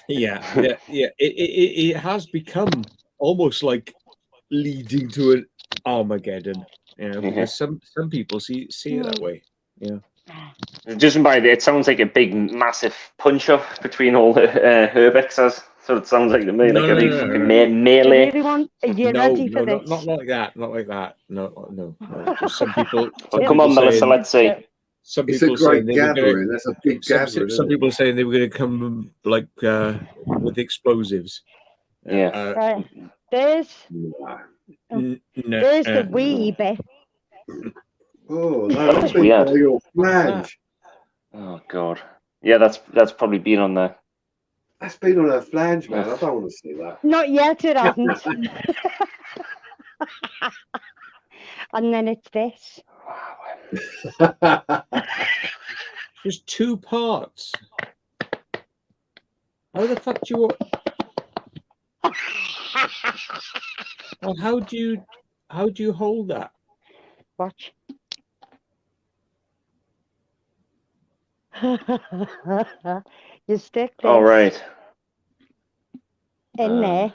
It has become almost like leading to an Armageddon. Because some people see it that way. Yeah. Just by it sounds like a big, massive punch-up between all the Urbexers. So it sounds like to me like a big fucking melee. Are you ready for this? Not like that. Not like that. No. Just some people. Come on, Melissa. Let's see. Some people saying they were gathering. That's a big gathering. Some people saying they were going to come like with explosives. Right. There's the wee bit. Oh, no, that's weird. Your flange. Oh god. Yeah, that's probably been on there. That's been on her flange, man. I don't want to see that. Not yet, it hasn't. And then it's this. There's 2 parts. How the fuck do you? Well, how do you hold that? Watch. You stick this. All right. In there.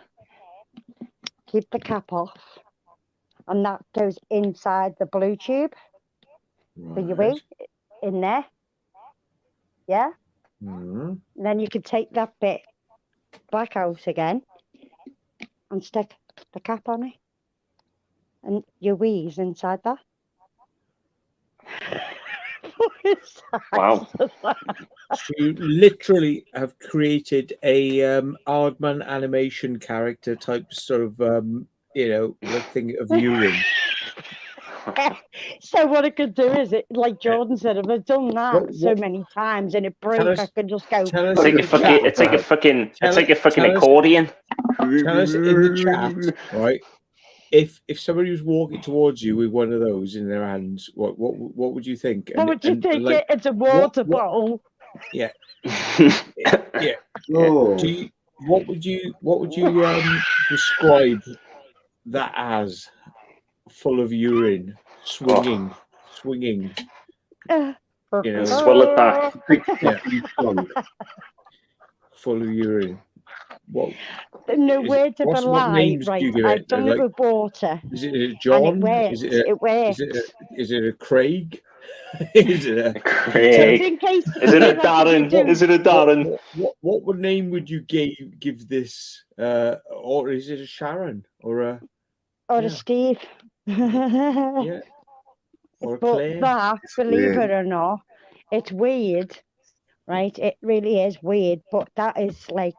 Keep the cap off, and that goes inside the blue tube. For your wee in there. Yeah. Mm-hmm. Then you can take that bit back out again and stick the cap on it, and your wee's inside that. Wow. So you literally have created a Aardman animation character type sort of thing of urine. So what I could do is, like Jordan said, if I've done that so many times and it broke, I could just go. It's like a fucking accordion. Tell us in the chat, right? If somebody was walking towards you with one of those in their hands, what would you think? What would you think? Like, it's a water bottle. Yeah. Yeah. Oh. What would you describe that as? Full of urine, swinging. Swallow it back. Full of urine. What? No words of a lie, right? I've done it with water. Is it a John? Is it a Craig? Is it a Craig? Is it a Darren? Is it a Darren? What name would you give this? Or is it a Sharon or a Steve? Yeah. Or but that, believe it or not, it's weird, right? It really is weird, but that is like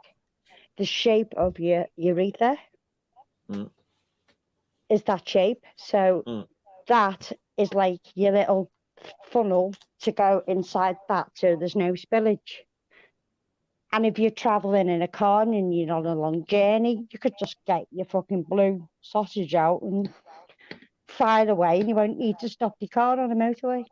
the shape of your urethra. Is that shape? So that is like your little funnel to go inside that, so there's no spillage. And if you're traveling in a car and you're on a long journey, you could just get your fucking blue sausage out and fire away, and you won't need to stop your car on a motorway.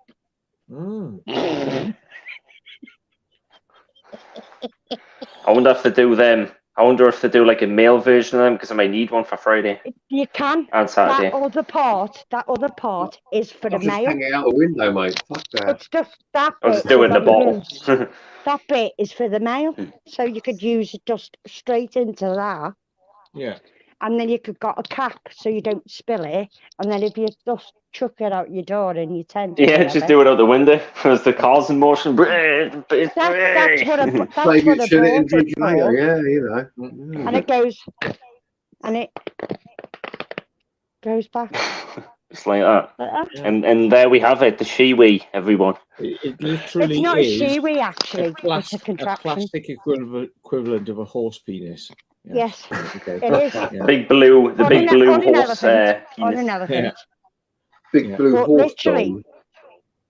I wonder if they do them. I wonder if they do like a male version of them, because I might need one for Friday. You can. And Saturday. That other part is for the male. Hang it out the window, mate. Fuck that. It's just that I'll bit. just do it in the bottle. That bit is for the male, so you could use it just straight into that. Yeah. And then you could got a cap so you don't spill it. And then if you just chuck it out your door in your tent. Yeah, just do it out the window as the car's in motion. That's what a boat is for. Yeah, you know. And it goes, and it goes back. Just like that. And there we have it, the Shiwi, everyone. It literally it's not is a Shiwi, actually. It's a a contraption. plastic equivalent of a horse penis. Yes, Okay. it is. Yeah. Big blue, the big blue horse On penis. an elephant. Big blue But horse literally, dog.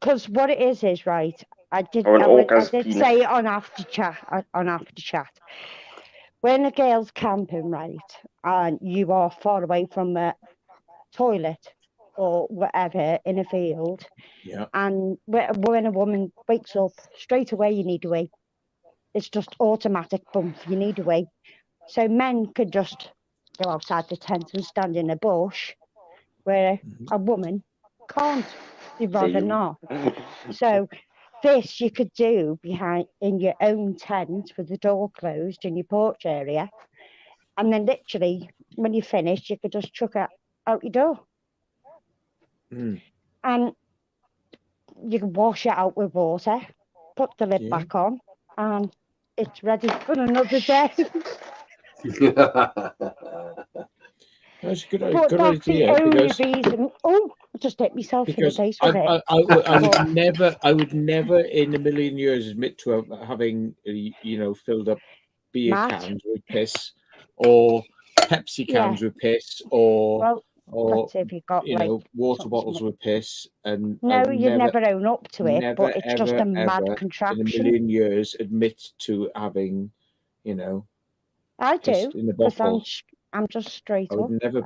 because what it is right. I did penis. say it on after chat. When a girl's camping, right, and you are far away from a toilet or whatever in a field, and when a woman wakes up, straight away you need a wee. It's just automatic bump. You need a wee. So men could just go outside the tent and stand in a bush, where a woman can't. You'd rather not. So this you could do in your own tent with the door closed in your porch area, and then literally when you finish, you could just chuck it out your door, and you can wash it out with water, put the lid back on, and it's ready for another day. That's a good But idea. that's the only reason. Oh, I just hit myself in the face with it. I would never in a million years admit to having filled up beer cans with piss, or Pepsi cans with piss, or if you got water bottles with piss. And no, you'd never own up to it. But it's just a mad contraption. In a million years, admit to having, I do, because I'm just straight up. Never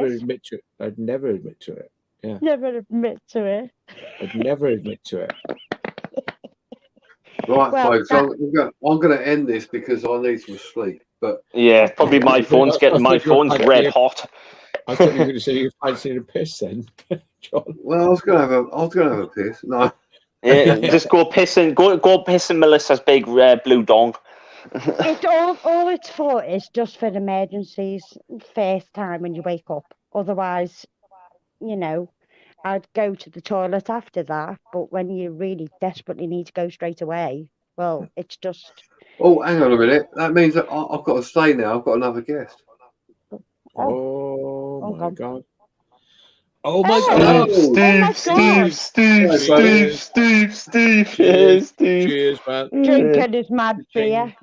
admit to it. I'd never admit to it. Yeah. Never admit to it. I'd never admit to it. Right, folks. I'm going to end this because I need some sleep. But yeah, probably my phone's red hot. I thought you were going to say you fancied a piss then, John. Well, I was going to have a piss. No. Yeah, just go piss in Melissa's big blue dong. It's all it's for is just for emergencies, first time when you wake up. Otherwise, I'd go to the toilet after that. But when you really desperately need to go straight away, well, it's just. Oh, hang on a minute. That means that I've got to stay now. I've got another guest. Oh my God. Oh my God. Steve. Cheers, man. Drinking his mad beer.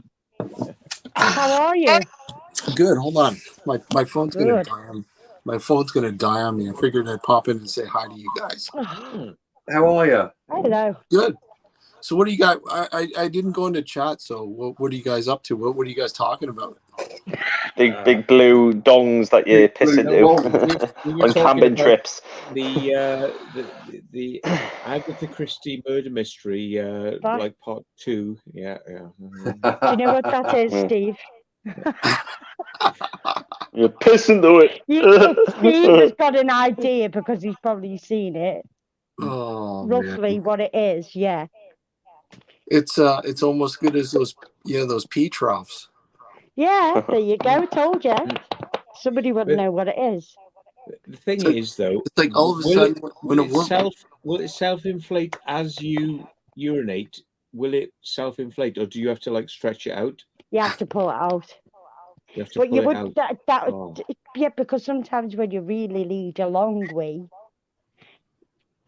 How are you? Good. Hold on. My phone's gonna die. My phone's gonna die on me. I figured I'd pop in and say hi to you guys. How are you? Hello. Good. So what do you got? I didn't go into chat. So what are you guys up to? What are you guys talking about? Big blue dongs that you piss into on camping trips. The Agatha Christie murder mystery, like part 2. Yeah. Do you know what that is, Steve? You're pissing to it. Steve has got an idea because he's probably seen it. Oh, roughly man. What it is, yeah. It's almost good as those pea troughs. Yeah, there you go. Told you. Somebody wouldn't know what it is. The thing is, though, it's like all of a sudden will it self-inflate as you urinate? Will it self-inflate, or do you have to stretch it out? You have to pull it out. You have to pull it out. Yeah, because sometimes when you really lead a long way,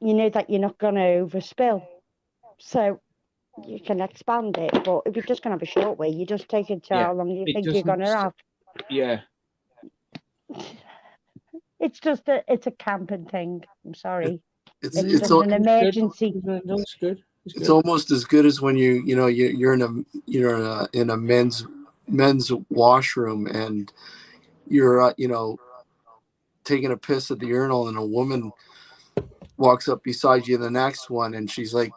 you know that you're not going to overspill, so you can expand it. But if you're just going to have a short way, you just take it to how long you think you're going to have. Yeah. It's just it's a camping thing. I'm sorry. It's just an emergency. That's good. It's almost as good as when you're in a men's washroom and you're taking a piss at the urinal and a woman walks up beside you in the next one and she's like,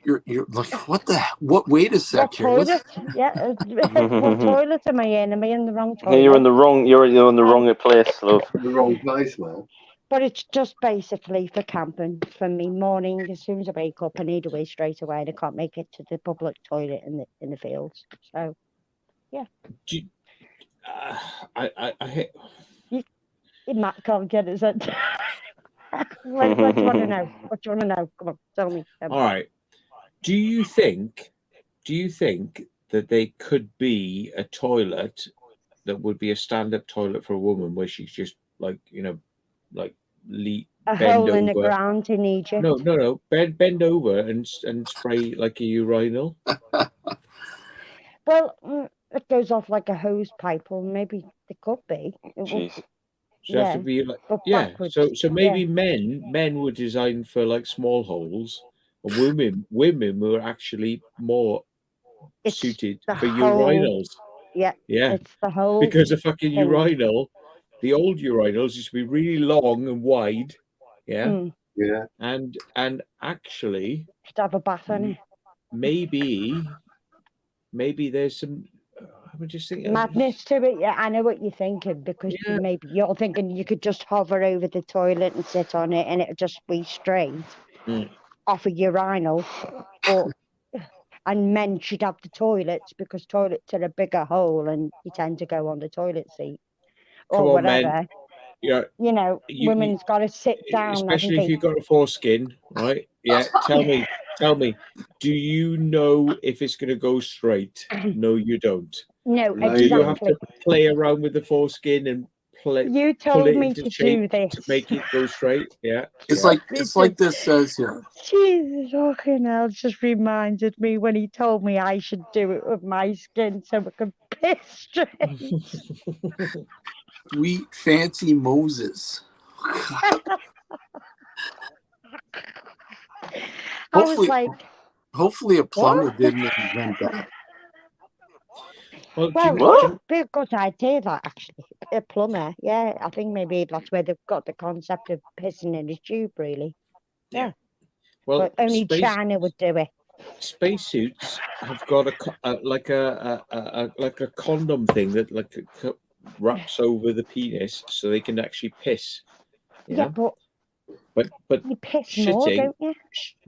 you're like, what? Wait a second. What toilet? Yeah. What toilet am I in? Am I in the wrong toilet? You're in the wrong. You're in the wrong place, love. The wrong place, man. But it's just basically for camping for me. Morning, as soon as I wake up, I need away straight away. And I can't make it to the public toilet in the fields. So, yeah. I hate. Matt can't get his head. What do you want to know? What do you want to know? Come on, tell me. All right. Do you think that there could be a toilet that would be a stand-up toilet for a woman where she's just like a hole in the ground in Egypt? No. Bend over and spray like a urinal. Well, it goes off like a hose pipe, or maybe it could be. So have to be like, So maybe men were designed for like small holes, and women were actually more suited for urinals. Yeah. It's the whole because a fucking urinal, the old urinals used to be really long and wide. Yeah. Yeah. And actually, should have a bath on it. Maybe there's some. I'm just thinking madness to it. Yeah, I know what you're thinking, because maybe you're thinking you could just hover over the toilet and sit on it and it'll just be straight off a urinal. And men should have the toilets because toilets are a bigger hole and you tend to go on the toilet seat or whatever. Men. Women's got to sit down. Especially if you've got a foreskin, right? Yeah. Tell me, do you know if it's going to go straight? No, you don't. No, exactly. Do you have to play around with the foreskin and play? You told me to do this to make it go straight. Yeah. It's like this says here. Jesus, fucking hell! Just reminded me when he told me I should do it with my skin so I can piss straight. Sweet fancy Moses. Hopefully a plumber didn't invent that. Well, be a good idea, that actually. A plumber, yeah. I think maybe that's where they've got the concept of pissing in a tube, really. Yeah. Well, but only China would do it. Spacesuits have got a condom thing that wraps over the penis so they can actually piss. Yeah, but you piss shitting, more, don't you?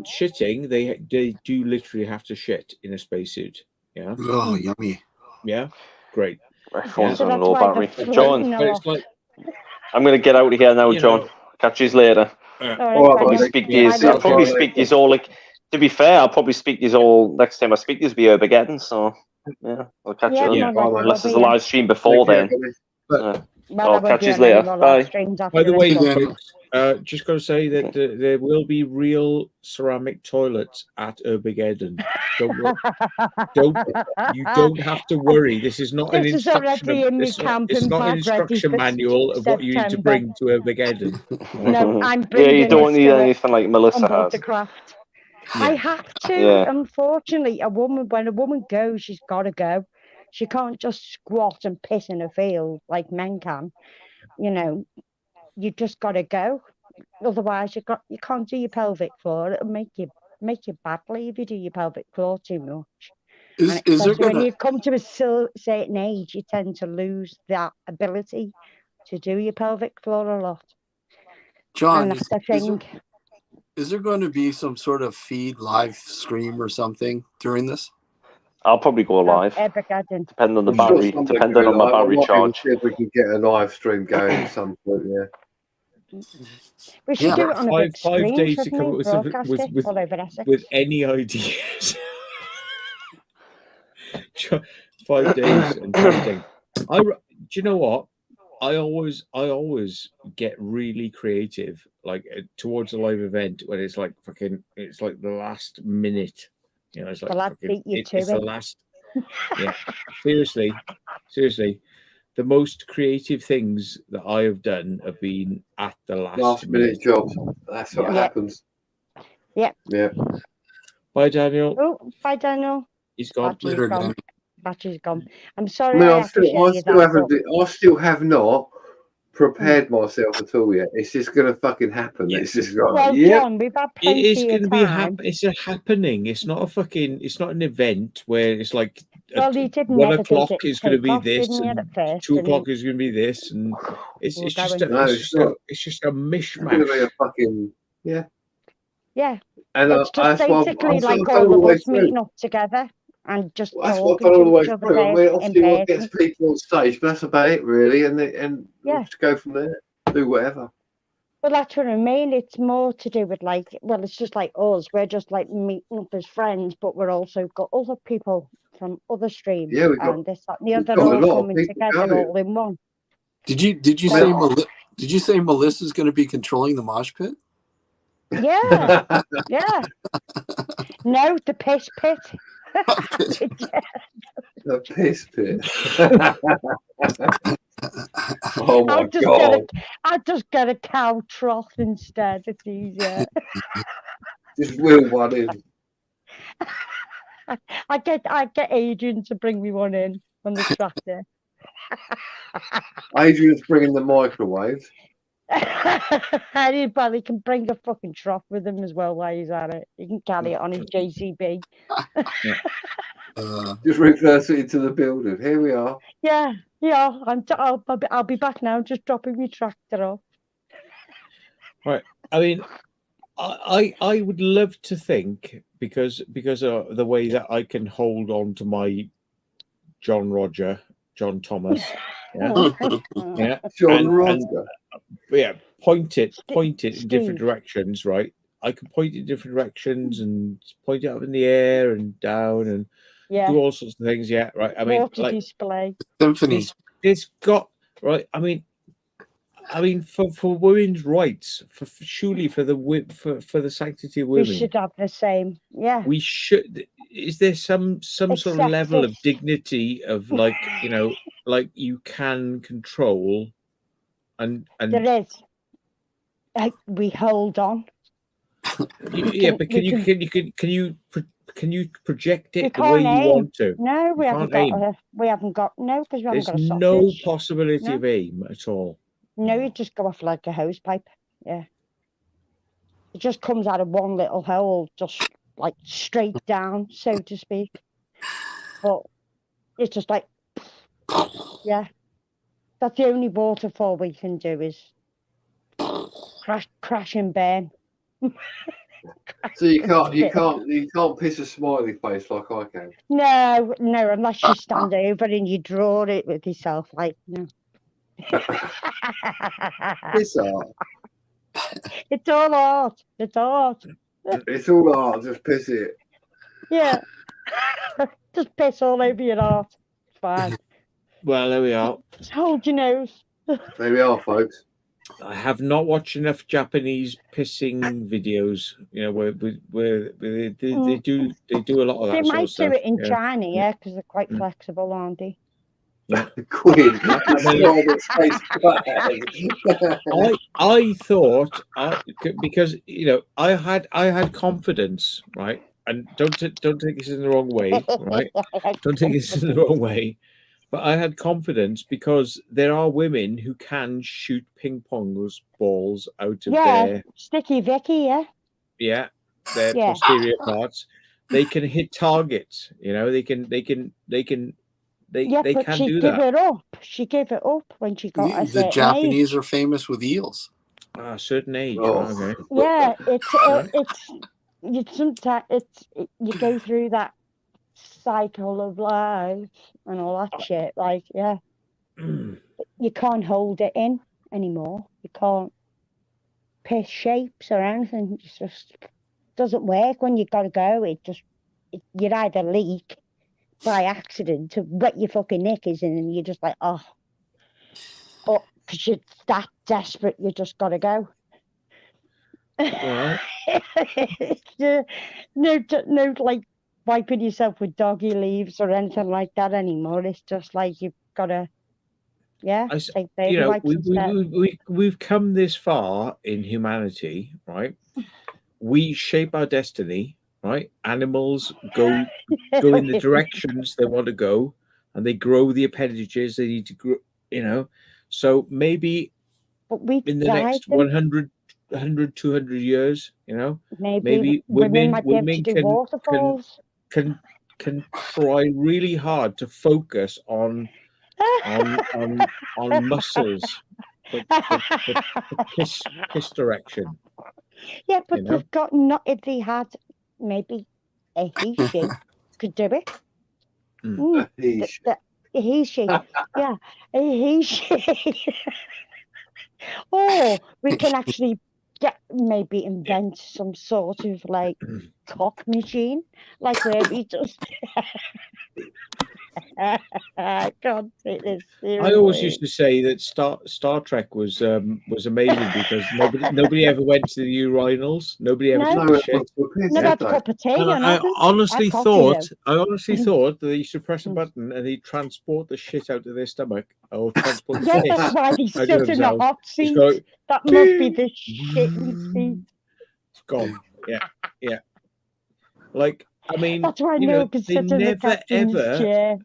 Shitting, they do literally have to shit in a spacesuit. Yeah. Oh, yummy. Yeah, great. My phone's on low battery. John, I'm going to get out of here now, John. Catch you later. I'll probably speak to you all like. To be fair, I'll probably speak to you all next time I speak to you be Armageddon. So yeah, I'll catch you. Unless there's a live stream before then. I'll catch you later. Bye. By the way, folks, just got to say that there will be real ceramic toilets at Armageddon. You don't have to worry. This is not an instruction. It's not an instruction manual of what you need to bring to Armageddon. No, I'm bringing. You don't need anything like Melissa has. I have to. Unfortunately, when a woman goes, she's got to go. She can't just squat and piss in a field like men can. You just got to go. Otherwise, you can't do your pelvic floor. It'll make you badly if you do your pelvic floor too much. When you come to a certain age, you tend to lose that ability to do your pelvic floor a lot. John, is there going to be some sort of feed live stream or something during this? I'll probably go live. Depending on the battery, depending on my battery charge. See if we can get a live stream going at some point. Yeah. We should do it on a big 5 days to come up with any ideas. 5 days and something. Do you know what? I always get really creative, like towards a live event when it's like the last minute. It's like it's the last. Yeah, seriously. the most creative things that I have done have been at the last minute jobs. That's what happens. Yeah. Yeah. Bye, Daniel. Oh, bye, Daniel. He's gone. Battery's gone. I'm sorry. I mean, I I still have not prepared myself at all yet. It's just going to fucking happen. It's just right. Well, John, we've had plenty it's going to be it's a happening. It's not a fucking. It's not an event where it's like. Well, he didn't. 1 o'clock is going to be this, and 2 o'clock is going to be this, and it's just a mishmash. It's going to be a fucking yeah. And it's just basically like all of us meeting up together. And just that's what I've done all the way through. I mean, obviously, we'll get people on stage, but that's about it, really. And we'll just go from there, do whatever. Well, that's what I mean. It's more to do with it's just like us. We're just like meeting up as friends, but we're also got other people from other streams. Yeah, we got and this, that, and the other all coming together all in one. Did you say Melissa's going to be controlling the mosh pit? Yeah, yeah. No, the piss pit. The piss pit. Oh my God! I'll just get a cow trough instead. It's easier. Just wheel one in. I get Adrian to bring me one in on the tractor. Adrian's bringing the microwaves. Anybody can bring a fucking trough with him as well while he's at it. He can carry it on his JCB. Just reverse it into the building. Here we are. Yeah. I'll be back now. Just dropping my tractor off. Right. I mean, I would love to think because of the way that I can hold on to my John Thomas. Yeah. Yeah. John Roger. Point it in different directions, right? I can point it in different directions and point it up in the air and down and do all sorts of things. Yeah, right. I mean, water display. Symphony. It's got right. I mean, for women's rights, surely for the sanctity of women, we should have the same. Yeah, we should. Is there some sort of level of dignity of like like you can control, and there is. We hold on. But can you project it the way you want to? No, we haven't got. We haven't got because we haven't got a sausage. No possibility of aim at all. No, you just go off like a hose pipe. Yeah, it just comes out of one little hole, just like straight down, so to speak. But it's just like, yeah, that's the only waterfall we can do is crash and burn. So you can't piss a smiley face like I can. No, unless you stand over and you draw it with yourself, like no. It's art. It's all art. It's art. It's all art. Just piss it. Yeah. Just piss all over your art. It's fine. Well, there we are. Just hold your nose. There we are, folks. I have not watched enough Japanese pissing videos. Where they do a lot of that. They might sort of do it in China, yeah, because they're quite flexible, aren't they? Yeah. Queen. I thought because I had confidence, right? And don't take this in the wrong way, right? Don't take this in the wrong way. But I had confidence because there are women who can shoot ping pong balls out of their Sticky Vicky, their posterior parts. They can hit targets. They can do that. She gave it up when she got the Japanese are famous with eels. A certain age. Oh. Okay. Yeah, you go through that cycle of life and all that shit. Like, yeah, you can't hold it in anymore. You can't piss shapes or anything. It just doesn't work when you gotta go. You'd either leak by accident to wet your fucking knickers and you're just like, oh, but because you're that desperate, you just gotta go. Well. No, like wiping yourself with doggy leaves or anything like that anymore. It's just like you've gotta Yeah, we've come this far in humanity, right? We shape our destiny, right? Animals go in the directions they want to go, and they grow the appendages they need to grow. So maybe in the next 100, 200 years, maybe women can try really hard to focus on muscles for piss direction. Yeah, but they've got not if they had maybe a he-she could do it. He-she. Yeah, a he-she. Or we can actually invent some sort of like cock machine, like Herbie does. I can't take this seriously. I always used to say that Star Trek was amazing because nobody ever went to the urinals. Nobody ever took a shit. I honestly thought that they used to press a button and they'd transport the shit out of their stomach or transport the piss. That's why they sit in the hot seat. That must be the shitty seat. It's gone. Yeah. Like, I mean, that's why they never ever. Chair.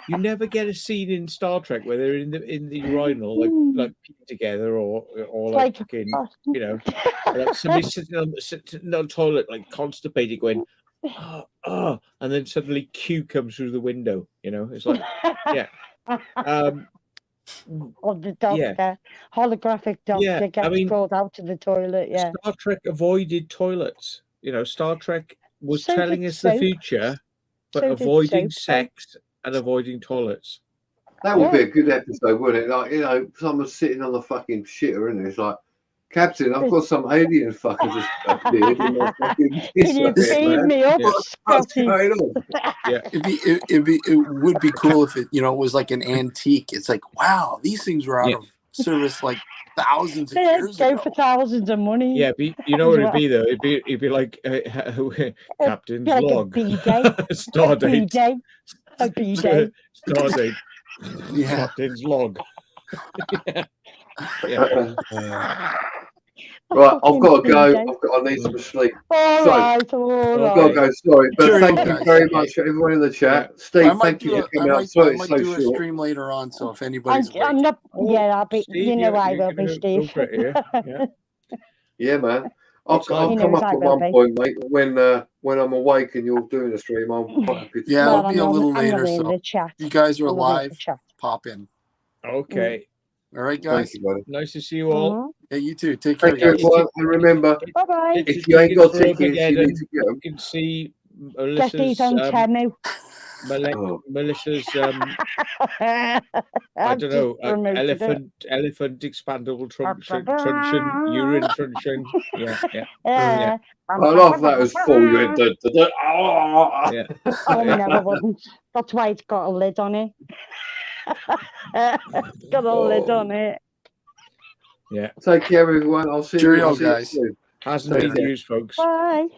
You never get a scene in Star Trek where they're in the urinal like peeing together or like fucking like somebody sitting on the toilet like constipated going and then suddenly Q comes through the window. It's like or the doctor, holographic doctor gets pulled out of the toilet. Yeah, Star Trek avoided toilets. Star Trek was telling us the future, but avoiding sex and avoiding toilets. That would be a good episode, wouldn't it? Like, someone's sitting on the fucking shitter, and it's like, Captain, I've got some alien fucker just appeared in my fucking piss. Can you feed me up, Scotty? Yeah. It would be cool if it was like an antique. It's like, wow, these things were out of service like thousands of years ago. Go for thousands of money. Yeah, but you know what it'd be though? It'd be like Captain's log, Stardate. A B-day. Stardate. Yeah. Captain's log. Right, I've got to go. I need some sleep. All right. I've got to go. Sorry, but thank you very much for everyone in the chat. Steve, thank you for coming out. Sorry, it's so short. I might do a stream later on, so if anybody's I'm not. Yeah, I'll be. Steve, I will be, Steve. Yeah, man. I'll come up at one point, mate. When I'm awake and you're doing a stream, I'm quite happy to. Yeah, it'll be a little later. So you guys are live. Pop in. Okay. All right, guys. Thank you, buddy. Nice to see you all. Yeah, you too. Take care. Thank you, everyone. And remember, if you ain't got tickets, you need to get them. You can see Melissa's Melissa's I don't know, elephant expandable truncheon, urine truncheon. Yeah. I love that as full. Yeah. Oh, never wouldn't. That's why it's got a lid on it. Got a lid on it. Yeah. Take care, everyone. I'll see you guys. Hasn't been the news, folks. Bye.